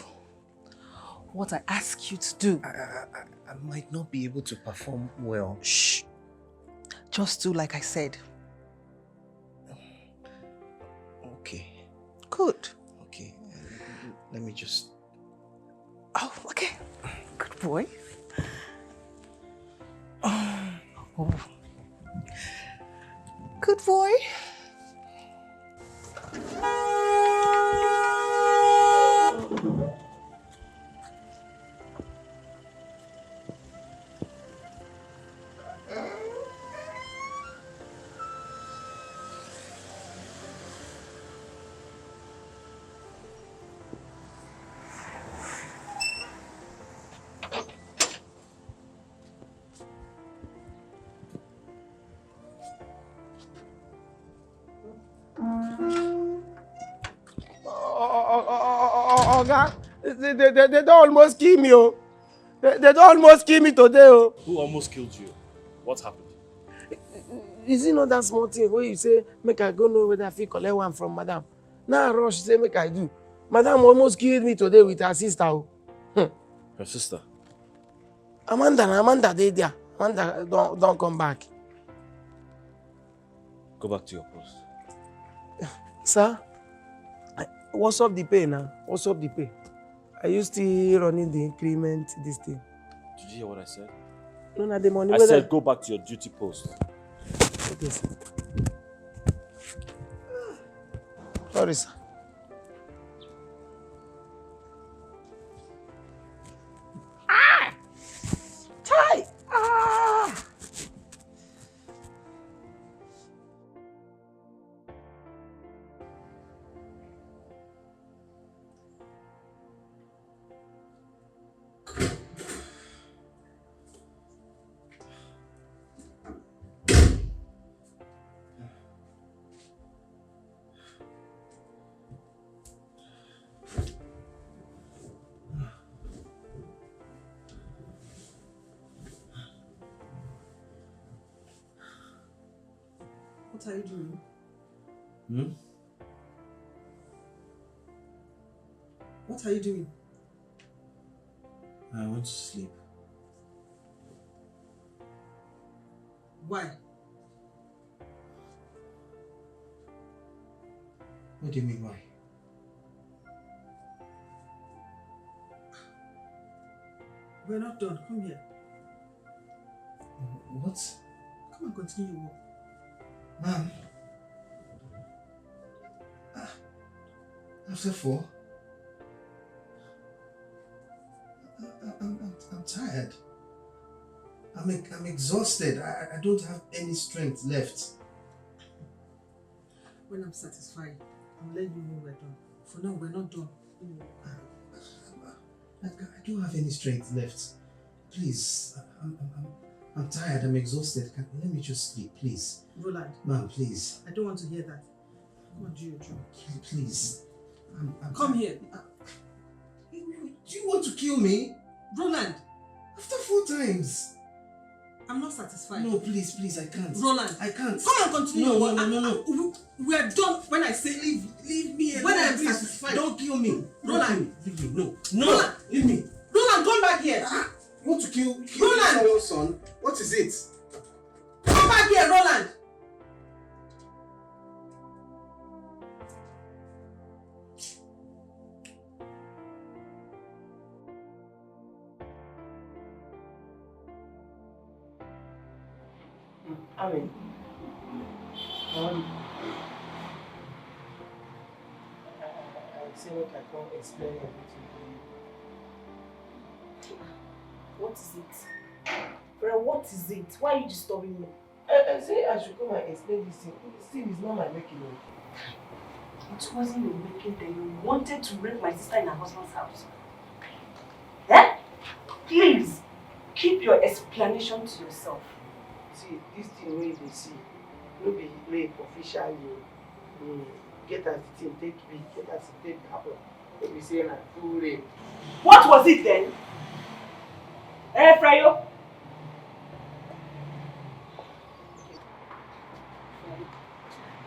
what I ask you to do. I might not be able to perform well. Shh. Just do like I said. Okay. Good. Okay. Let me just... Oh, okay. Good boy. Oh. Good boy. Oga, they don't almost kill me, oh. They don't almost kill me today, oh. Who almost killed you? What happened? Is it not that small thing where you say, make I go know whether I fit collect one from madam? Now I rush, say, make I do. Madam almost killed me today with her sister, oh. Her sister? Amanda, they there. Amanda, don't come back. Go back to your post. Sir, what's up the pay now? What's up the pay? Are you still running the increment, this thing? Did you hear what I said? No, not the money. I said go back to your duty post. Okay, sir. Sorry, sir. Ah! Chai! Ah! What are you doing? What are you doing? I went to sleep. Why? What do you mean why? We're not done. Come here. What? Come and continue your work. Ma'am. After 4? I'm tired. I'm exhausted. I don't have any strength left. When I'm satisfied, I'll let you know we're done. For now, we're not done. I don't have any strength left. Please, I'm tired. I'm exhausted. Let me just sleep, please. Roland. Ma'am, please. I don't want to hear that. Come on, do your job. Please. Come here. Do you want to kill me? Roland. After 4 times. I'm not satisfied. No, please, I can't. Roland. I can't. Come and continue your work. No. We are done. When I say leave me alone. When I am satisfied. Don't kill me. Roland. Leave me. No. Roland. Leave me. Roland, come back here. You want to kill Roland. someone's son? What is it? Come back here, Roland. Amen. I say what I can't explain everything to you. What is it? Bro, what is it? Why are you disturbing me? I say I should come and explain this thing. This thing is not my making. It wasn't your making that you wanted to rape my sister in her husband's house. Eh? Please, keep your explanation to yourself. See, this thing where they see, no be rape official, you get as the thing take be, get as it take happen. They be saying like full rape. What was it then? Eh, Frayo?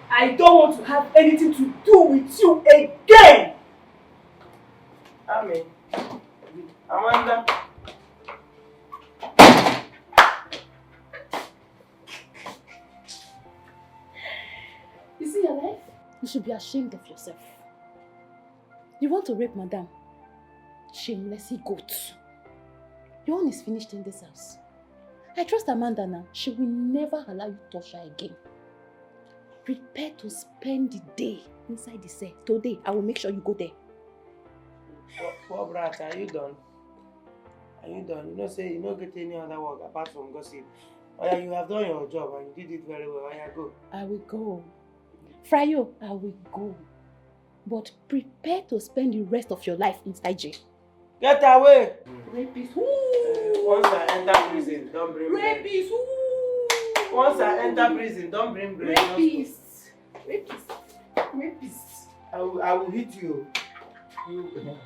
I don't want to have anything to do with you again! Amen. Amanda. You see your life? You should be ashamed of yourself. You want to rape madam? Shameless goat. Your own is finished in this house. I trust Amanda now. She will never allow you to touch her again. Prepare to spend the day inside the cell. Today, I will make sure you go there. Poor brat, are you done? Are you done? You know, say you don't get any other work apart from gossip. Oh yeah, you have done your job and you did it very well. Oh yeah, go. I will go. Fryo, I will go. But prepare to spend the rest of your life inside jail. Get away! Rapist. Once I enter prison, don't bring bread. Rapist. Once I enter prison, don't bring bread. Rapist. Rapist. Rapist. I will hit you. You.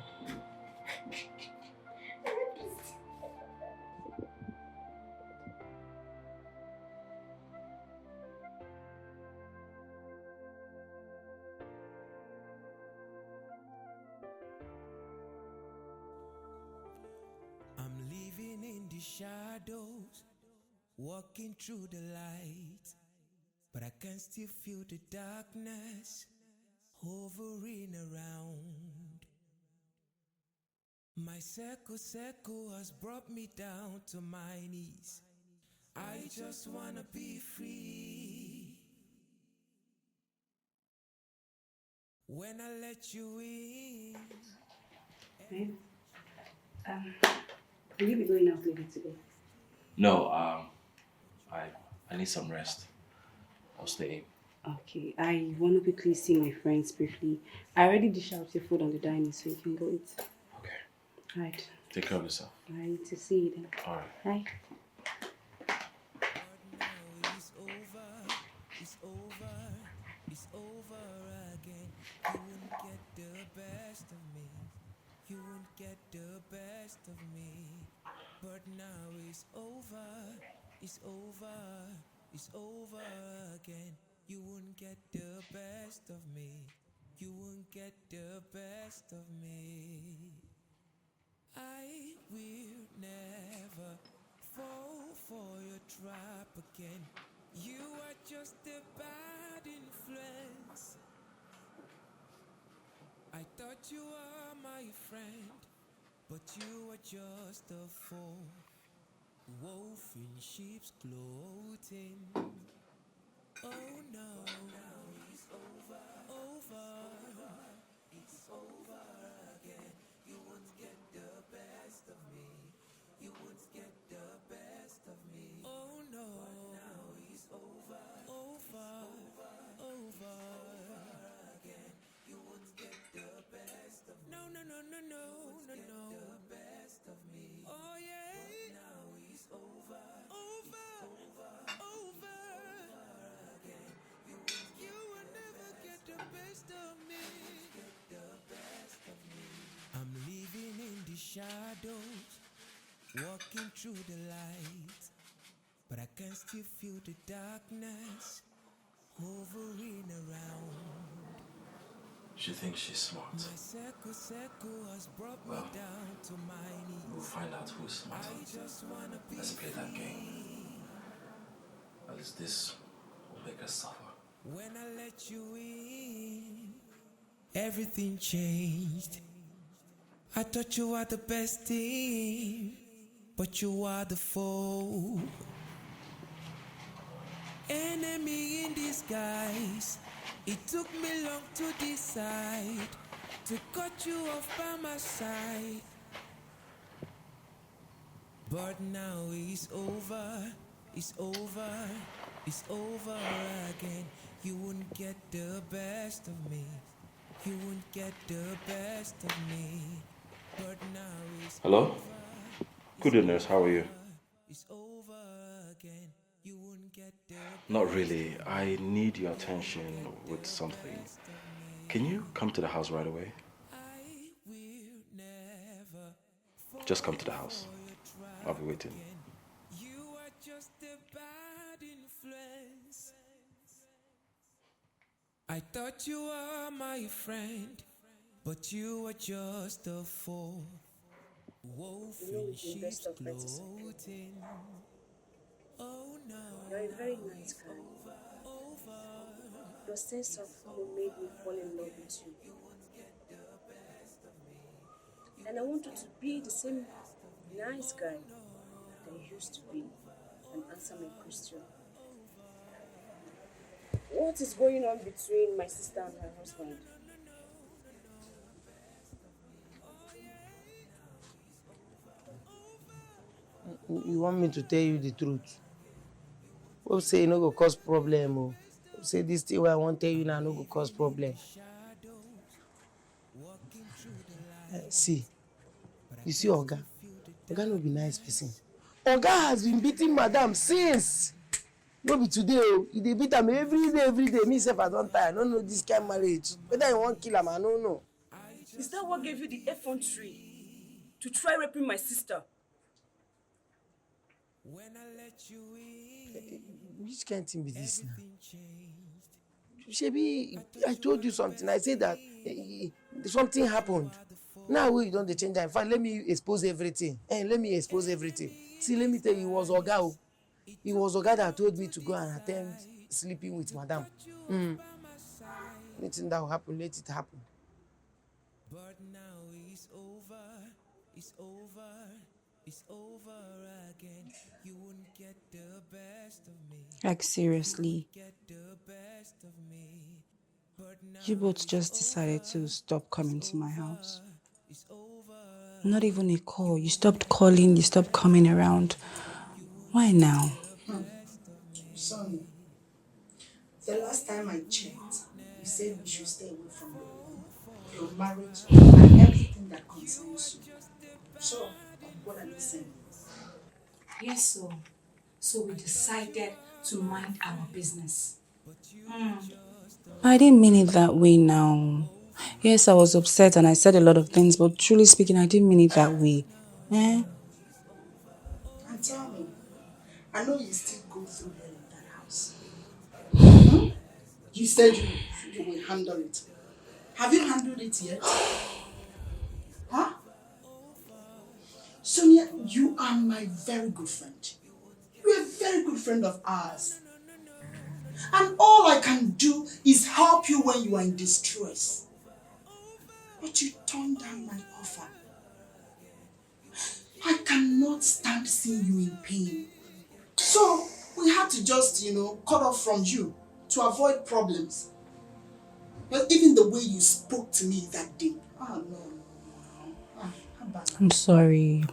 I'm living in the shadows, walking through the light, but I can still feel the darkness hovering around. My circle has brought me down to my knees. I just wanna be free. When I let you in. Babe, will you be going out later today? No, I need some rest. I'll stay in. Okay, I want to quickly see my friends briefly. I already dished out your food on the dining, so you can go eat. Okay. Right. Take care of yourself. I need to see you then. All right. Bye. It's over again. You won't get the best of me. You won't get the best of me. But now it's over. It's over. It's over again. You won't get the best of me. You won't get the best of me. I will never fall for your trap again. You are just a bad influence. I thought you were my friend, but you were just a fool. Wolf in sheep's clothing. Oh no, now it's over. It's over again. You won't get the best of me. You won't get the best of me. Oh no, but now it's over. Over again. You won't get the best of me. No. Get the best of me. Oh yeah. But now it's over. Over again. You will never get the best of me. Get the best of me. I'm living in the shadows, walking through the light, but I can still feel the darkness hovering around. She thinks she's smart. My circle has brought me down to my knees. We'll find out who's smart. I just wanna be Let's play that game. At least this will make us suffer. When I let you in, everything changed. I thought you were the best team, but you are the foe. Enemy in disguise. It took me long to decide to cut you off by my side. But now it's over. It's over. It's over again. You won't get the best of me. You won't get the best of me. But now it's Hello? Good nurse, how are you? It's over again. You won't get the Not really. I need your attention with something. Can you come to the house right away? Just come to the house. I'll be waiting. You are just a bad influence. I thought you were my friend, but you were just a fool. You know, with the best of friends, you're a very nice guy. Your sense of humor made me fall in love with you. And I want you to be the same nice guy that you used to be and answer my question. What is going on between my sister and her husband? You want me to tell you the truth? Hope say e no go cause problem o. Hope say this thing wey I wan tell you now no go cause problem. See, you see Oga no be nice person. Oga has been beating madam since. No be today o. He dey beat am every day. Me sef I don tire. I no know this kind marriage. Whether he wan kill am, I no know. Is that what gave you the effrontery to try raping my sister? Which kind thing be this now? Shebi, I told you something. I said that something happened. Now we don't change am. Fine, let me expose everything. Let me expose everything. See, let me tell you, it was Oga o. It was Oga that told me to go and attempt sleeping with madam. Anything that will happen, let it happen. But now it's over again. You wouldn't get the best of me. Like seriously. You both just decided to stop coming to my house. Not even a call. You stopped calling, you stopped coming around. Why now? Son, the last time I checked, you said we should stay away from your marriage, and everything that concerns you. So, what are you saying? Yes, so we decided to mind our business. I didn't mean it that way now. Yes, I was upset and I said a lot of things, but truly speaking, I didn't mean it that way. And tell me, I know you still go through hell in that house. You said you will handle it. Have you handled it yet? Huh? Sonia, you are my very good friend. You are a very good friend of ours. And all I can do is help you when you are in distress. But you turned down my offer. I cannot stand seeing you in pain. So we had to just, cut off from you to avoid problems. But even the way you spoke to me that day. Oh, no. I'm sorry.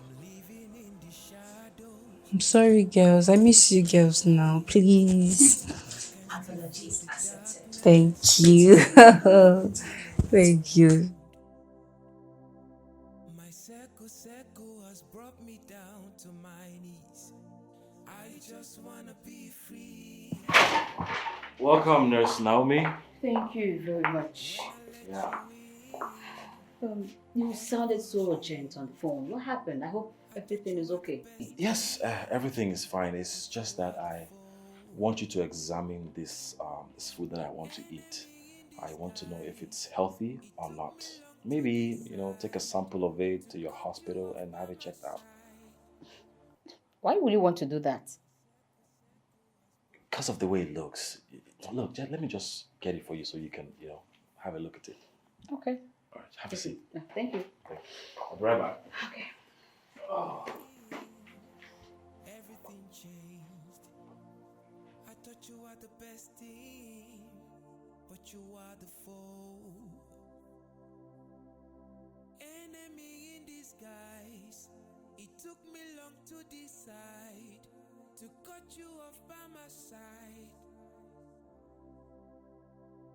I'm sorry, girls. I miss you girls now. Please. Apologies accepted. Thank you. Thank you. My circle has brought me down to my knees. I just wanna be free. Welcome, Nurse Naomi. Thank you very much. Yeah. You sounded so urgent on the phone. What happened? I hope everything is okay. Yes, everything is fine. It's just that I want you to examine this food that I want to eat. I want to know if it's healthy or not. Maybe, take a sample of it to your hospital and have it checked out. Why would you want to do that? Because of the way it looks. Look, let me just get it for you so you can, have a look at it. Okay. All right, have a seat. Thank you. I'll be right back. Okay. Oh. Everything changed. I thought you were the best thing, but you are the foe. Enemy in disguise. It took me long to decide to cut you off by my side.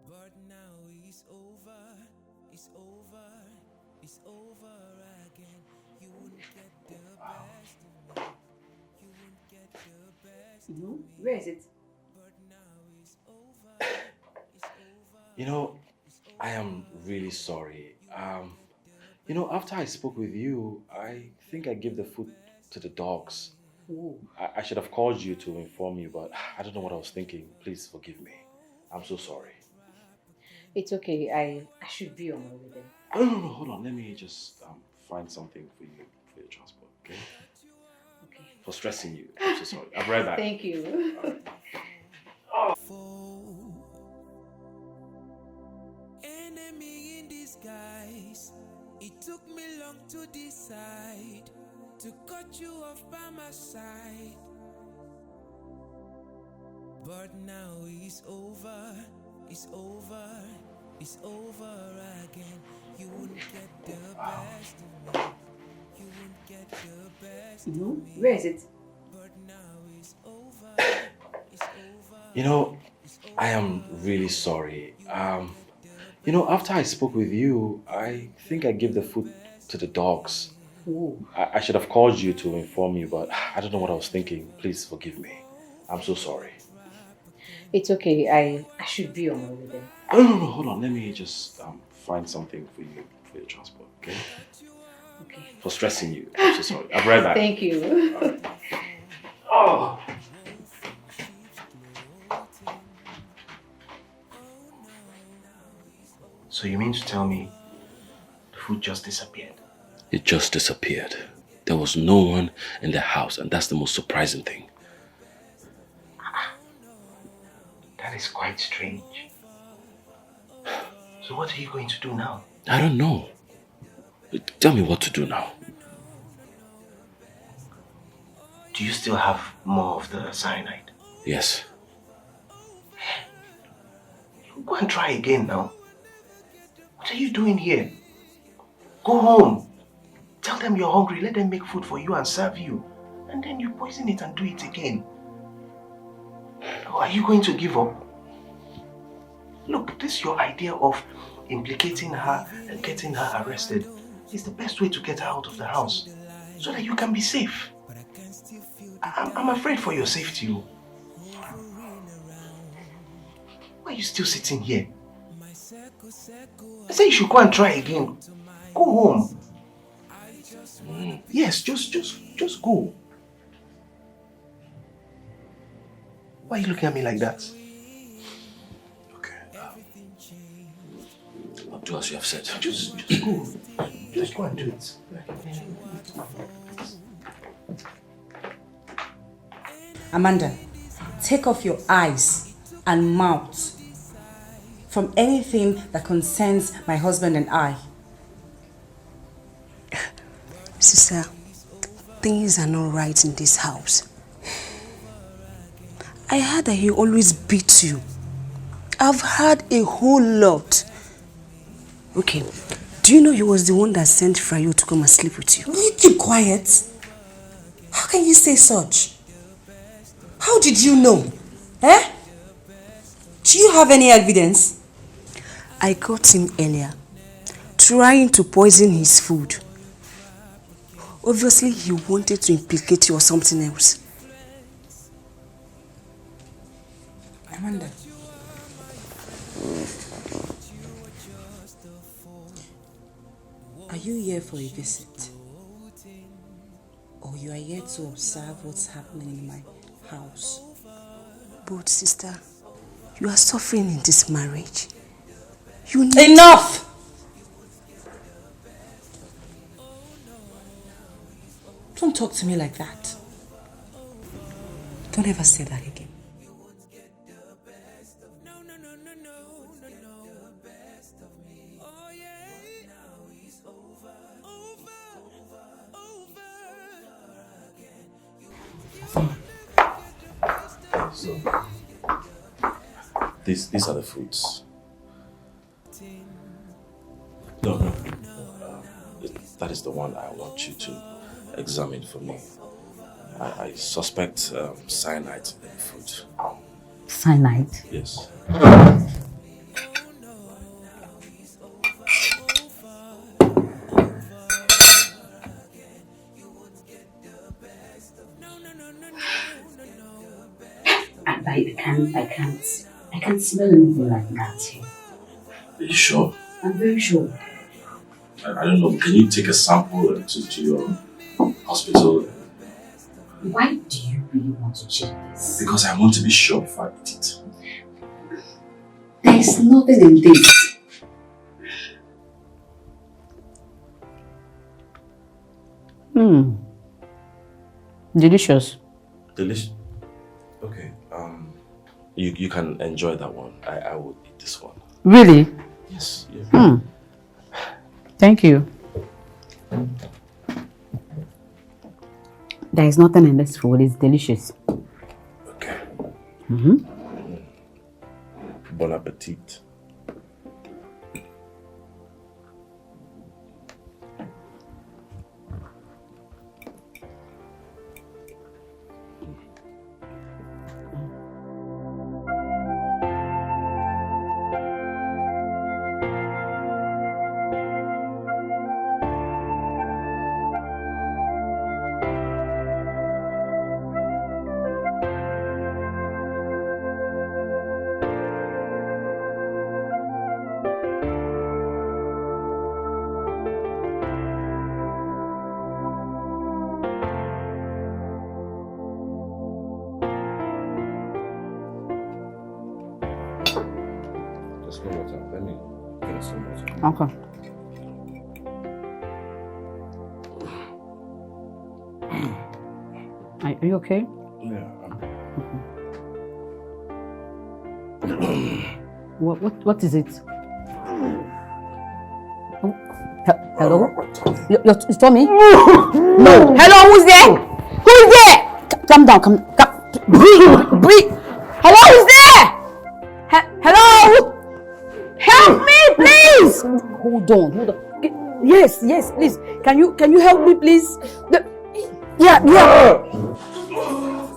But now it's over. It's over again. You wouldn't get the best of me. You wouldn't get the best of me. Where is it? But now it's over. It's over. I am really sorry. After I spoke with you, I think I gave the food to the dogs. Oh. I should have called you to inform you, but I don't know what I was thinking. Please forgive me. I'm so sorry. It's okay. I should be on my way then. No, hold on. Let me just find something for you for your transport, okay? For stressing you. I'm so sorry. I'll be right back. Thank you. Enemy in disguise. It took me long to decide to cut you off by my side. But now it's over. It's over. It's over again. You wouldn't get the best of me. You wouldn't get the best of me. Where is it? But now it's over. It's over. You know, I am really sorry. You know, after I spoke with you, I think I gave the food to the dogs. I should have called you to inform you, but I don't know what I was thinking. Please forgive me. I'm so sorry. It's okay. I should be on my way then. No, hold on. Let me just find something for you for your transport, okay? Okay. For stressing you. I'm so sorry. I'll be right back. Thank you. Oh. So you mean to tell me the food just disappeared? It just disappeared. There was no one in the house, and that's the most surprising thing. That is quite strange. So what are you going to do now? I don't know. Tell me what to do now. Do you still have more of the cyanide? Yes. Go and try again now. What are you doing here? Go home. Tell them you're hungry. Let them make food for you and serve you. And then you poison it and do it again. Or are you going to give up? Look, this is your idea of implicating her and getting her arrested. It's the best way to get her out of the house. So that you can be safe. I'm afraid for your safety. Why are you still sitting here? I say you should go and try again. Go home. Yes, just go. Why are you looking at me like that? Okay. I'll do as you have said. Just go. Just go and do it. Amanda, take off your eyes and mouth from anything that concerns my husband and I. Sister, things are not right in this house. I heard that he always beats you. I've heard a whole lot. Okay, do you know he was the one that sent Frayo to come and sleep with you? Will you keep quiet? How can you say such? How did you know? Eh? Do you have any evidence? I got him earlier, trying to poison his food. Obviously, he wanted to implicate you or something else. Amanda. Are you here for a visit? Or you are here to observe what's happening in my house? But sister, you are suffering in this marriage. You need... Enough! Don't talk to me like that. Don't ever say that again. So, these are the foods. No. That is the one I want you to examine for me. I suspect cyanide in the food. Cyanide? Yes. I can't smell anything like that here. Are you sure? I'm very sure. I don't know. Can you take a sample to your hospital? Why do you really want to check this? Because I want to be sure before I eat it. There is nothing in this. Delicious. Delicious. Okay. You can enjoy that one. I will eat this one. Really? Yes. Yeah. Thank you. There is nothing in this food. It's delicious. Okay. Mm-hmm. Bon appetit. Let me get some water. Okay. Are you okay? Yeah. What is it? Oh, hello? Your tummy? No. Hello, who's there? Who's there? Calm down, breathe. Hello, who's there? Hello? Help me, please! Hold on. Yes, please. Can you help me, please? Yeah.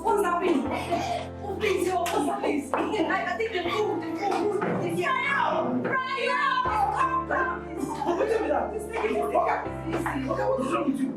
What's happening? Oh, please, what's happening? I think the food. Calm down. What is that? This thing is easy. Okay, what is wrong with you?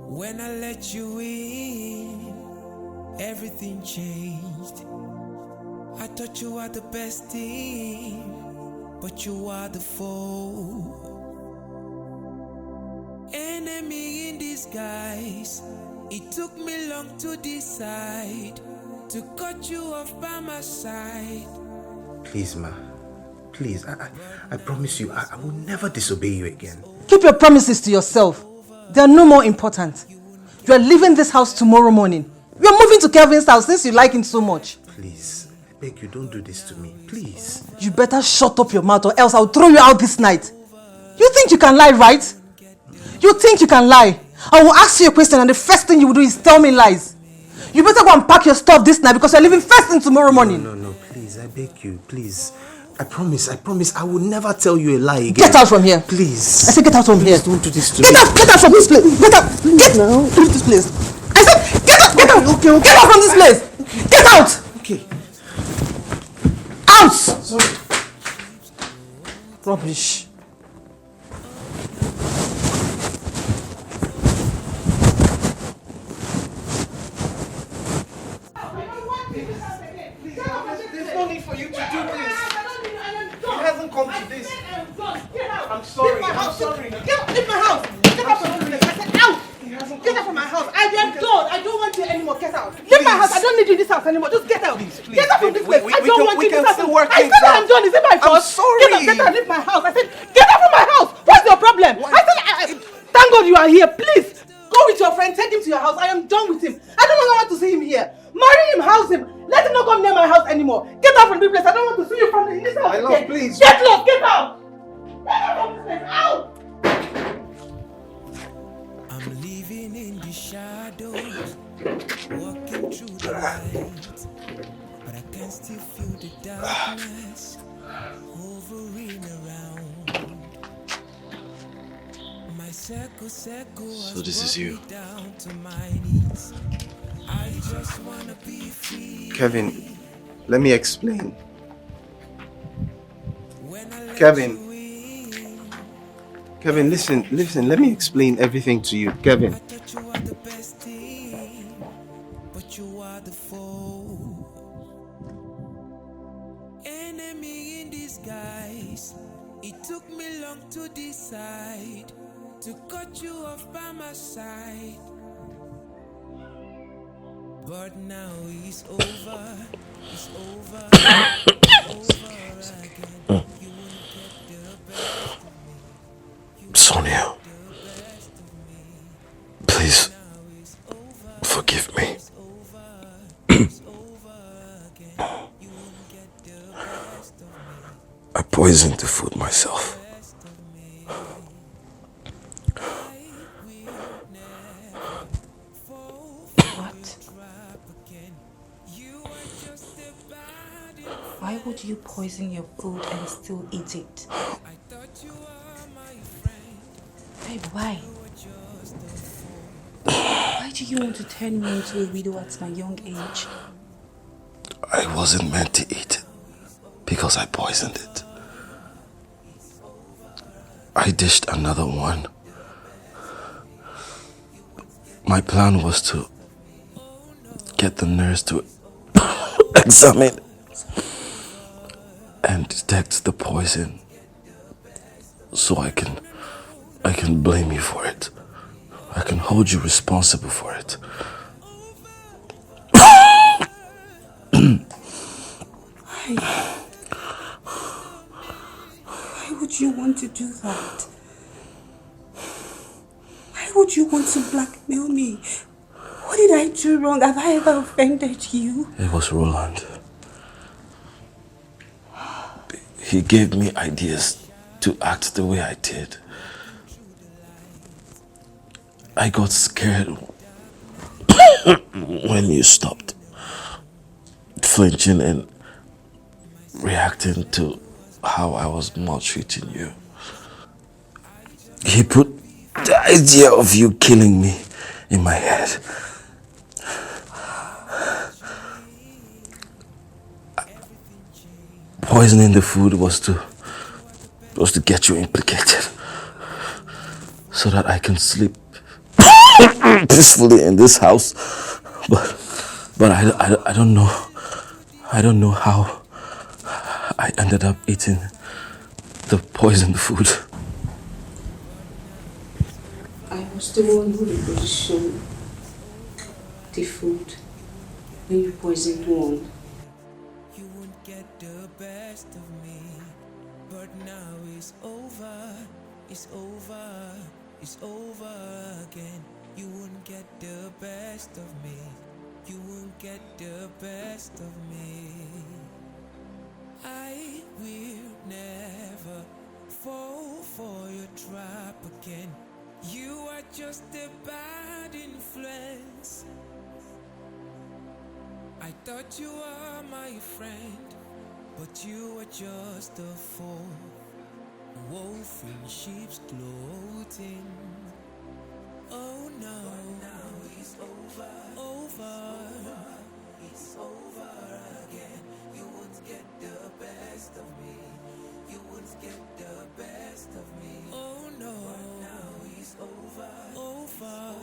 When I let you in, everything changed. I thought you were the best team, but you are the foe. Enemy in disguise. It took me long to decide to cut you off by my side. Please, ma. Please, I promise you, I will never disobey you again. Keep your promises to yourself. They are no more important. You are leaving this house tomorrow morning. You are moving to Kelvin's house since you like him so much. Please, I beg you, don't do this to me. Please. You better shut up your mouth or else I'll throw you out this night. You think you can lie, right? You think you can lie? I will ask you a question and the first thing you will do is tell me lies. You better go and pack your stuff this night because you're leaving first thing tomorrow morning. No, please, I beg you, please. I promise, I will never tell you a lie again. Get out from here. Please. I said get out from here. Don't do this to me. Get out from this place. Get out. Leave this place. I said get out. Okay. Get out from this place. Get out. Okay. Out. Sorry. Rubbish. There's no need for you to do this. It hasn't come to this. I'm sorry. I'm sorry. Leave my house. Get out from this place. I said out. Get out from my house. I am done. I don't want you anymore. Get out. Leave my house. I don't need you in this house anymore. Just get out. Please. Get out from this place. I don't want you in this house. I said I'm done. Is it my fault? I'm sorry. Get out. Leave my house. I said get out from my house. What's your problem? I said thank God you are here. Please go with your friend. Take him to your house. I am done with him. I don't want to see him here. Marry him. House him. Let him not come near my house anymore. Get out from this place. I don't want to see you from in this house. My love, please. Get lost. Get out. Get out from this place. Out. I'm living in the shadows, walking through the light, but I can still feel the darkness hovering around. So this is you. Kevin, let me explain. Kevin, listen, let me explain everything to you. Kevin. But you are the foe. Enemy in disguise. It took me long to decide to cut you off by my side. But now it's over. It's over. Over again. You won't get the best of me. Sonia, please forgive me. I poisoned the food myself. What? Why would you poison your food and still eat it? Babe, why? Why do you want to turn me into a widow at my young age? I wasn't meant to eat it because I poisoned it. I dished another one. My plan was to get the nurse to examine and detect the poison so I can blame you for it. I can hold you responsible for it. Why would you want to do that? Why would you want to blackmail me? What did I do wrong? Have I ever offended you? It was Roland. He gave me ideas to act the way I did. I got scared when you stopped flinching and reacting to how I was maltreating you. He put the idea of you killing me in my head. Poisoning the food was to get you implicated so that I can sleep peacefully in this house. But I don't know how I ended up eating the poisoned food. I was the one who repositioned the food when you poisoned one. You won't get the best of me, but now it's over. It's over. It's over again. You won't get the best of me. You won't get the best of me. I will never fall for your trap again. You are just a bad influence. I thought you were my friend, but you were just a fool. Wolf in sheep's clothing. Oh no, now it's over. It's over again. You won't get the best of me. You won't get the best of me. Oh no, now it's over. Over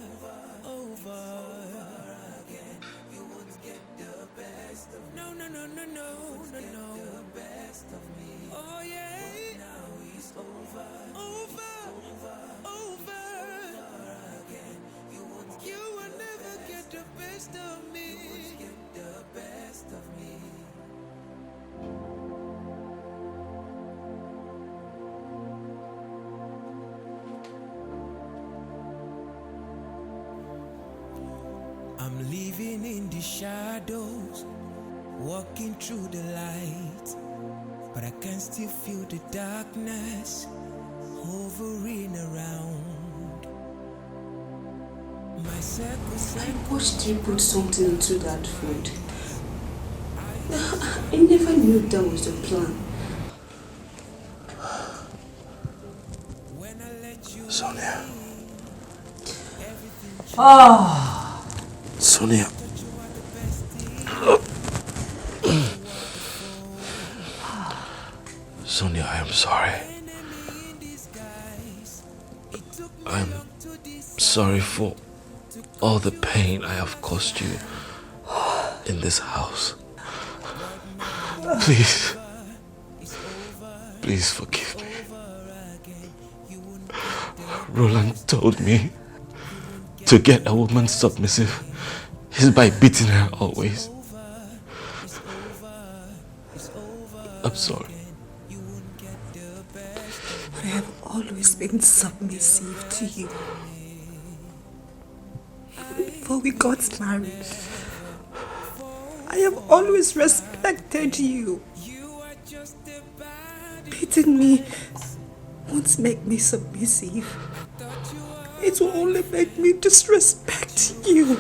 again. You won't get the best of me. No. The best of me. Oh yeah. But now it's over. Over again. You will never get the best of me. You won't get the best of me. I'm living in the shadows, walking through the light, but I can still feel the darkness hovering around. My circles. I watched you put something into that food. I never knew that was the plan. Sonia. Ah. Sonia. Sonia, I am sorry. I'm sorry for all the pain I have caused you in this house. Please, please forgive me. Roland told me to get a woman submissive is by beating her always. I'm sorry. I have always been submissive to you. Before we got married, I have always respected you. Beating me won't make me submissive. It will only make me disrespect you.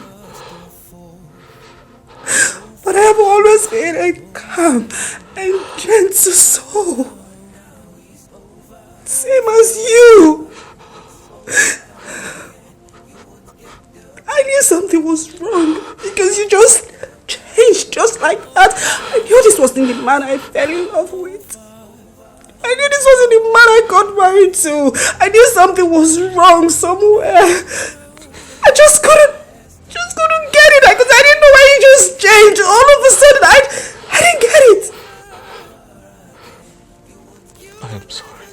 But I have always been a calm and gentle soul. Same as you. I knew something was wrong because you just changed just like that. I knew this wasn't the man I fell in love with. I knew this wasn't the man I got married to. I knew something was wrong somewhere. I just couldn't get it because I didn't know why you just changed. All of a sudden, I didn't get it. I am sorry.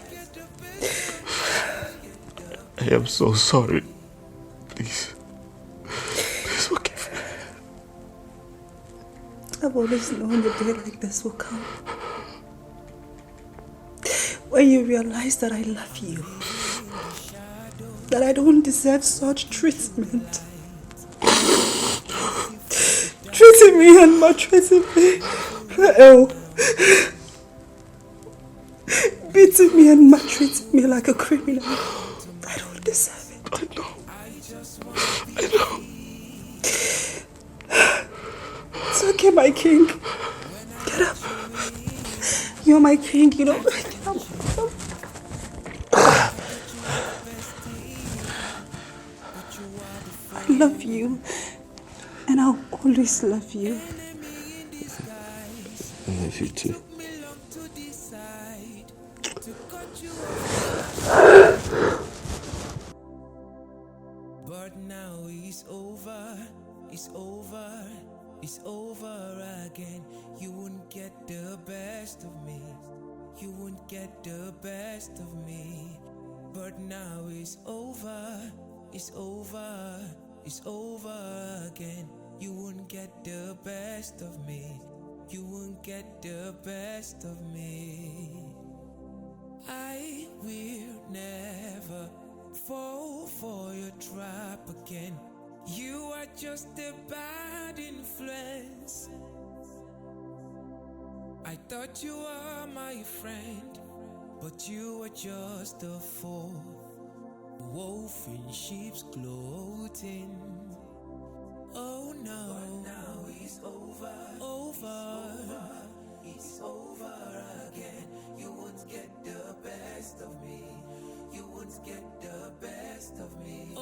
I am so sorry. Please forgive me. I've always known a day like this will come. When you realize that I love you. That I don't deserve such treatment. Treating me and maltreating me. Beating me and maltreating me like a criminal. I don't deserve it. I know. It's okay, my king. Get up. You're my king, you know. Get up. I love you. And I'll always love you. I love you too. But now it's over, it's over, it's over again. You won't get the best of me. You won't get the best of me. But now it's over, it's over, it's over again. You won't get the best of me. You won't get the best of me. I will never fall for your trap again. You are just a bad influence. I thought you were my friend, but you were just a fool. Wolf in sheep's clothing. Oh no, but now it's over, it's over again. You won't get the best of me. You won't get the best of me.